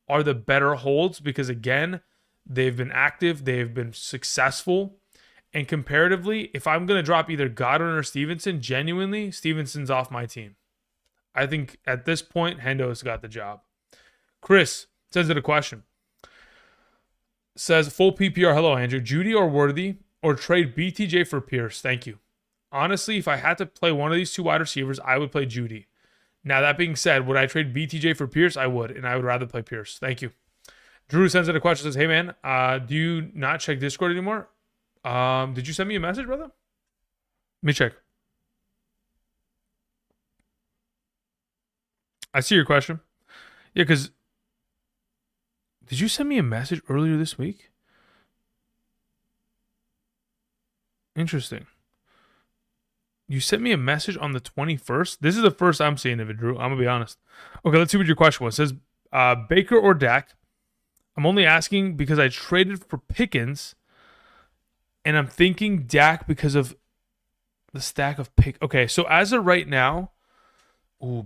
are the better holds because, again, they've been active, they've been successful. And comparatively, if I'm going to drop either Godwin or Stevenson, genuinely, Stevenson's off my team. I think at this point, Hendo's got the job. Chris sends it a question. Says, full PPR, hello, Andrew. Judy or Worthy? Or trade BTJ for Pierce. Thank you. Honestly, if I had to play one of these two wide receivers, I would play Judy. Now, that being said, would I trade BTJ for Pierce? I would, and I would rather play Pierce. Thank you. Drew sends in a question, says, hey, man, do you not check Discord anymore? Did you send me a message, brother? Let me check. I see your question. Yeah, because did you send me a message earlier this week? Interesting. You sent me a message on the 21st. This is the first I'm seeing of it, Drew. I'm going to be honest. Okay, let's see what your question was. It says, Baker or Dak? I'm only asking because I traded for Pickens, and I'm thinking Dak because of the stack of pick. Okay, so as of right now,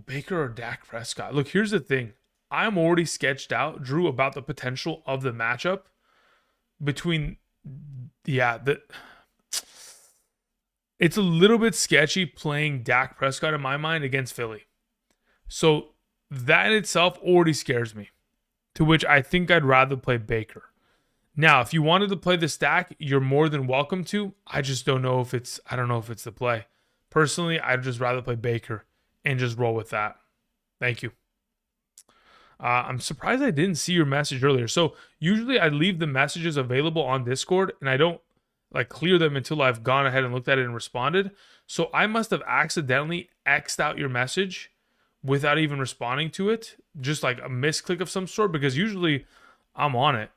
Baker or Dak Prescott? Look, here's the thing. I'm already sketched out, Drew, about the potential of the matchup between, it's a little bit sketchy playing Dak Prescott in my mind against Philly. So that in itself already scares me, to which I think I'd rather play Baker. Now, if you wanted to play the stack, you're more than welcome to. I just don't know if it's the play. Personally, I'd just rather play Baker and just roll with that. Thank you. I'm surprised I didn't see your message earlier. So usually I leave the messages available on Discord and I don't clear them until I've gone ahead and looked at it and responded. So I must have accidentally X'd out your message without even responding to it. Just like a misclick of some sort, because usually I'm on it.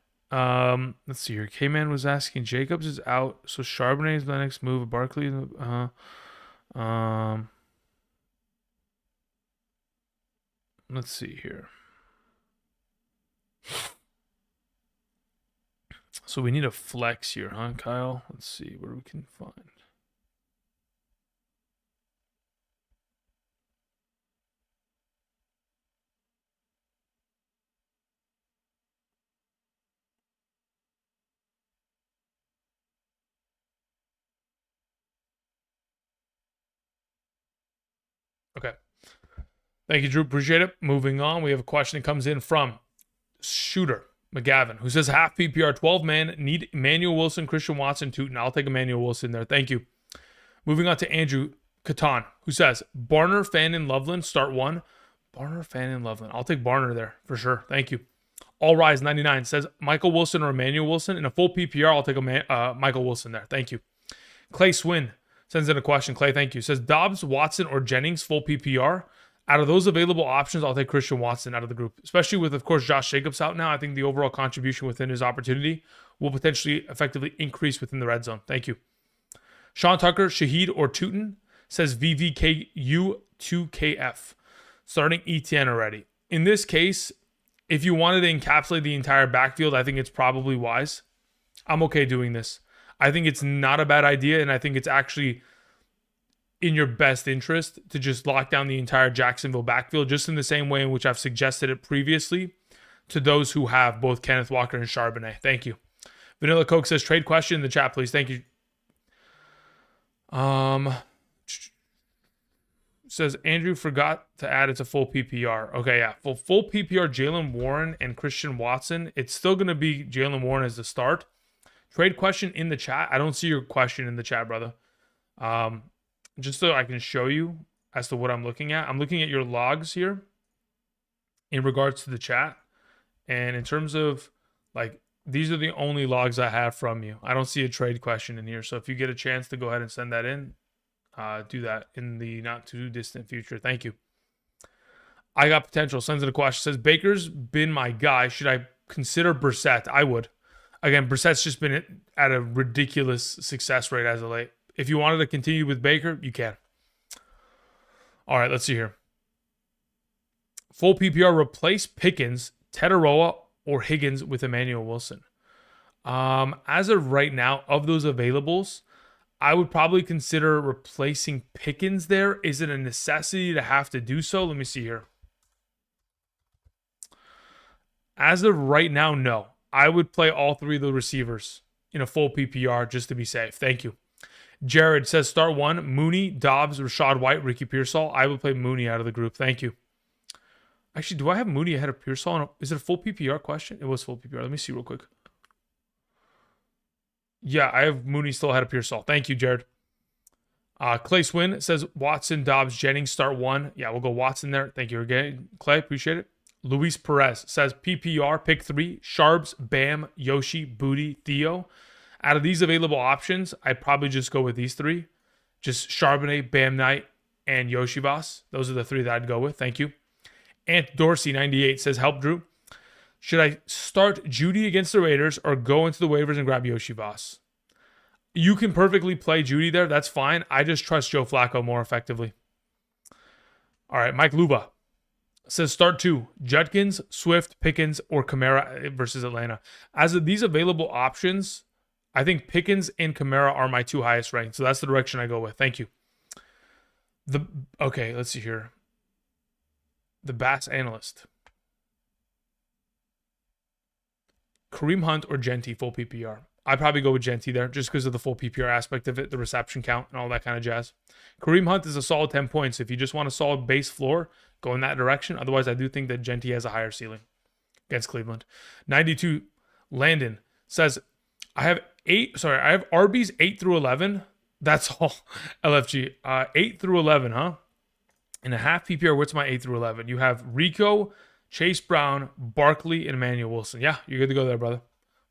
Let's see here. K-Man was asking, Jacobs is out, so Charbonnet is the next move. Barkley, let's see here. So we need a flex here, huh, Kyle? Let's see where we can find. Okay. Thank you, Drew. Appreciate it. Moving on, we have a question that comes in from Shooter McGavin, who says half PPR, 12 man, need Emmanuel Wilson, Christian Watson, Tootin. I'll take Emmanuel Wilson there. Thank you. Moving on to Andrew Catan, who says, Barner, Fannin, Loveland, start one. Barner, Fannin, Loveland. I'll take Barner there for sure. Thank you. All Rise 99 says, Michael Wilson or Emmanuel Wilson. In a full PPR, I'll take Michael Wilson there. Thank you. Clay Swin sends in a question. Clay, thank you. Says, Dobbs, Watson, or Jennings, full PPR. Out of those available options, I'll take Christian Watson out of the group, especially with, of course, Josh Jacobs out now. I think the overall contribution within his opportunity will potentially effectively increase within the red zone. Thank you. Sean Tucker, Shaheed, or Tootin says VVKU2KF. Starting ETN already. In this case, if you wanted to encapsulate the entire backfield, I think it's probably wise. I'm okay doing this. I think it's not a bad idea, and I think it's actually in your best interest to just lock down the entire Jacksonville backfield, just in the same way in which I've suggested it previously to those who have both Kenneth Walker and Charbonnet. Thank you. Vanilla Coke says, trade question in the chat, please. Thank you. Says, Andrew forgot to add it's a full PPR. Okay, yeah. Full PPR, Jalen Warren and Christian Watson. It's still going to be Jalen Warren as the start. Trade question in the chat. I don't see your question in the chat, brother. Just so I can show you as to what I'm looking at. I'm looking at your logs here in regards to the chat. And in terms of, like, these are the only logs I have from you. I don't see a trade question in here. So if you get a chance to go ahead and send that in, do that in the not too distant future. Thank you. I got potential. Sends in a question. Says, Baker's been my guy. Should I consider Brissett? I would. Again, Brissett's just been at a ridiculous success rate as of late. If you wanted to continue with Baker, you can. All right, let's see here. Full PPR, replace Pickens, Tetaroa, or Higgins with Emmanuel Wilson. As of right now, of those availables, I would probably consider replacing Pickens there. Is it a necessity to have to do so? Let me see here. As of right now, no. I would play all three of the receivers in a full PPR just to be safe. Thank you. Jared says, start one, Mooney, Dobbs, Rashad White, Ricky Pearsall. I would play Mooney out of the group. Thank you. Actually, do I have Mooney ahead of Pearsall? Is it a full PPR question? It was full PPR. Let me see real quick. Yeah, I have Mooney still ahead of Pearsall. Thank you, Jared. Clay Swin says, Watson, Dobbs, Jennings, start one. Yeah, we'll go Watson there. Thank you again, Clay. Appreciate it. Luis Perez says, PPR, pick three, Sharps, Bam, Yoshi, Booty, Theo. Out of these available options, I'd probably just go with these three. Just Charbonnet, Bam Knight, and Yoshi Voss. Those are the three that I'd go with. Thank you. Ant Dorsey, 98, says, help Drew. Should I start Judy against the Raiders or go into the waivers and grab Yoshi Voss? You can perfectly play Judy there. That's fine. I just trust Joe Flacco more effectively. All right, Mike Luba says, start two, Judkins, Swift, Pickens, or Kamara versus Atlanta. As of these available options, I think Pickens and Kamara are my two highest ranked. So that's the direction I go with. Thank you. Okay, let's see here. The Bass Analyst. Kareem Hunt or Genty, full PPR. I'd probably go with Genty there just because of the full PPR aspect of it, the reception count and all that kind of jazz. Kareem Hunt is a solid 10 points. If you just want a solid base floor, go in that direction. Otherwise, I do think that Genty has a higher ceiling against Cleveland. 92, Landon says, I have RBs 8 through 11. That's all. LFG. 8 through 11, huh? In a half PPR, what's my 8 through 11? You have Rico, Chase Brown, Barkley, and Emmanuel Wilson. Yeah, you're good to go there, brother.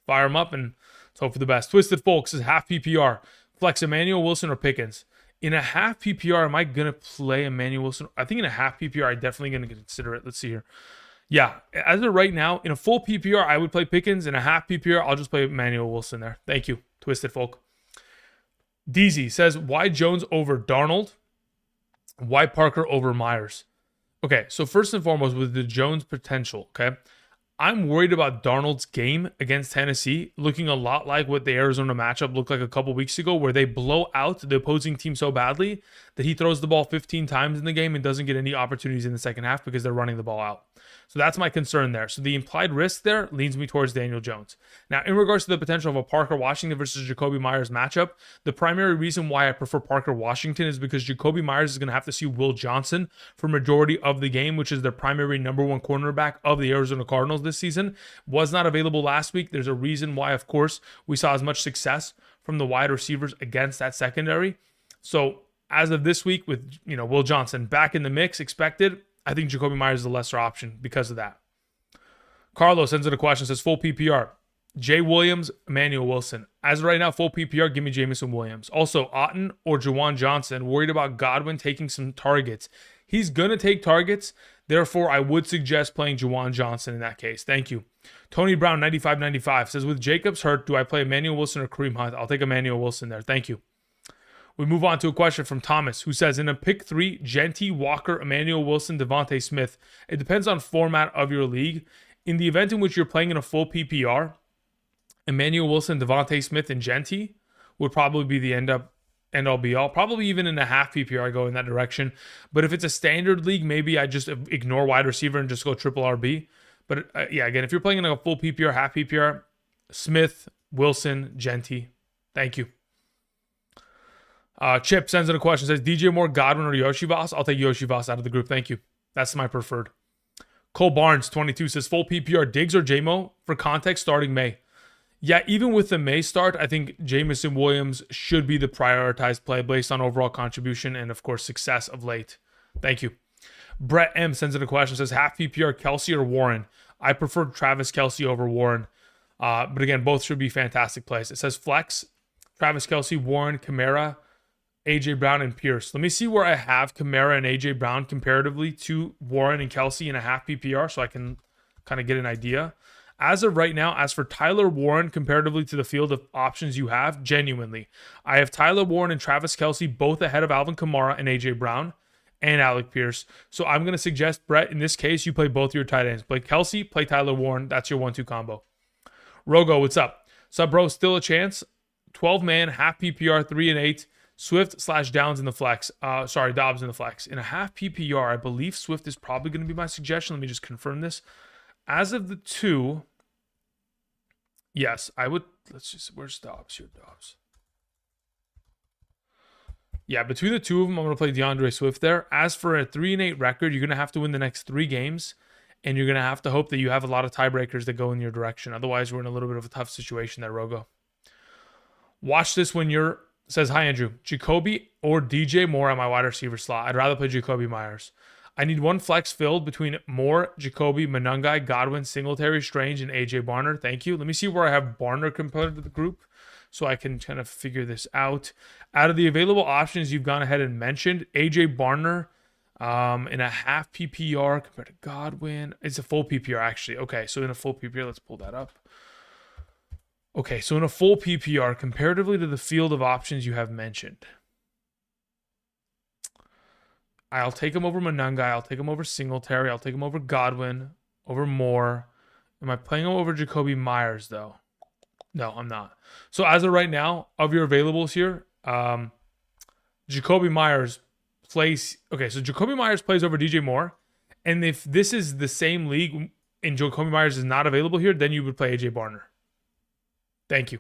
Fire them up and let's hope for the best. Twisted Folks is half PPR. Flex Emmanuel Wilson or Pickens. In a half PPR, am I going to play Emmanuel Wilson? I think in a half PPR, I'm definitely going to consider it. Let's see here. Yeah, as of right now, in a full PPR, I would play Pickens. In a half PPR, I'll just play Emmanuel Wilson there. Thank you, Twisted Folk. DZ says, why Jones over Darnold? Why Parker over Myers? Okay, so first and foremost, with the Jones potential, okay, I'm worried about Darnold's game against Tennessee looking a lot like what the Arizona matchup looked like a couple weeks ago, where they blow out the opposing team so badly that he throws the ball 15 times in the game and doesn't get any opportunities in the second half because they're running the ball out. So that's my concern there. So the implied risk there leads me towards Daniel Jones. Now, in regards to the potential of a Parker Washington versus Jacoby Myers matchup, the primary reason why I prefer Parker Washington is because Jacoby Myers is going to have to see Will Johnson for majority of the game, which is their primary number one cornerback of the Arizona Cardinals this season. Was not available last week. There's a reason why, of course, we saw as much success from the wide receivers against that secondary. So as of this week with, Will Johnson back in the mix expected, I think Jacoby Myers is the lesser option because of that. Carlos sends in a question, says full PPR. Jay Williams, Emmanuel Wilson. As of right now, full PPR, give me Jameson Williams. Also, Otten or Juwan Johnson, worried about Godwin taking some targets. He's going to take targets. Therefore, I would suggest playing Juwan Johnson in that case. Thank you. Tony Brown, 95.95, says, with Jacobs hurt, do I play Emmanuel Wilson or Kareem Hunt? I'll take Emmanuel Wilson there. Thank you. We move on to a question from Thomas, who says, in a pick 3, Genty, Walker, Emmanuel Wilson, Devontae Smith. It depends on format of your league. In the event in which you're playing in a full PPR, Emmanuel Wilson, Devontae Smith, and Genty would probably be the end-all be-all. Probably even in a half PPR, I go in that direction. But if it's a standard league, maybe I just ignore wide receiver and just go triple RB. But yeah, again, if you're playing in a full PPR, half PPR, Smith, Wilson, Genty. Thank you. Chip sends in a question, says, DJ Moore, Godwin, or Yoshi Voss? I'll take Yoshi Voss out of the group. Thank you. That's my preferred. Cole Barnes, 22, says, full PPR, Diggs or JMO? For context, starting May. Yeah, even with the May start, I think Jameson Williams should be the prioritized play based on overall contribution and, of course, success of late. Thank you. Brett M sends in a question, says, half PPR, Kelsey or Warren? I prefer Travis Kelsey over Warren. But again, both should be fantastic plays. It says flex, Travis Kelsey, Warren, Kamara, AJ Brown, and Pierce. Let me see where I have Kamara and AJ Brown comparatively to Warren and Kelsey in a half PPR so I can kind of get an idea. As of right now, as for Tyler Warren comparatively to the field of options you have, genuinely, I have Tyler Warren and Travis Kelsey both ahead of Alvin Kamara and AJ Brown and Alec Pierce. So I'm going to suggest, Brett, in this case, you play both your tight ends. Play Kelsey, play Tyler Warren. That's your 1-2 combo. Rogo, what's up? What's up, bro? Still a chance. 12-man, half PPR, 3 and 8. Swift/Downs in the flex. Dobbs in the flex. In a half PPR, I believe Swift is probably going to be my suggestion. Let me just confirm this. As of the 2, yes, I would. Let's just, where's Dobbs? Here, Dobbs. Yeah, between the two of them, I'm going to play DeAndre Swift there. As for a 3 and 8 record, you're going to have to win the next 3 games, and you're going to have to hope that you have a lot of tiebreakers that go in your direction. Otherwise, we're in a little bit of a tough situation there, Rogo. Watch this when you're. Says, hi, Andrew. Jacoby or DJ Moore on my wide receiver slot. I'd rather play Jacoby Myers. I need one flex filled between Moore, Jacoby, Monungai, Godwin, Singletary, Strange, and AJ Barner. Thank you. Let me see where I have Barner compared to the group so I can kind of figure this out. Out of the available options you've gone ahead and mentioned, AJ Barner in a half PPR compared to Godwin. It's a full PPR, actually. Okay, so in a full PPR, let's pull that up. Okay, so in a full PPR, comparatively to the field of options you have mentioned, I'll take him over Monungai. I'll take him over Singletary. I'll take him over Godwin, over Moore. Am I playing him over Jacoby Myers, though? No, I'm not. So as of right now, of your availables here, Jacoby Myers plays. Okay, so Jacoby Myers plays over DJ Moore. And if this is the same league and Jacoby Myers is not available here, then you would play AJ Barner. Thank you.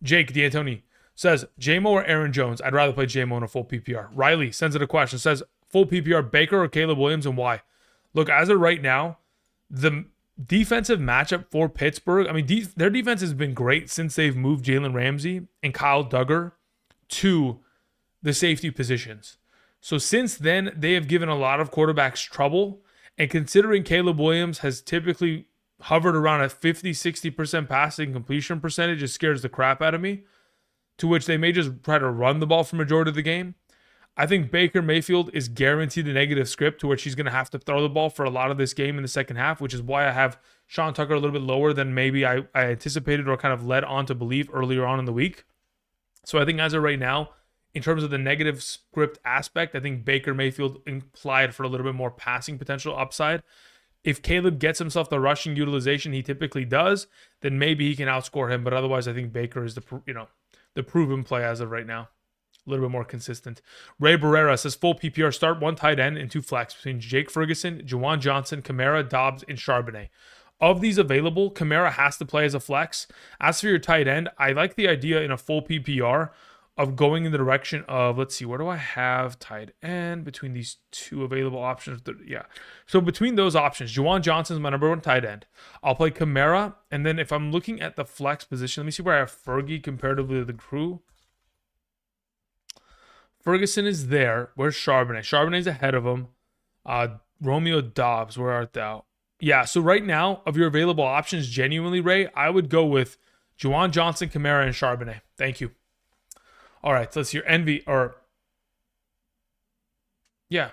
Jake D'Antoni says, JMO or Aaron Jones? I'd rather play JMO in a full PPR. Riley sends it a question. Says, full PPR, Baker or Caleb Williams, and why? Look, as of right now, the defensive matchup for Pittsburgh, I mean, their defense has been great since they've moved Jalen Ramsey and Kyle Duggar to the safety positions. So since then, they have given a lot of quarterbacks trouble. And considering Caleb Williams has typically hovered around a 50-60% passing completion percentage, it scares the crap out of me, to which they may just try to run the ball for majority of the game. I think Baker Mayfield is guaranteed a negative script to which he's going to have to throw the ball for a lot of this game in the second half, which is why I have Sean Tucker a little bit lower than maybe I anticipated or kind of led on to believe earlier on in the week. So I think as of right now, in terms of the negative script aspect, I think Baker Mayfield implied for a little bit more passing potential upside. If Caleb gets himself the rushing utilization he typically does, then maybe he can outscore him. But otherwise, I think Baker is the proven play as of right now. A little bit more consistent. Ray Barrera says, full PPR, start 1 tight end and 2 flex between Jake Ferguson, Juwan Johnson, Kamara, Dobbs, and Charbonnet. Of these available, Kamara has to play as a flex. As for your tight end, I like the idea in a full PPR of going in the direction of, let's see, where do I have tight end between these 2 available options? Yeah. So between those options, Juwan Johnson is my number 1 tight end. I'll play Kamara. And then if I'm looking at the flex position, let me see where I have Fergie comparatively to the crew. Ferguson is there. Where's Charbonnet? Charbonnet's ahead of him. Romeo Dobbs, where art thou? Yeah, so right now, of your available options, genuinely, Ray, I would go with Juwan Johnson, Kamara, and Charbonnet. Thank you. All right, so let's hear Envy, or... Yeah.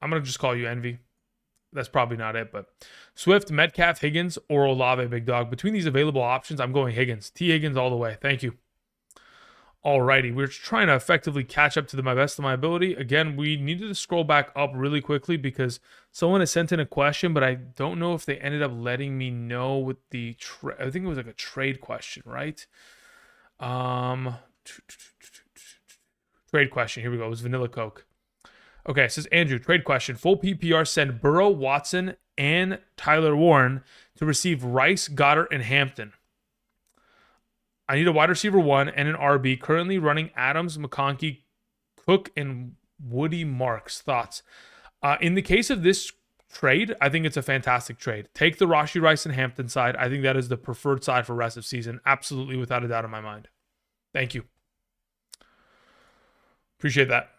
I'm going to just call you Envy. That's probably not it, but... Swift, Metcalf, Higgins, or Olave, big dog. Between these available options, I'm going Higgins. T. Higgins all the way. Thank you. Alrighty, we're trying to effectively catch up to my best of my ability. Again, we needed to scroll back up really quickly because someone has sent in a question, but I don't know if they ended up letting me know with the I think it was like a trade question, right? Trade question. Here we go. It was Vanilla Coke. Okay, it says Andrew, trade question. Full PPR, send Burrow, Watson, and Tyler Warren to receive Rice, Goddard, and Hampton. I need a wide receiver 1 and an RB. Currently running Adams, McConkey, Cook, and Woody Marks. Thoughts? In the case of this trade, I think it's a fantastic trade. Take the Rashee Rice and Hampton side. I think that is the preferred side for rest of season. Absolutely, without a doubt in my mind. Thank you. Appreciate that.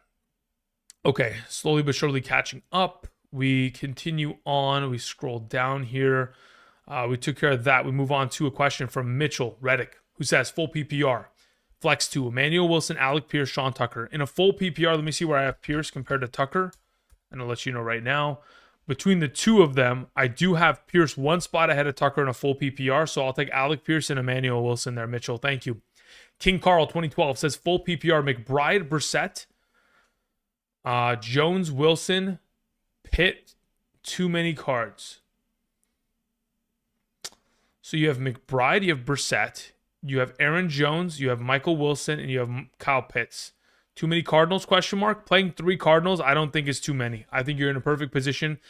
Okay, slowly but surely catching up. We continue on. We scroll down here. We took care of that. We move on to a question from Mitchell Reddick, who says, full PPR, flex 2, Emmanuel Wilson, Alec Pierce, Sean Tucker. In a full PPR, let me see where I have Pierce compared to Tucker, and I'll let you know right now. Between the two of them, I do have Pierce one spot ahead of Tucker in a full PPR, so I'll take Alec Pierce and Emmanuel Wilson there, Mitchell. Thank you. King Carl 2012 says, full PPR, McBride, Brissett, Jones, Wilson, Pitt, too many cards. So you have McBride, you have Brissett, you have Aaron Jones, you have Michael Wilson, and you have Kyle Pitts. Too many Cardinals, question mark? Playing 3 Cardinals, I don't think is too many. I think you're in a perfect position.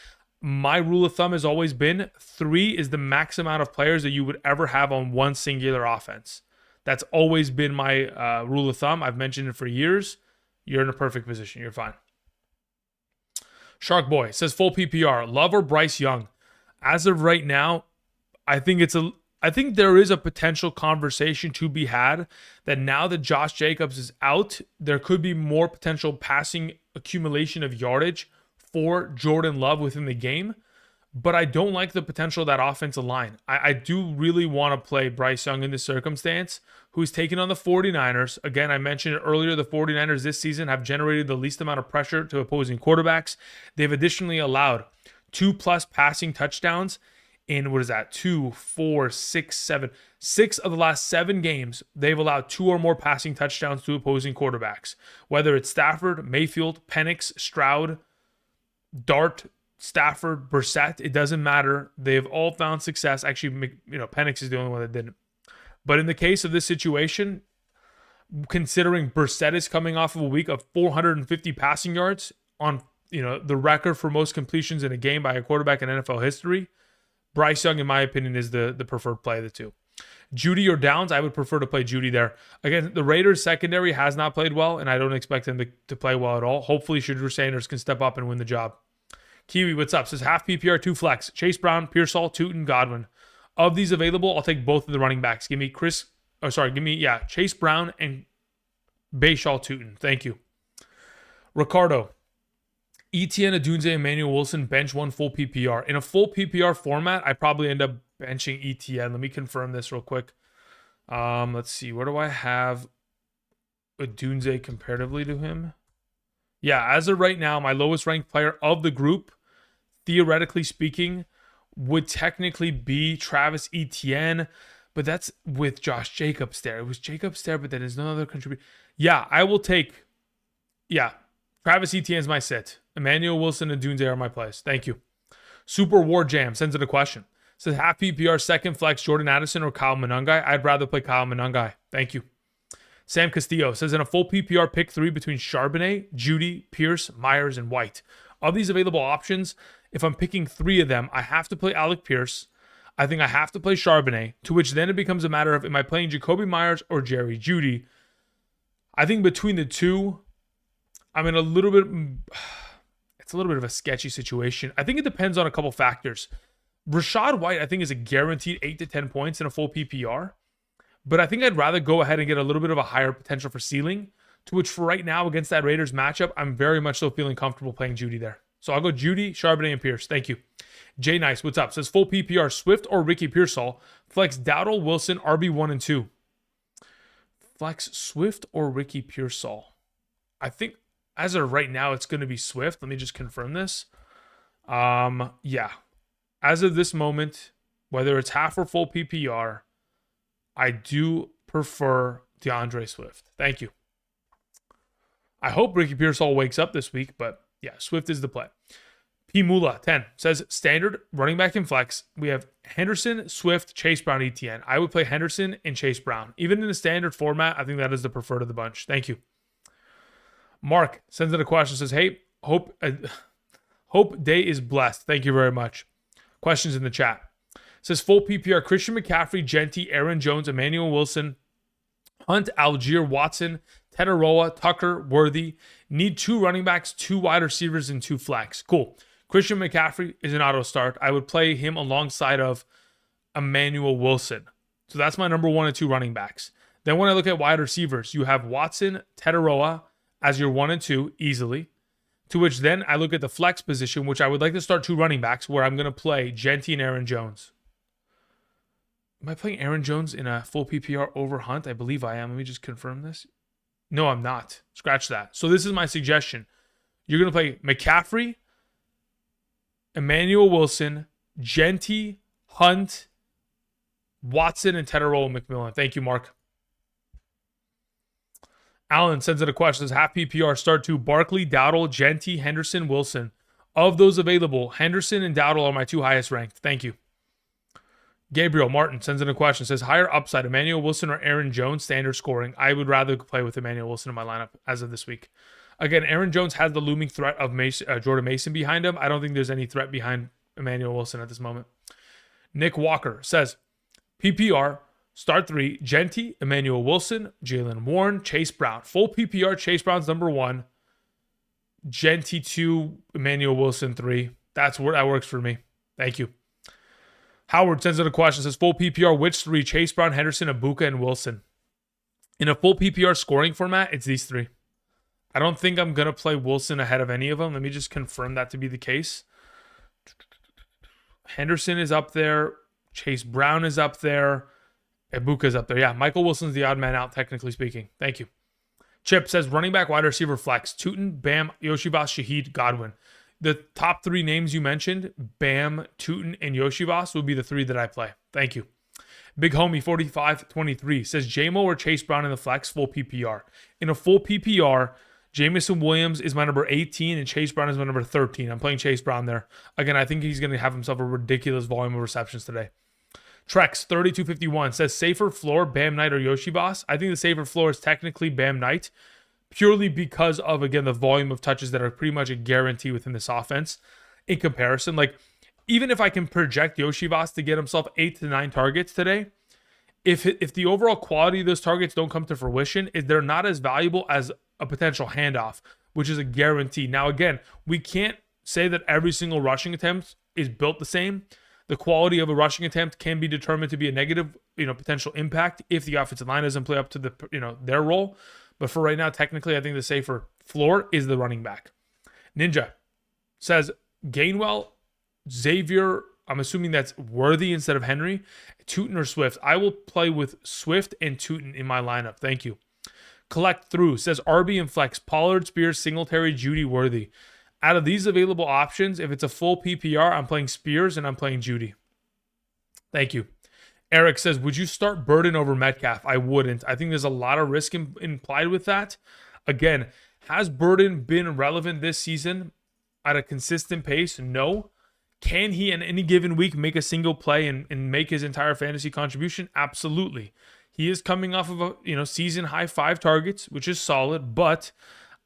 My rule of thumb has always been 3 is the max amount of players that you would ever have on one singular offense. That's always been my rule of thumb. I've mentioned it for years. You're in a perfect position. You're fine. Shark Boy says, full PPR, Love or Bryce Young? As of right now, I think there is a potential conversation to be had that now that Josh Jacobs is out, there could be more potential passing accumulation of yardage for Jordan Love within the game. But I don't like the potential of that offensive line. I do really want to play Bryce Young in this circumstance, who's taken on the 49ers. Again, I mentioned it earlier, the 49ers this season have generated the least amount of pressure to opposing quarterbacks. They've additionally allowed 2+ passing touchdowns in, 2, 4, 6, 7. 6 of the last 7 games, they've allowed 2 or more passing touchdowns to opposing quarterbacks. Whether it's Stafford, Mayfield, Penix, Stroud, Dart, Stafford, Brissett, it doesn't matter. They've all found success. Actually, Penix is the only one that didn't. But in the case of this situation, considering Brissett is coming off of a week of 450 passing yards on, the record for most completions in a game by a quarterback in NFL history, Bryce Young, in my opinion, is the preferred play of the two. Judy or Downs, I would prefer to play Judy there. Again, the Raiders secondary has not played well, and I don't expect them to play well at all. Hopefully, Shedeur Sanders can step up and win the job. Kiwi, what's up? Says half PPR, 2 flex. Chase Brown, Pearsall, Tootin, Godwin. Of these available, I'll take both of the running backs. Give me Chase Brown and Bayshall Tootin. Thank you. Ricardo, Etienne, Adunze, Emmanuel Wilson, bench 1 full PPR. In a full PPR format, I probably end up benching Etienne. Let me confirm this real quick. Let's see. Where do I have Adunze comparatively to him? Yeah, as of right now, my lowest ranked player of the group, theoretically speaking, would technically be Travis Etienne, but that's with Josh Jacobs there. It was Jacobs there, but then there's no other contributor. Yeah, I will take, Travis Etienne's my sit. Emmanuel Wilson and Dunze are my plays. Thank you. Super War Jam sends in a question. Says half PPR, second flex, Jordan Addison or Kyle Monangai? I'd rather play Kyle Monangai. Thank you. Sam Castillo says in a full PPR, pick 3 between Charbonnet, Judy, Pierce, Myers, and White. Of these available options, if I'm picking 3 of them, I have to play Alec Pierce. I think I have to play Charbonnet, to which then it becomes a matter of, am I playing Jacoby Myers or Jerry Judy? I think between the two, I'm in it's a little bit of a sketchy situation. I think it depends on a couple factors. Rachaad White, I think, is a guaranteed 8 to 10 points in a full PPR. But I think I'd rather go ahead and get a little bit of a higher potential for ceiling. To which for right now against that Raiders matchup, I'm very much so feeling comfortable playing Judy there. So I'll go Judy, Charbonnet, and Pierce. Thank you. Jay Nice, what's up? Says full PPR, Swift or Ricky Pearsall. Flex Dowdle, Wilson, RB1 and 2. Flex Swift or Ricky Pearsall. I think as of right now, it's going to be Swift. Let me just confirm this. Yeah. As of this moment, whether it's half or full PPR, I do prefer DeAndre Swift. Thank you. I hope Ricky Pearsall wakes up this week, but yeah, Swift is the play. P. Mula 10 says standard running back in flex. We have Henderson, Swift, Chase Brown, ETN. I would play Henderson and Chase Brown. Even in the standard format, I think that is the preferred of the bunch. Thank you. Mark sends in a question, says, hey, hope day is blessed. Thank you very much. Questions in the chat. Says full PPR, Christian McCaffrey, Genty, Aaron Jones, Emmanuel Wilson, Hunt, Algier, Watson, Tetaroa, Tucker, Worthy. Need 2 running backs, 2 wide receivers, and 2 flex. Cool. Christian McCaffrey is an auto start. I would play him alongside of Emmanuel Wilson. So that's my number 1 and 2 running backs. Then when I look at wide receivers, you have Watson, Tetaroa as your 1 and 2 easily. To which then I look at the flex position, which I would like to start 2 running backs where I'm going to play Genty and Aaron Jones. Am I playing Aaron Jones in a full PPR over Hunt? I believe I am. Let me just confirm this. No, I'm not. Scratch that. So this is my suggestion. You're going to play McCaffrey, Emmanuel Wilson, Genty, Hunt, Watson, and Tetaroa McMillan. Thank you, Mark. Alan sends in a question. Says half PPR start 2. Barkley, Dowdle, Genty, Henderson, Wilson. Of those available, Henderson and Dowdle are my 2 highest ranked. Thank you. Gabriel Martin sends in a question. Says higher upside, Emmanuel Wilson or Aaron Jones, standard scoring. I would rather play with Emmanuel Wilson in my lineup as of this week. Again, Aaron Jones has the looming threat of Jordan Mason behind him. I don't think there's any threat behind Emmanuel Wilson at this moment. Nick Walker says PPR, start 3, Genty, Emmanuel Wilson, Jalen Warren, Chase Brown. Full PPR, Chase Brown's number 1. Genty 2, Emmanuel Wilson 3. That works for me. Thank you. Howard sends in a question. Says full PPR, which 3? Chase Brown, Henderson, Abuka, and Wilson. In a full PPR scoring format, it's these 3. I don't think I'm going to play Wilson ahead of any of them. Let me just confirm that to be the case. Henderson is up there. Chase Brown is up there. Ibuka's up there. Yeah, Michael Wilson's the odd man out, technically speaking. Thank you. Chip says running back, wide receiver, flex. Tootin, Bam, Yoshibas, Shaheed, Godwin. The top 3 names you mentioned, Bam, Tootin, and Yoshibas, would be the 3 that I play. Thank you. Big Homie 4523 says JMO or Chase Brown in the flex, full PPR. In a full PPR, Jamison Williams is my number 18 and Chase Brown is my number 13. I'm playing Chase Brown there. Again, I think he's going to have himself a ridiculous volume of receptions today. Trex 3251 says safer floor, Bam Knight or Yoshibas. I think the safer floor is technically Bam Knight, purely because of, again, the volume of touches that are pretty much a guarantee within this offense in comparison. Like, even if I can project Yoshibas to get himself 8 to 9 targets today, if the overall quality of those targets don't come to fruition, they're not as valuable as a potential handoff, which is a guarantee. Now, again, we can't say that every single rushing attempt is built the same. The quality of a rushing attempt can be determined to be a negative, potential impact if the offensive line doesn't play up to their role. But for right now, technically, I think the safer floor is the running back. Ninja says Gainwell, Xavier, I'm assuming that's Worthy instead of Henry, Tootin or Swift. I will play with Swift and Tootin in my lineup. Thank you. Collect Through says RB and flex, Pollard, Spears, Singletary, Judy, Worthy. Out of these available options, if it's a full PPR, I'm playing Spears and I'm playing Judy. Thank you. Eric says, would you start Burden over Metcalf? I wouldn't. I think there's a lot of risk implied with that. Again, has Burden been relevant this season at a consistent pace? No. Can he in any given week make a single play and make his entire fantasy contribution? Absolutely. He is coming off of a season high 5 targets, which is solid, but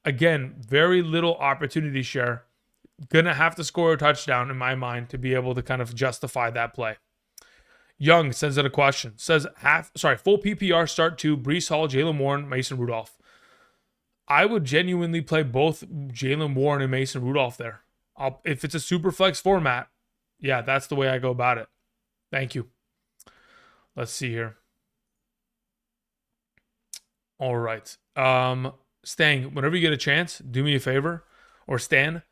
again, very little opportunity share. Gonna have to score a touchdown in my mind to be able to kind of justify that play. Young sends out a question. Says full PPR start 2, Breece Hall, Jalen Warren, Mason Rudolph. I would genuinely play both Jalen Warren and Mason Rudolph there. If it's a super flex format, yeah, that's the way I go about it. Thank you. Let's see here. All right. Stang, whenever you get a chance, do me a favor, or Stan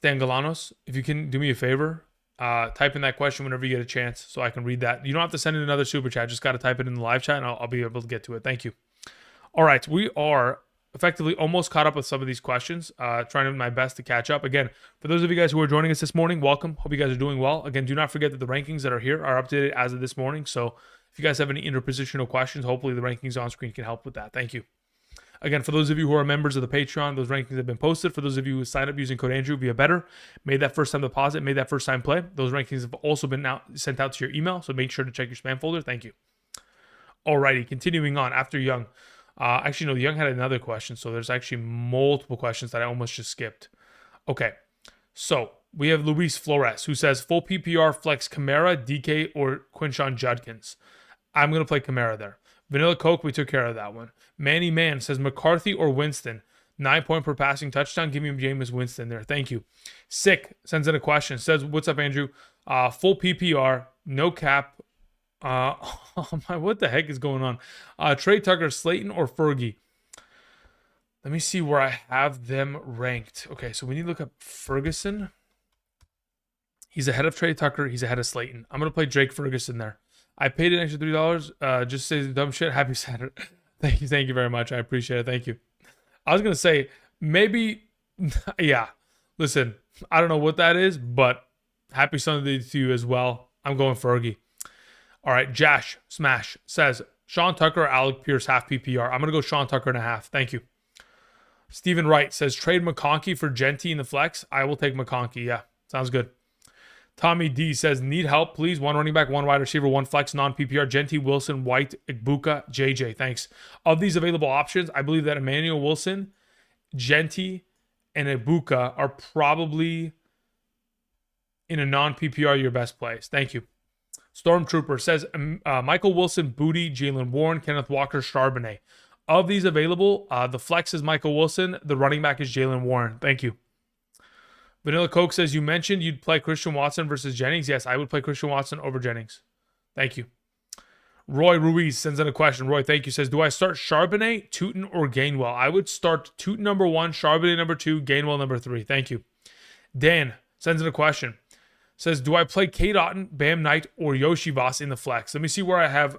Galanos, if you can do me a favor, type in that question whenever you get a chance so I can read that. You don't have to send in another super chat. Just got to type it in the live chat and I'll be able to get to it. Thank you. All right. We are effectively almost caught up with some of these questions. Trying my best to catch up. Again, for those of you guys who are joining us this morning, welcome. Hope you guys are doing well. Again, do not forget that the rankings that are here are updated as of this morning. So if you guys have any interpositional questions, hopefully the rankings on screen can help with that. Thank you. Again, for those of you who are members of the Patreon, those rankings have been posted. For those of you who sign up using code Andrew via Betr, made that first time deposit, made that first time play, those rankings have also been sent out to your email. So make sure to check your spam folder. Thank you. Alrighty, continuing on after Young. Actually, no, Young had another question. So there's actually multiple questions that I almost just skipped. Okay, so we have Luis Flores who says full PPR flex Kamara, DK, or Quinshon Judkins. I'm going to play Kamara there. Vanilla Coke, we took care of that one. Manny Man says McCarthy or Winston. 9 per passing touchdown. Give me Jameis Winston there. Thank you. Sick sends in a question. Says, what's up, Andrew? Full PPR, no cap. Oh my, what the heck is going on? Trey Tucker, Slayton, or Fergie? Let me see where I have them ranked. Okay, so we need to look up Ferguson. He's ahead of Trey Tucker. He's ahead of Slayton. I'm going to play Drake Ferguson there. I paid an extra $3. Just say dumb shit. Happy Saturday. Thank you very much. I appreciate it. Thank you. I was gonna say maybe, yeah. Listen, I don't know what that is, but happy Sunday to you as well. I'm going Fergie. All right, Jash Smash says Sean Tucker or Alec Pierce half PPR. I'm gonna go Sean Tucker and a half. Thank you. Stephen Wright says trade McConkey for Genty in the flex. I will take McConkey. Yeah, sounds good. Tommy D says, need help, please. 1 running back, 1 wide receiver, 1 flex, non-PPR. Genty, Wilson, White, Igbuka, JJ. Thanks. Of these available options, I believe that Emmanuel Wilson, Genty, and Igbuka are probably in a non-PPR your best plays. Thank you. Stormtrooper says, Michael Wilson, Booty, Jalen Warren, Kenneth Walker, Charbonnet. Of these available, the flex is Michael Wilson. The running back is Jalen Warren. Thank you. Vanilla Coke says, you mentioned you'd play Christian Watson versus Jennings. Yes, I would play Christian Watson over Jennings. Thank you. Roy Ruiz sends in a question. Roy, thank you. Says, do I start Charbonnet, Tootin, or Gainwell? I would start Tootin number 1, Charbonnet number 2, Gainwell number 3. Thank you. Dan sends in a question. Says, do I play Kate Otten, Bam Knight, or Yoshi Voss in the flex? Let me see where I have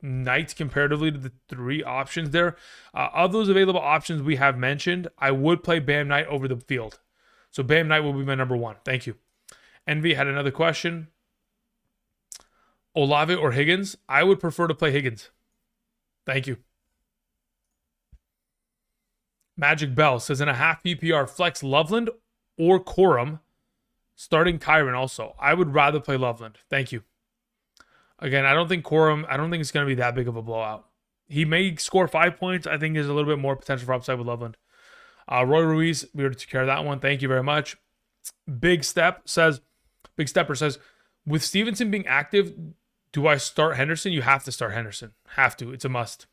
Knight comparatively to the 3 options there. Of those available options we have mentioned, I would play Bam Knight over the field. So Bam Knight will be my number 1. Thank you. Envy had another question. Olave or Higgins? I would prefer to play Higgins. Thank you. Magic Bell says in a half PPR flex Loveland or Corum, starting Kyron also. I would rather play Loveland. Thank you. Again, I don't think it's going to be that big of a blowout. He may score 5 points. I think there's a little bit more potential for upside with Loveland. Roy Ruiz, we already took care of that one. Thank you very much. Big Stepper says, with Stevenson being active, do I start Henderson? You have to start Henderson. Have to. It's a must.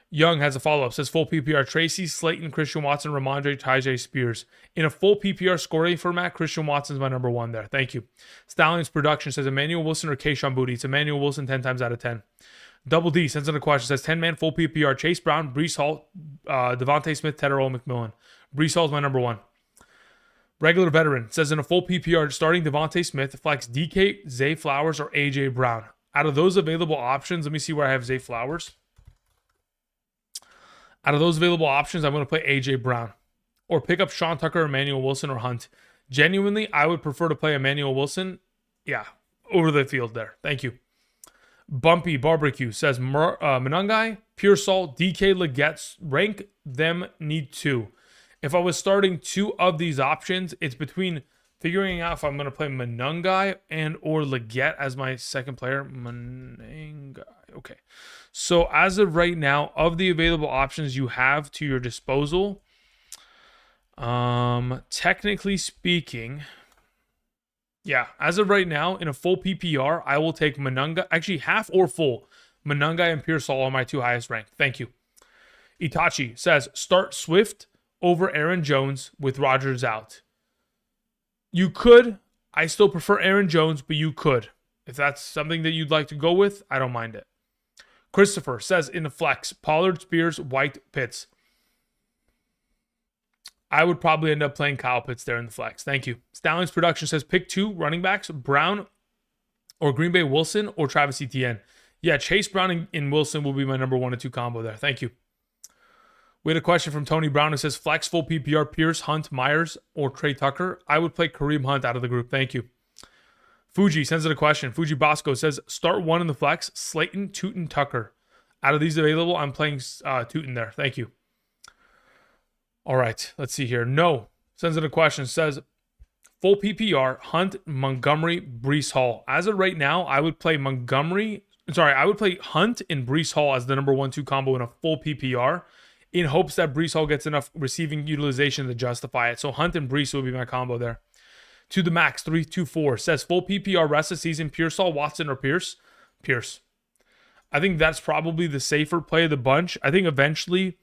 Young has a follow-up. Says full PPR. Tracy, Slayton, Christian Watson, Ramondre, Tyjae Spears. In a full PPR scoring format, Christian Watson's my number 1 there. Thank you. Stallions Production says Emmanuel Wilson or Keyshawn Booty. It's Emmanuel Wilson 10 times out of 10. Double D sends in a question. Says 10-man full PPR. Chase Brown, Breece Hall, Devontae Smith, Tedder McMillan. Breece Hall is my number 1. Regular Veteran says in a full PPR, starting Devontae Smith, flex DK, Zay Flowers, or AJ Brown. Out of those available options, let me see where I have Zay Flowers. Out of those available options, I'm going to play AJ Brown. Or pick up Sean Tucker, Emmanuel Wilson, or Hunt. Genuinely, I would prefer to play Emmanuel Wilson. Yeah, over the field there. Thank you. Bumpy Barbecue says Menungai, Pearsall, DK Leggett, rank them need 2. If I was starting 2 of these options, it's between figuring out if I'm going to play Menungai and or Leggett as my second player. Menungai. Okay. So as of right now, of the available options you have to your disposal, technically speaking, yeah, as of right now, in a full PPR, I will take Menungai, actually half or full. Menungai and Pearsall are my 2 highest ranked. Thank you. Itachi says, start Swift over Aaron Jones with Rodgers out. You could. I still prefer Aaron Jones, but you could. If that's something that you'd like to go with, I don't mind it. Christopher says in the flex, Pollard, Spears, White, Pitts. I would probably end up playing Kyle Pitts there in the flex. Thank you. Stallings Production says pick 2 running backs, Brown or Green Bay Wilson or Travis Etienne. Yeah, Chase Brown and Wilson will be my number 1 and 2 combo there. Thank you. We had a question from Tony Brown who says flex full PPR, Pierce, Hunt, Myers, or Trey Tucker. I would play Kareem Hunt out of the group. Thank you. Fuji sends it a question. Fuji Bosco says start 1 in the flex, Slayton, Tootin, Tucker. Out of these available, I'm playing Tootin there. Thank you. All right, let's see here. No sends it a question. Says full PPR, Hunt, Montgomery, Breece Hall. As of right now, I would play I would play Hunt and Breece Hall as the number 1-2 combo in a full PPR in hopes that Breece Hall gets enough receiving utilization to justify it. So Hunt and Breece will be my combo there. To the max, 324 says full PPR rest of season, Pearsall, Watson, or Pierce? Pierce. I think that's probably the safer play of the bunch. I think eventually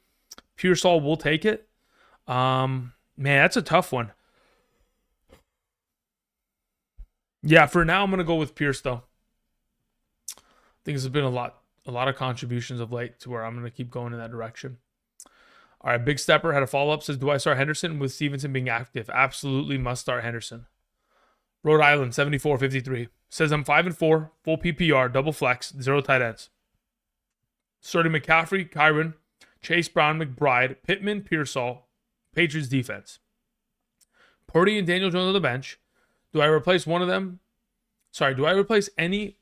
Pearsall will take it. Man, that's a tough one. Yeah, for now I'm gonna go with Pierce though. I think there's been a lot of contributions of late to where I'm gonna keep going in that direction. All right, Big Stepper had a follow-up. Says, do I start Henderson with Stevenson being active? Absolutely must start Henderson. Rhode Island 7453 says I'm 5-4, full PPR, double flex, 0 tight ends. Starting McCaffrey, Kyron, Chase Brown, McBride, Pittman, Pearsall, Patriots defense. Purdy and Daniel Jones on the bench. Do I replace one of them? Sorry, do I replace any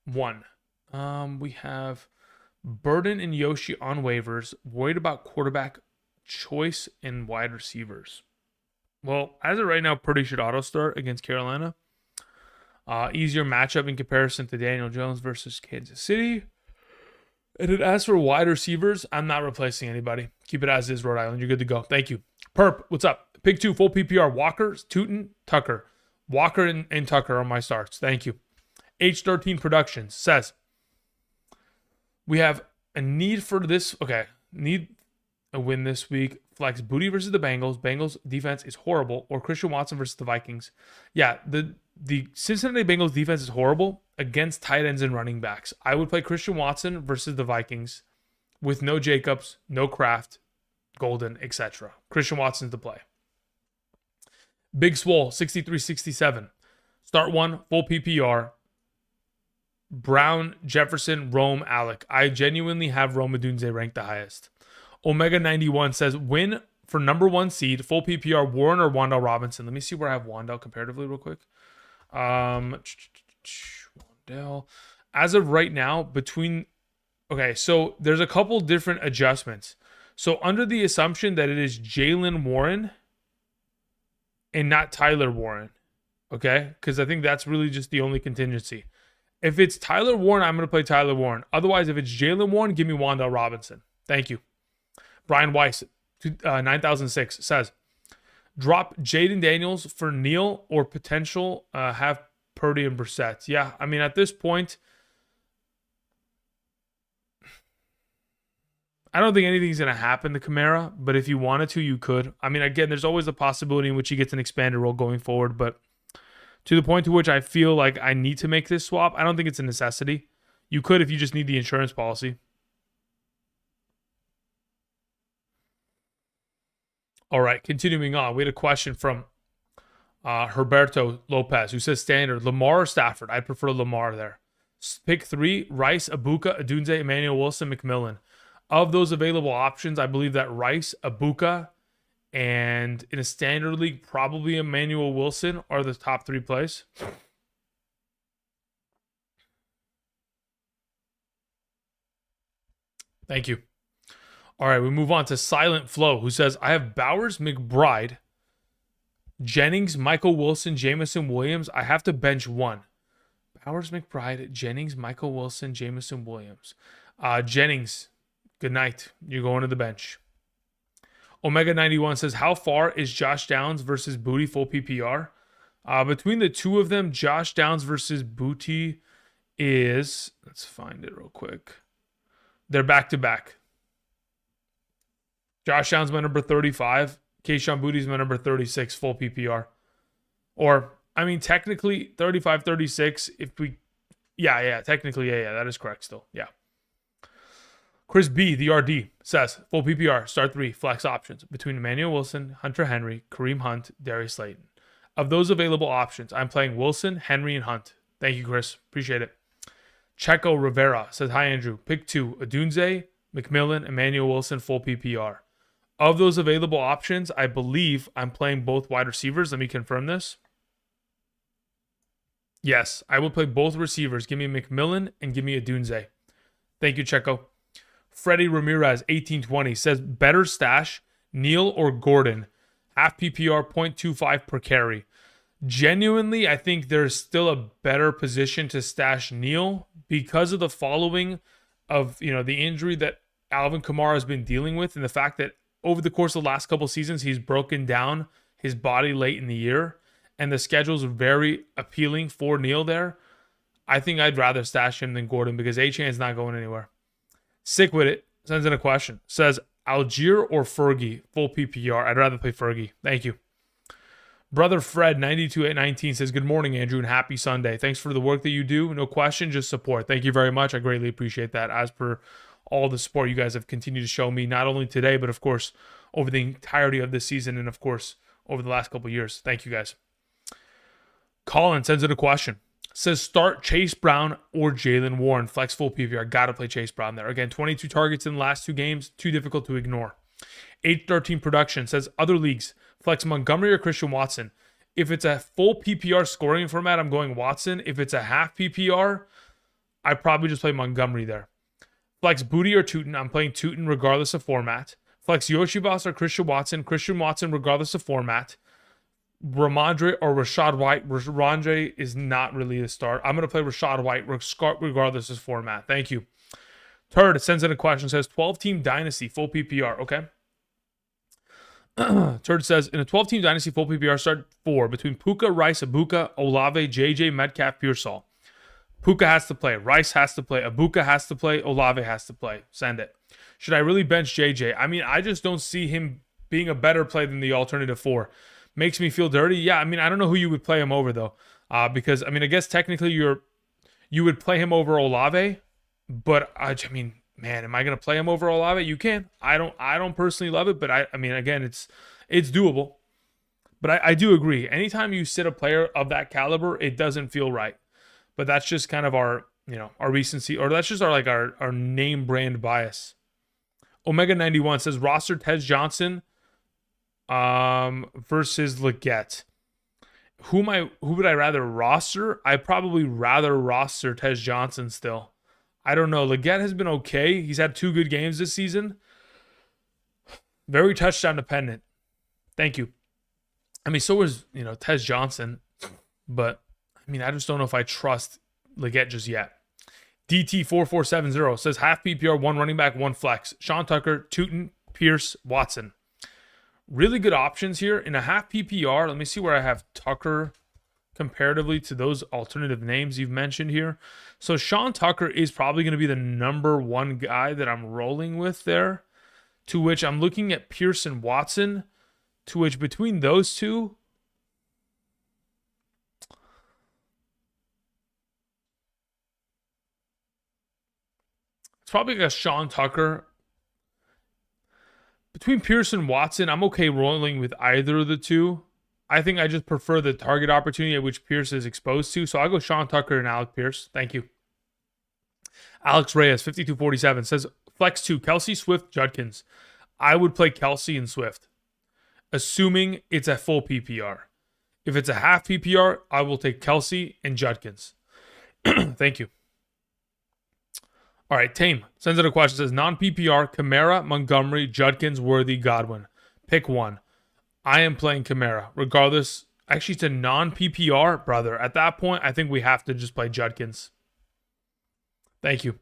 one? We have Burden and Yoshi on waivers. Worried about quarterback choice and wide receivers. Well, as of right now, Purdy should auto start against Carolina. Easier matchup in comparison to Daniel Jones versus Kansas City. And then as for wide receivers, I'm not replacing anybody. Keep it as is, Rhode Island. You're good to go. Thank you. Perp, what's up? Pick 2, full PPR. Walker, Tootin, Tucker. Walker and Tucker are my starts. Thank you. H13 Productions says, we have a need for this. Okay, need a win this week. Flex Booty versus the Bengals. Bengals defense is horrible. Or Christian Watson versus the Vikings. Yeah, the Cincinnati Bengals defense is horrible against tight ends and running backs. I would play Christian Watson versus the Vikings with no Jacobs, no Kraft, Golden, etc. Christian Watson's the play. Big Swole 6367. Start 1, full PPR. Brown, Jefferson, Rome, Alec. I genuinely have Rome Odunze ranked the highest. Omega 91 says win for number 1 seed, full PPR, Warren or Wan'Dale Robinson. Let me see where I have Wan'Dale comparatively real quick. Wan'Dale. As of right now, okay, so there's a couple different adjustments. So under the assumption that it is Jaylen Warren and not Tyler Warren, okay? Because I think that's really just the only contingency. If it's Tyler Warren, I'm going to play Tyler Warren. Otherwise, if it's Jaylen Warren, give me Wan'Dale Robinson. Thank you. Brian Weiss, 9006, says, drop Jaden Daniels for Neal or potential have Purdy and Brissett. Yeah, I mean, at this point, I don't think anything's going to happen to Kamara, but if you wanted to, you could. I mean, again, there's always a possibility in which he gets an expanded role going forward, but to the point to which I feel like I need to make this swap, I don't think it's a necessity. You could if you just need the insurance policy. All right, continuing on. We had a question from Herberto Lopez, who says standard, Lamar or Stafford? I'd prefer Lamar there. Pick 3, Rice, Abuka, Odunze, Emmanuel Wilson, McMillan. Of those available options, I believe that Rice, Abuka, and in a standard league, probably Emmanuel Wilson are the top 3 plays. Thank you. All right, we move on to Silent Flow, who says, I have Bowers, McBride, Jennings, Michael Wilson, Jamison Williams. I have to bench 1. Bowers, McBride, Jennings, Michael Wilson, Jamison Williams. Jennings, good night. You're going to the bench. Omega 91 says, how far is Josh Downs versus Booty full PPR? Between the two of them, Josh Downs versus Booty is, let's find it real quick. They're back-to-back. Josh Downs my number 35. Keyshawn Booty's my number 36, full PPR. Or, I mean, technically 35, 36. If we, technically, that is correct still. Yeah. Chris B, the RD, says, full PPR, start 3, flex options between Emmanuel Wilson, Hunter Henry, Kareem Hunt, Darius Slayton. Of those available options, I'm playing Wilson, Henry, and Hunt. Thank you, Chris. Appreciate it. Checo Rivera says, hi, Andrew. Pick 2, Adunze, McMillan, Emmanuel Wilson, full PPR. Of those available options, I believe I'm playing both wide receivers. Let me confirm this. Yes, I will play both receivers. Give me McMillan and give me Adunze. Thank you, Checo. Freddie Ramirez, 1820, says, better stash, Neal or Gordon. Half PPR, 0.25 per carry. Genuinely, I think there's still a better position to stash Neal because of the following of, the injury that Alvin Kamara has been dealing with, and the fact that over the course of the last couple seasons, he's broken down his body late in the year, and the schedule's very appealing for Neal there. I think I'd rather stash him than Gordon because A-Chain's not going anywhere. Sick with it sends in a question. Says, Algier or Fergie? Full PPR. I'd rather play Fergie. Thank you. Brother Fred, 92-819, says, good morning, Andrew, and happy Sunday. Thanks for the work that you do. No question, just support. Thank you very much. I greatly appreciate that. As per all the support you guys have continued to show me, not only today, but of course, over the entirety of this season and of course, over the last couple of years. Thank you guys. Colin sends in a question. Says, start Chase Brown or Jaylen Warren. Flex full PPR. Got to play Chase Brown there. Again, 22 targets in the last 2 games. Too difficult to ignore. 813 production says, other leagues. Flex Montgomery or Christian Watson. If it's a full PPR scoring format, I'm going Watson. If it's a half PPR, I probably just play Montgomery there. Flex Booty or Tootin. I'm playing Tootin regardless of format. Flex Yoshivas or Christian Watson. Christian Watson regardless of format. Ramondre or Rashad White. Ramondre is not really a start. I'm going to play Rashad White regardless of format. Thank you. Turd sends in a question. Says 12-team dynasty full PPR. Okay. Turd says, in a 12-team dynasty full PPR, start 4 between Puka, Rice, Abuka, Olave, JJ, Metcalf, Pearsall. Puka has to play. Rice has to play. Abuka has to play. Olave has to play. Send it. Should I really bench JJ? I mean, I just don't see him being a better play than the alternative 4. Makes me feel dirty. Yeah, I mean, I don't know who you would play him over, though. Because, I mean, I guess technically you would play him over Olave. But, I mean, man, am I going to play him over Olave? You can. I don't personally love it. But, I mean, again, it's doable. But I do agree. Anytime you sit a player of that caliber, it doesn't feel right. But that's just kind of our recency. Or that's just our name brand bias. Omega 91 says, roster Tez Johnson versus Leggett. Who would I rather roster? I probably rather roster Tez Johnson still. I don't know. Leggett has been okay. He's had 2 good games this season. Very touchdown dependent. Thank you. I mean, so was, Tez Johnson. But, I mean, I just don't know if I trust Leggett just yet. DT4470 says half PPR, 1 running back, 1 flex. Sean Tucker, Tootin, Pierce, Watson. Really good options here. In a half PPR, let me see where I have Tucker comparatively to those alternative names you've mentioned here. So Sean Tucker is probably going to be the number 1 guy that I'm rolling with there, to which I'm looking at Pierce and Watson, to which between those two, it's probably like a Sean Tucker. Between Pierce and Watson, I'm okay rolling with either of the two. I think I just prefer the target opportunity at which Pierce is exposed to. So I'll go Sean Tucker and Alec Pierce. Thank you. Alex Reyes, 5247, says flex 2, Kelsey, Swift, Judkins. I would play Kelsey and Swift, assuming it's a full PPR. If it's a half PPR, I will take Kelsey and Judkins. Thank you. All right, Tame sends in a question. Says non-PPR, Kamara, Montgomery, Judkins, Worthy, Godwin. Pick 1. I am playing Kamara. Regardless, actually, it's a non-PPR, brother. At that point, I think we have to just play Judkins. Thank you.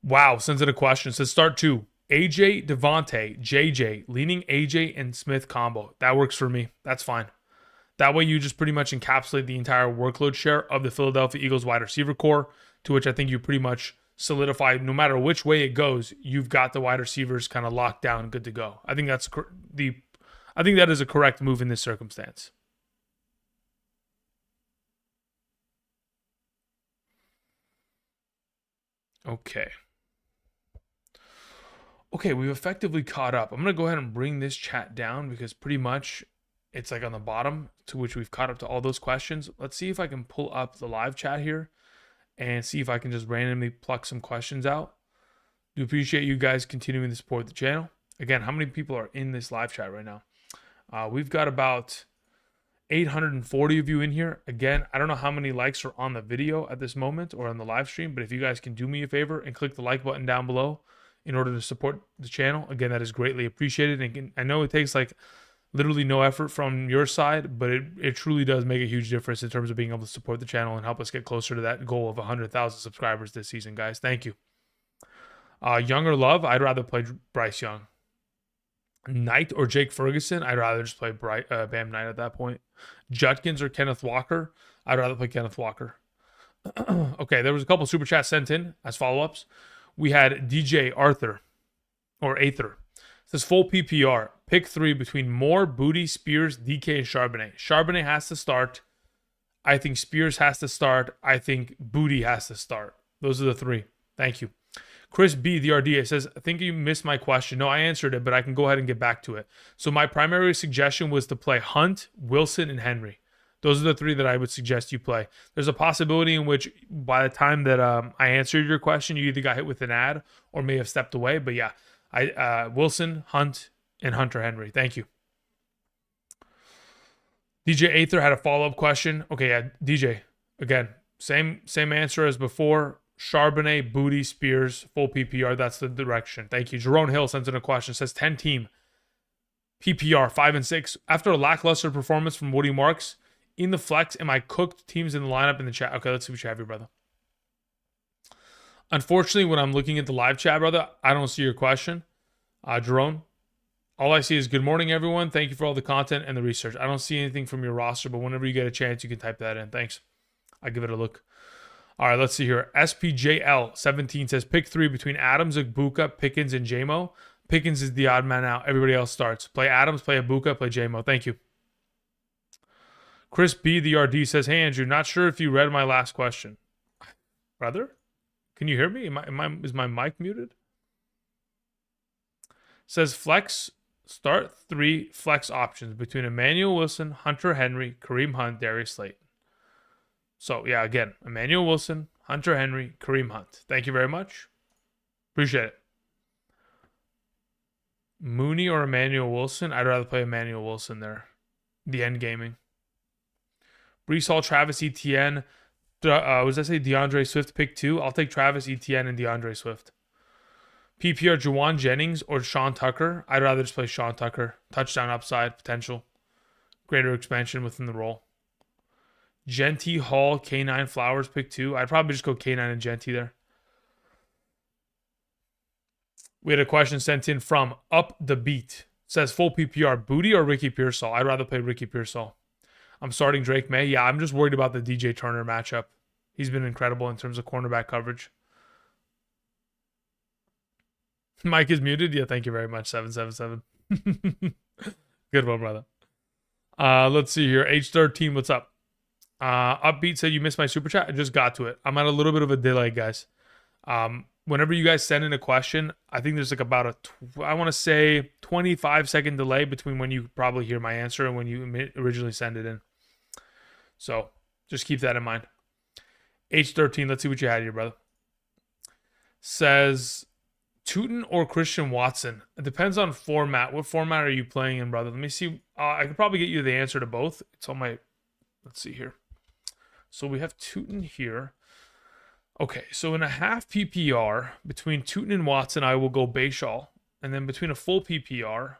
Wow, sends in a question. Says start 2. AJ, Devontae, JJ, leaning AJ and Smith combo. That works for me. That's fine. That way you just pretty much encapsulate the entire workload share of the Philadelphia Eagles wide receiver core, to which I think you pretty much solidify, no matter which way it goes, you've got the wide receivers kind of locked down, good to go. I think that is a correct move in this circumstance. Okay. Okay, we've effectively caught up. I'm going to go ahead and bring this chat down because pretty much it's like on the bottom to which we've caught up to all those questions. Let's see if I can pull up the live chat here and see if I can just randomly pluck some questions out. Do appreciate you guys continuing to support the channel. Again, how many people are in this live chat right now? We've got about 840 of you in here. Again, I don't know how many likes are on the video at this moment or on the live stream, but if you guys can do me a favor and click the like button down below in order to support the channel, again, that is greatly appreciated. And I know it takes like literally no effort from your side, but it truly does make a huge difference in terms of being able to support the channel and help us get closer to that goal of 100,000 subscribers this season, guys. Thank you. Young or Love? I'd rather play Bryce Young. Knight or Jake Ferguson? I'd rather just play Bam Knight at that point. Judkins or Kenneth Walker? I'd rather play Kenneth Walker. Okay, there was a couple super chats sent in as follow-ups. We had DJ Arthur, or Aether. It says full PPR. Pick 3 between Moore, Booty, Spears, DK, and Charbonnet. Charbonnet has to start. I think Spears has to start. I think Booty has to start. Those are the 3. Thank you. Chris B, the RDA, says, I think you missed my question. No, I answered it, but I can go ahead and get back to it. So my primary suggestion was to play Hunt, Wilson, and Henry. Those are the 3 that I would suggest you play. There's a possibility in which by the time that I answered your question, you either got hit with an ad or may have stepped away. But yeah, Wilson, Hunt, and Hunter Henry. Thank you. DJ Aether had a follow-up question. Okay, yeah, DJ, again, same answer as before. Charbonnet, Booty, Spears, full PPR. That's the direction. Thank you. Jerome Hill sends in a question. Says 10 team PPR 5 and 6. After a lackluster performance from Woody Marks in the flex, am I cooked? Teams in the lineup in the chat. Okay, let's see what you have here, brother. Unfortunately, when I'm looking at the live chat, brother, I don't see your question. Jerome, all I see is good morning, everyone. Thank you for all the content and the research. I don't see anything from your roster, but whenever you get a chance, you can type that in. Thanks. I'll give it a look. All right, let's see here. SPJL17 says pick 3 between Adams, Abuka, Pickens, and JMO. Pickens is the odd man out. Everybody else starts. Play Adams, play Abuka, play JMO. Thank you. Chris B, the RD, says, hey, Andrew, not sure if you read my last question. Brother, can you hear me? Is my mic muted? Says flex, start 3 flex options between Emmanuel Wilson, Hunter Henry, Kareem Hunt, Darius Slayton. So, yeah, again, Emmanuel Wilson, Hunter Henry, Kareem Hunt. Thank you very much. Appreciate it. Mooney or Emmanuel Wilson? I'd rather play Emmanuel Wilson there. The end gaming. Brees Hall, Travis Etienne. Was I say DeAndre Swift pick 2? I'll take Travis Etienne and DeAndre Swift. PPR, Juwan Jennings or Sean Tucker? I'd rather just play Sean Tucker. Touchdown upside, potential. Greater expansion within the role. Genty, Hall, K9, Flowers, pick 2. I'd probably just go K9 and Genty there. We had a question sent in from Up the Beat. It says full PPR, Booty or Ricky Pearsall? I'd rather play Ricky Pearsall. I'm starting Drake May. Yeah, I'm just worried about the DJ Turner matchup. He's been incredible in terms of cornerback coverage. Mike is muted. Yeah, thank you very much, 777. Good one, brother. Let's see here. H13, what's up? Upbeat said you missed my super chat. I just got to it. I'm at a little bit of a delay, guys. Whenever you guys send in a question, I think there's like about I want to say 25-second delay between when you probably hear my answer and when you originally send it in. So just keep that in mind. H13, let's see what you had here, brother. Says Tootin or Christian Watson. It depends on format. What format are you playing in, brother? Let me see. I could probably get you the answer to both. It's on my, let's see here. So we have Tootin here. Okay, so in a half PPR, between Tootin and Watson, I will go Bayshall. And then between a full PPR,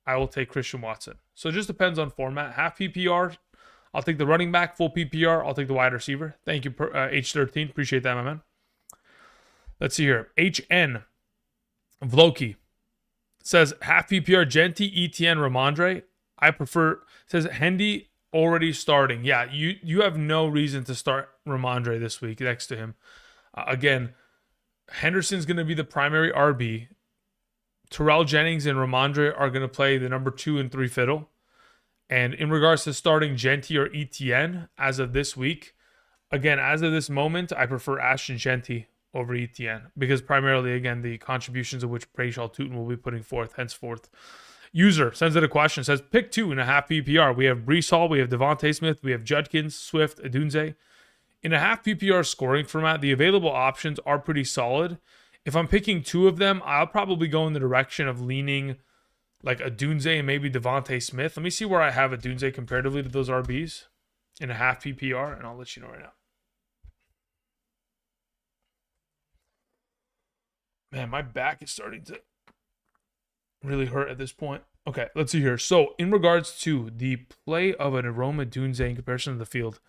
I will take Christian Watson. So it just depends on format. Half PPR, I'll take the running back. Full PPR, I'll take the wide receiver. Thank you, H13. Appreciate that, my man. Let's see here. HN Vloki says half PPR, Genty, ETN, Ramondre. I prefer, says Hendy already starting. Yeah, you have no reason to start Ramondre this week next to him. Again, Henderson's going to be the primary RB. Terrell Jennings and Ramondre are going to play the number 2 and 3 fiddle. And in regards to starting Genty or ETN as of this week, again, as of this moment, I prefer Ashton Genty over ETN because primarily, again, the contributions of which Brayshaw Tootin will be putting forth henceforth. User sends it a question, says, pick 2.5 PPR. We have Brees Hall, we have Devontae Smith, we have Judkins, Swift, Adunze. In a half PPR scoring format, the available options are pretty solid. If I'm picking 2 of them, I'll probably go in the direction of leaning like Adunze and maybe Devontae Smith. Let me see where I have Adunze comparatively to those RBs in a half PPR, and I'll let you know right now. Man, my back is starting to really hurt at this point. Okay, let's see here. So, in regards to the play of an Rome Adunze in comparison to the field,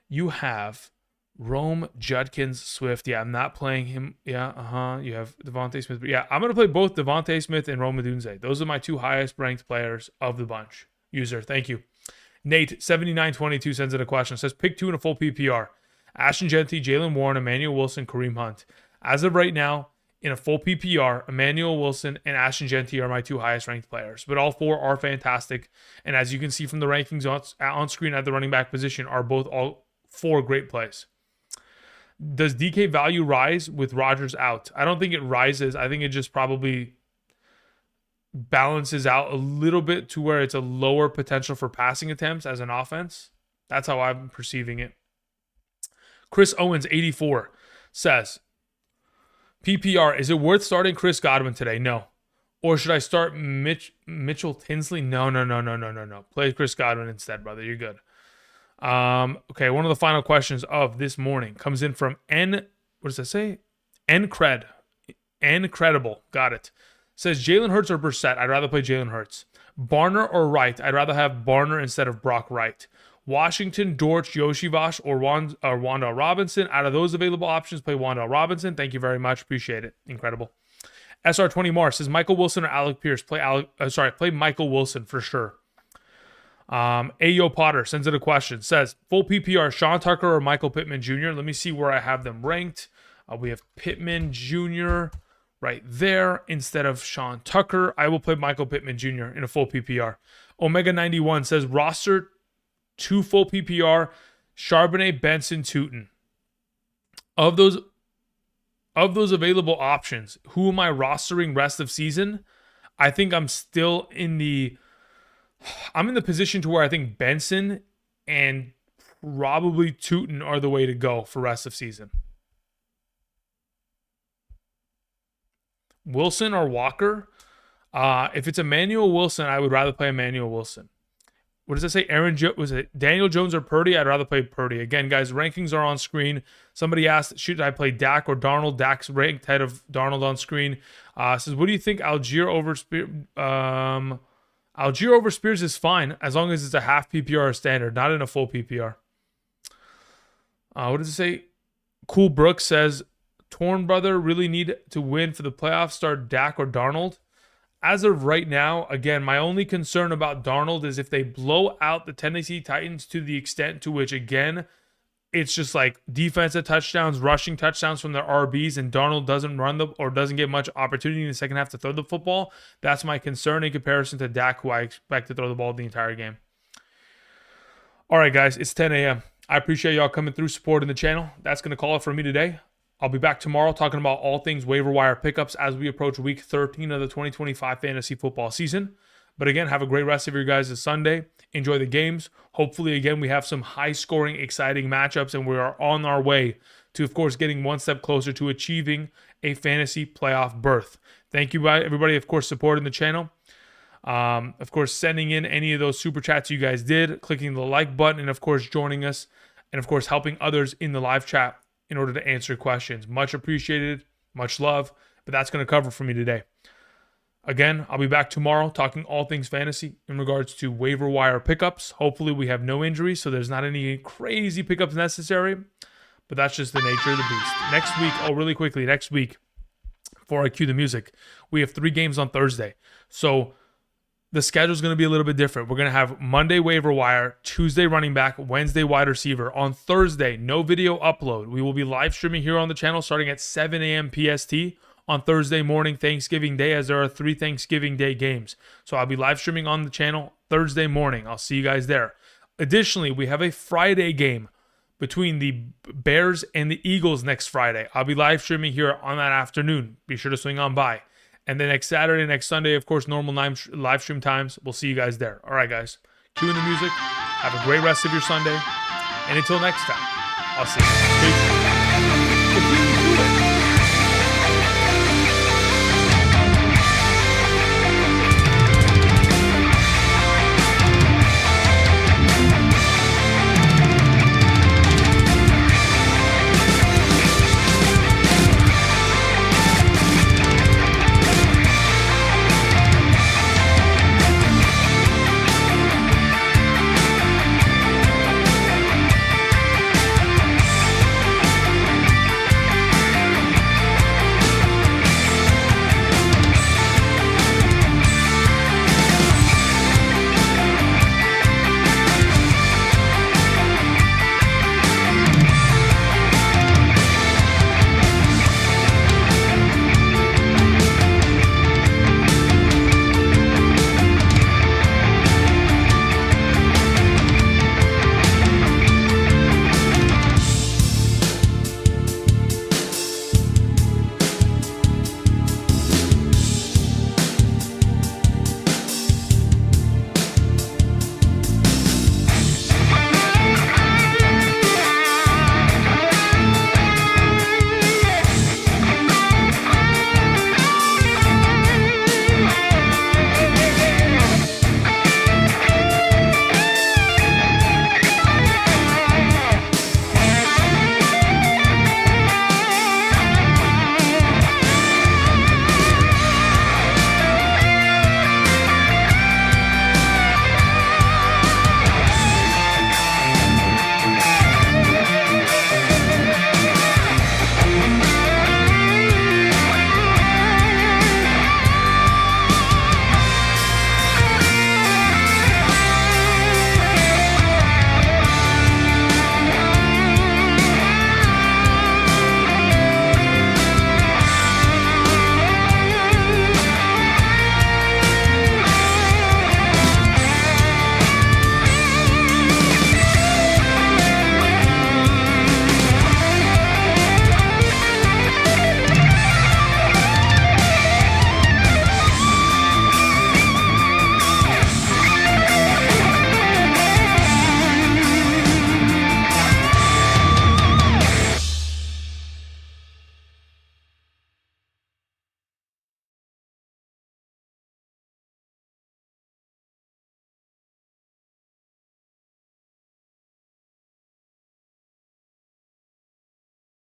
you have Rome, Judkins, Swift. Yeah, I'm not playing him. Yeah, You have Devontae Smith. But yeah, I'm going to play both Devontae Smith and Rome Adunze. Those are my 2 highest ranked players of the bunch. User, thank you. Nate, 7922 sends in a question. Says, pick 2 in a full PPR. Ashton Genty, Jalen Warren, Emmanuel Wilson, Kareem Hunt. As of right now, in a full PPR, Emmanuel Wilson and Ashton Genty are my 2 highest ranked players. But all 4 are fantastic. And as you can see from the rankings on screen at the running back position, are both all 4 great plays. Does DK value rise with Rodgers out? I don't think it rises. I think it just probably balances out a little bit to where it's a lower potential for passing attempts as an offense. That's how I'm perceiving it. Chris Owens, 84, says, PPR, is it worth starting Chris Godwin today? No. Or should I start Mitchell Tinsley? No. Play Chris Godwin instead, brother. You're good. Okay, one of the final questions of this morning comes in from what does that say? Incredible. Got it. Says Jalen Hurts or Brissett. I'd rather play Jalen Hurts. Barner or Wright. I'd rather have Barner instead of Brock Wright. Washington, Dortch, Yoshivash, or Wanda Robinson. Out of those available options, play Wanda Robinson. Thank you very much. Appreciate it. Incredible. SR20 Mars says Michael Wilson or Alec Pierce. Play Michael Wilson for sure. Ayo Potter sends in a question. Says, full PPR, Sean Tucker or Michael Pittman Jr.? Let me see where I have them ranked. We have Pittman Jr. right there instead of Sean Tucker. I will play Michael Pittman Jr. in a full PPR. Omega 91 says, roster 2 full PPR, Charbonnet, Benson, Tootin. Of those available options, who am I rostering rest of season? I think I'm still in the position to where I think Benson and probably Tootin are the way to go for rest of season. Wilson or Walker? If it's Emmanuel Wilson, I would rather play Emmanuel Wilson. What does it say? Was it Daniel Jones or Purdy? I'd rather play Purdy. Again, guys, rankings are on screen. Somebody asked, should I play Dak or Darnold? Dak's ranked ahead of Darnold on screen. Says, what do you think? Algier over Spears is fine as long as it's a half PPR standard, not in a full PPR. What does it say? Cool Brooks says, Torn brother really need to win for the playoffs. Start Dak or Darnold. As of right now, again, my only concern about Darnold is if they blow out the Tennessee Titans to the extent to which, again, it's just like defensive touchdowns, rushing touchdowns from their RBs, and Darnold doesn't doesn't get much opportunity in the second half to throw the football. That's my concern in comparison to Dak, who I expect to throw the ball the entire game. All right, guys, it's 10 a.m. I appreciate y'all coming through, supporting the channel. That's going to call it for me today. I'll be back tomorrow talking about all things waiver wire pickups as we approach week 13 of the 2025 fantasy football season. But again, have a great rest of your guys' Sunday. Enjoy the games. Hopefully, again, we have some high-scoring, exciting matchups, and we are on our way to, of course, getting one step closer to achieving a fantasy playoff berth. Thank you, everybody, of course, supporting the channel. Of course, sending in any of those super chats you guys did, clicking the like button, and, of course, joining us, and, of course, helping others in the live chat in order to answer questions. Much appreciated, much love, but that's going to cover for me today. Again, I'll be back tomorrow talking all things fantasy in regards to waiver wire pickups. Hopefully we have no injuries, so there's not any crazy pickups necessary, but that's just the nature of the beast. Next week, really quickly, next week, before I cue the music, we have 3 games on Thursday. So the schedule is going to be a little bit different. We're going to have Monday waiver wire, Tuesday running back, Wednesday wide receiver. On Thursday, no video upload. We will be live streaming here on the channel starting at 7 a.m. PST on Thursday morning, Thanksgiving Day, as there are 3 Thanksgiving Day games. So I'll be live streaming on the channel Thursday morning. I'll see you guys there. Additionally, we have a Friday game between the Bears and the Eagles next Friday. I'll be live streaming here on that afternoon. Be sure to swing on by. And then next Saturday, next Sunday, of course, normal live stream times. We'll see you guys there. All right, guys. Cue in the music. Have a great rest of your Sunday. And until next time, I'll see you. Peace.